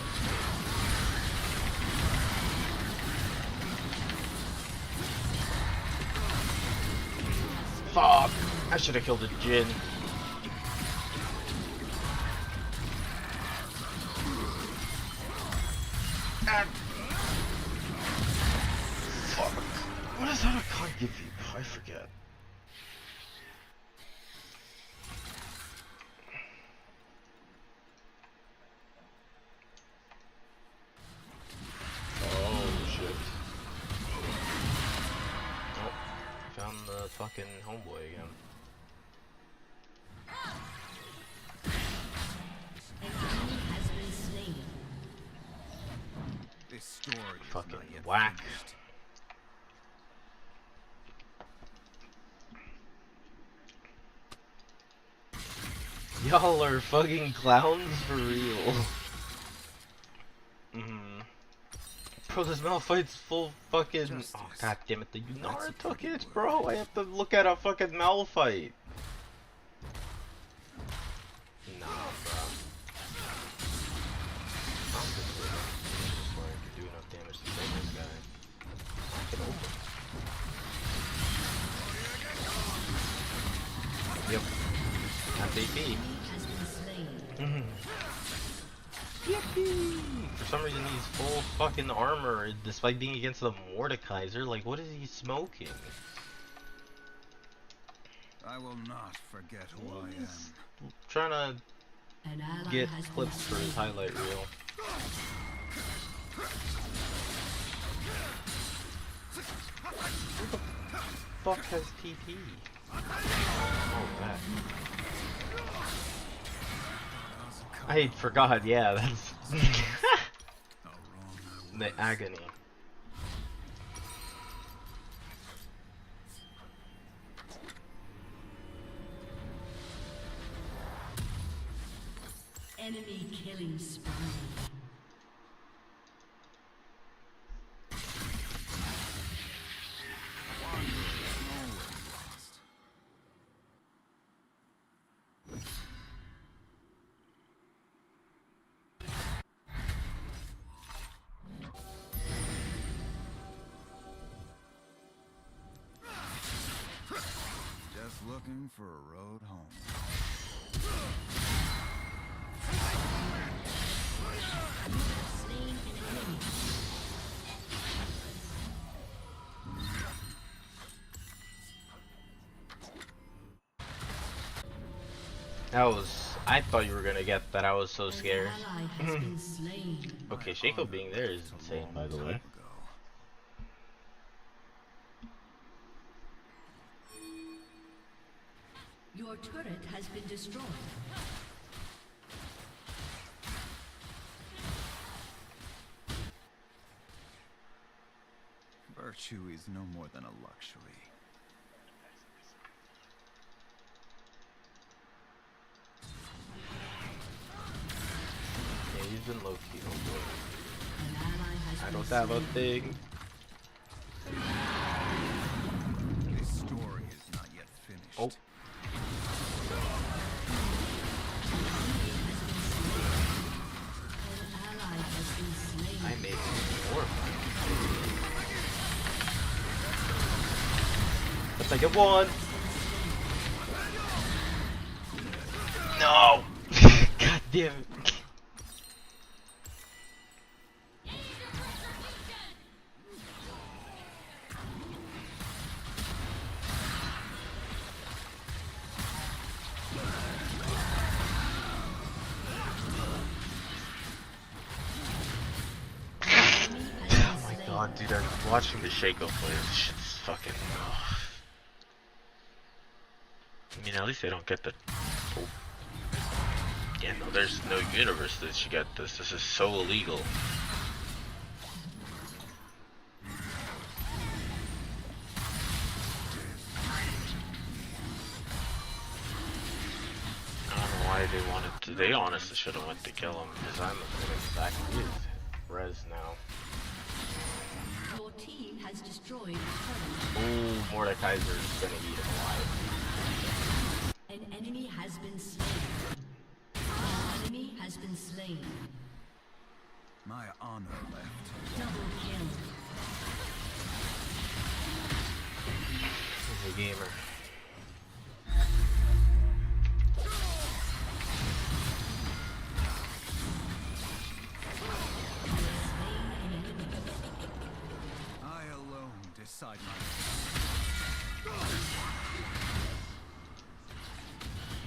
Fuck! I should have killed the Jin. Ah. Fuck. What does that card give you? I forget. Fucking homeboy again.
An enemy has been slain.
This story is
Fucking
not yet
whack.
finished.
Y'all are fucking clowns for real. Bro, this Malphite's full fucking. Oh, god damn it, the Yunara took it, bro. I have to look at a fucking Malphite. Nah, bro. I'm just where I could do enough damage to kill this guy. Get over. Yep. That's AP. Yippee! For some reason he's full fucking armor despite being against the Mordekaiser. Like, what is he smoking?
I will not forget who I am.
Trying to
An ally
get
has
clips
been
for his
slain.
highlight reel. Who the fuck has TP? Oh, that. I forgot, yeah, that's the agony.
Enemy killing spree.
Just looking for a road home.
Slain an enemy.
That was. I thought you were gonna get that. I was so scared.
An ally has been slain.
Okay, Shaco being there is insane, by the way.
Your turret has been destroyed.
Virtue is no more than a luxury.
Yeah, he's been low key.
An ally has
I
been
don't have a
slain.
thing. Oh. I made more. Let's take it one. No. God damn it. God, dude, I'm watching the Shaco play. This shit's fucking. Ugh. I mean, at least they don't get the. Oh. Yeah, no, there's no universe that you get this. This is so illegal. I don't know why they wanted to. They honestly should have went to kill him because I'm exactly his res now.
Your team has destroyed a turret.
Ooh, Mordekaiser is gonna eat him alive.
An enemy has been slain. An enemy has been slain.
My honor left.
Double kill.
He's a gamer.
I alone decide my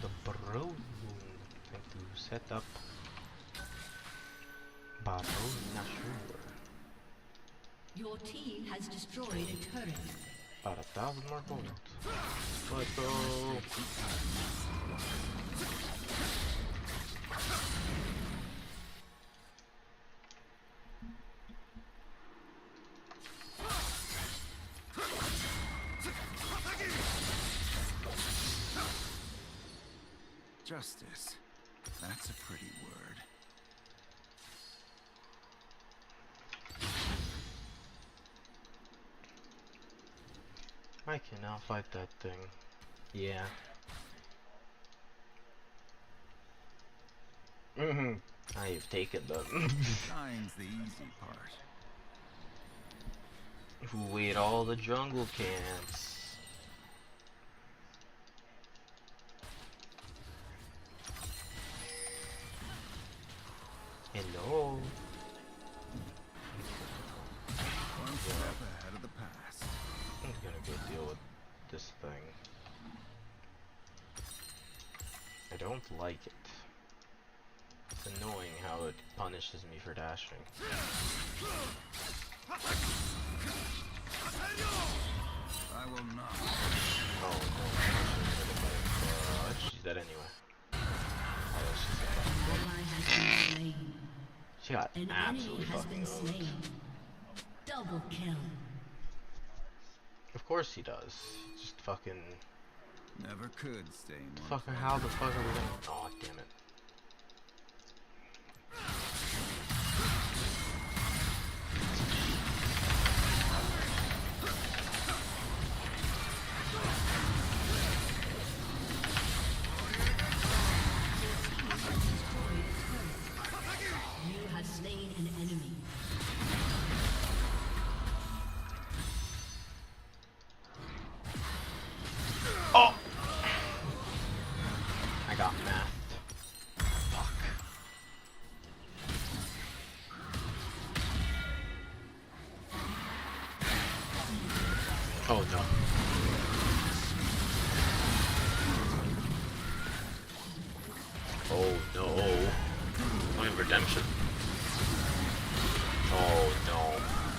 The Baron. Time to set up Baron Nashor.
Your team has destroyed a turret.
About 1,000 more bullets. Let's go.
justice. That's a pretty word.
I can now fight that thing. Yeah. I have taken them.
Dying's the easy part.
Who ate all the jungle camps? Hello.
One step ahead of the past.
I'm gonna go deal with this thing. I don't like it. It's annoying how it punishes me for dashing.
I will not.
Oh no. She's dead anyway. Oh, she's dead.
Ally has been slain.
She got
An enemy
absolutely
has
fucking
been
owned.
slain. Double kill.
Of course he does. Just fucking.
Never could stay in one.
Fucking how the fuck are we gonna. Aw, damn it.
You have slain an enemy.
Oh! I got mathed. Fuck. Oh no. Oh no. Oh, redemption. Oh no.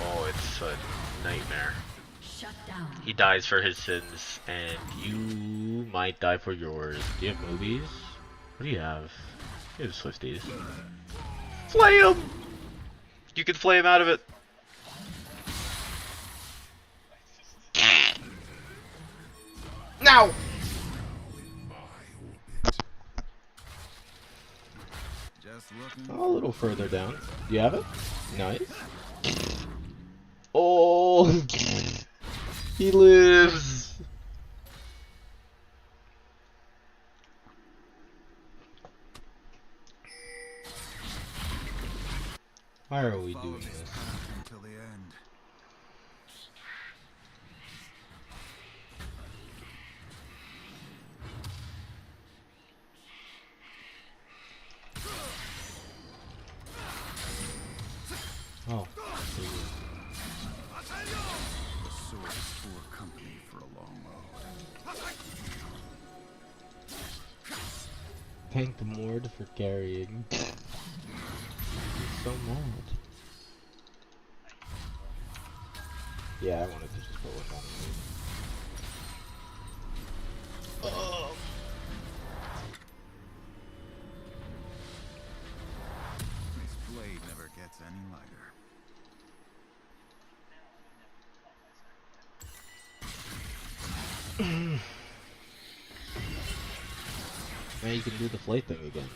Oh, it's a nightmare.
Shut down.
He dies for his sins, and you might die for yours. Do you have movies? What do you have? You have Swifties. Flay him! You can flay him out of it. Now!
Just looking.
A little further down. Do you have it? Nice. Oh! He lives! Why are we
Follow
doing
this
this?
path until the end.
Oh.
The sword is poor company for a long road.
Thank Mord for carrying. He's so mad. Yeah, I wanted to just put one on me. Oh.
This blade never gets any lighter.
Now you can do the flay thing again.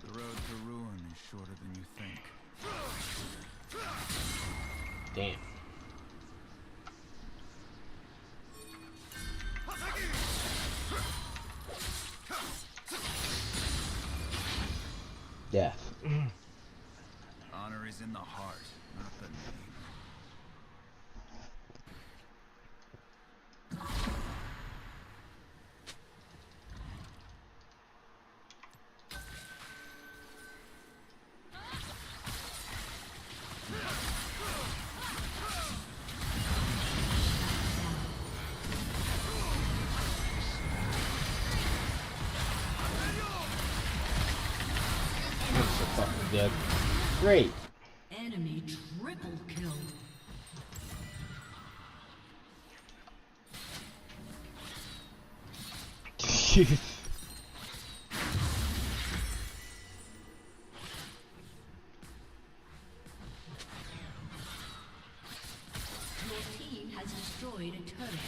The road to ruin is shorter than you think.
Damn. Death.
Honor is in the heart, not the name.
I'm so fucking dead. Great.
Enemy triple kill. Your team has destroyed a turret.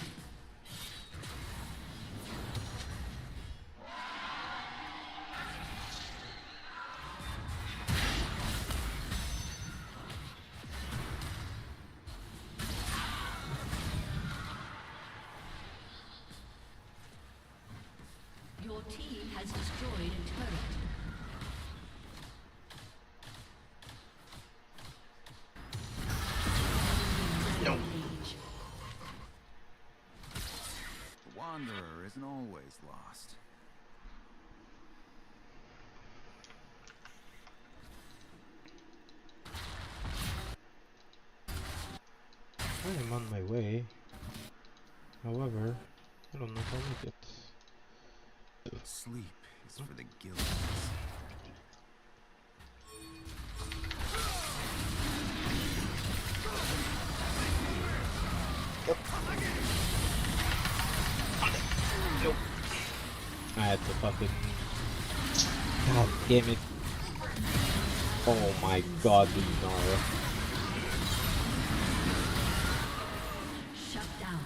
Your team has destroyed a turret.
No.
The wanderer isn't always lost.
I am on my way. However, I don't know if I'll make it.
Sleep is for the guilty.
I had to fucking... God damn it. Oh my god, the Nara.
Shut down.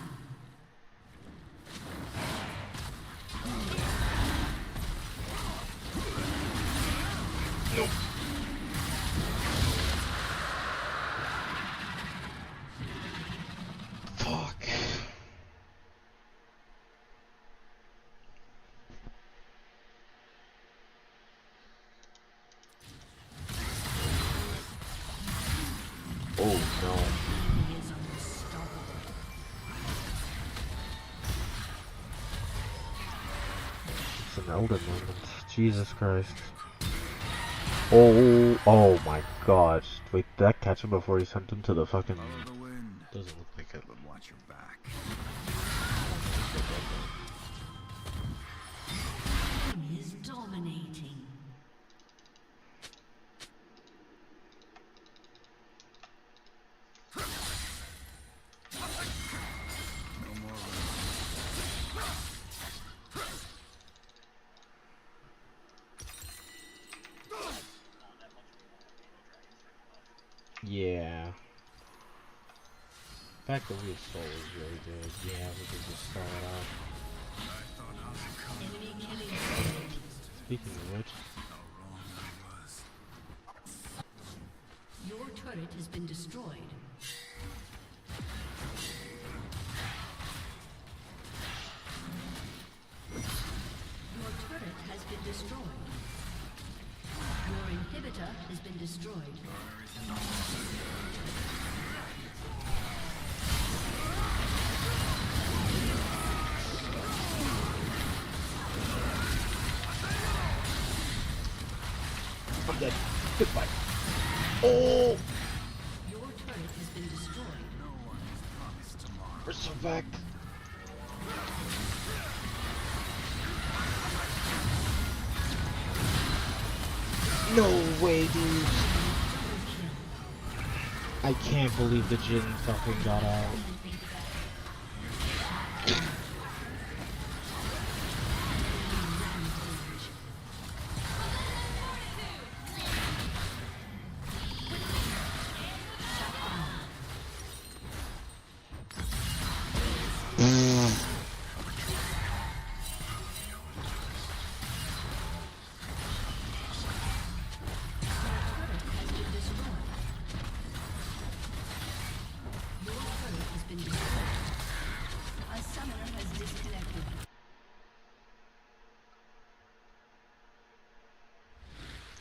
Nope. Fuck. Oh no.
He is unstoppable.
It's an elder moment. Jesus Christ. Oh my god. Wait, did that catch him before he sent him to the fucking...
Follow the wind,
Doesn't look like it.
but watch your back.
Team is dominating.
No more running.
Yeah. The fact that we have soul is really good. Yeah, we could just start it off.
I thought I was a con.
Enemy killing.
Speaking of which,
How wrong I was.
Your turret has been destroyed. Your turret has been destroyed. destroyed.
I'm dead. Goodbye. Oh!
Your turret has been destroyed.
We're so back. No way, dude. I can't believe the Jin fucking got out.
A summoner has disconnected.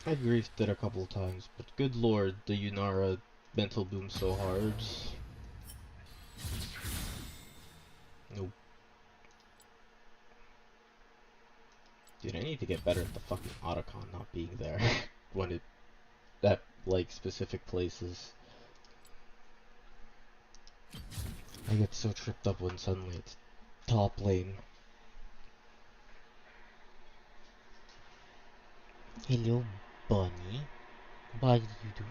I griefed it a couple times, but good lord, the Yunara mental boom so hard. Nope. Dude, I need to get better at the fucking Otacon not being there when it at like specific places. I get so tripped up when suddenly it's top lane. Hello, bunny. What do you do?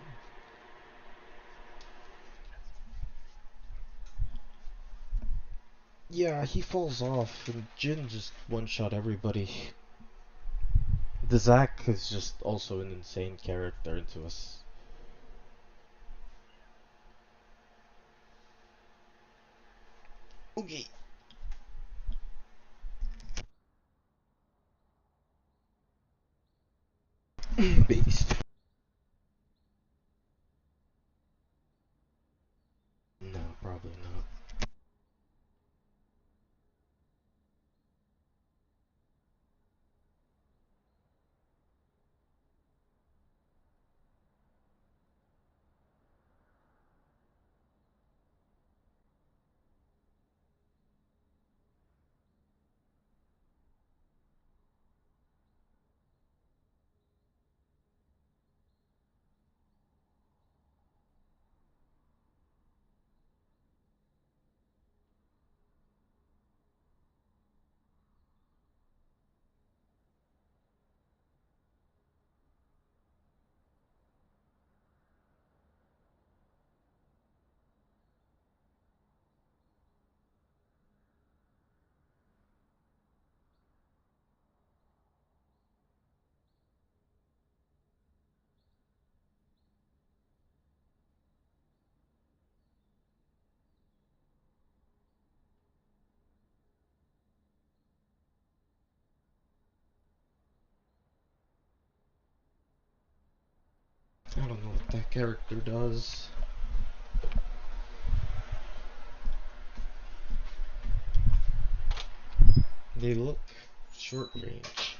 Yeah, he falls off, and Jin just one-shot everybody. The Zac is just also an insane character into us. Okay. Beast. No, probably not. I don't know what that character does. They look short range.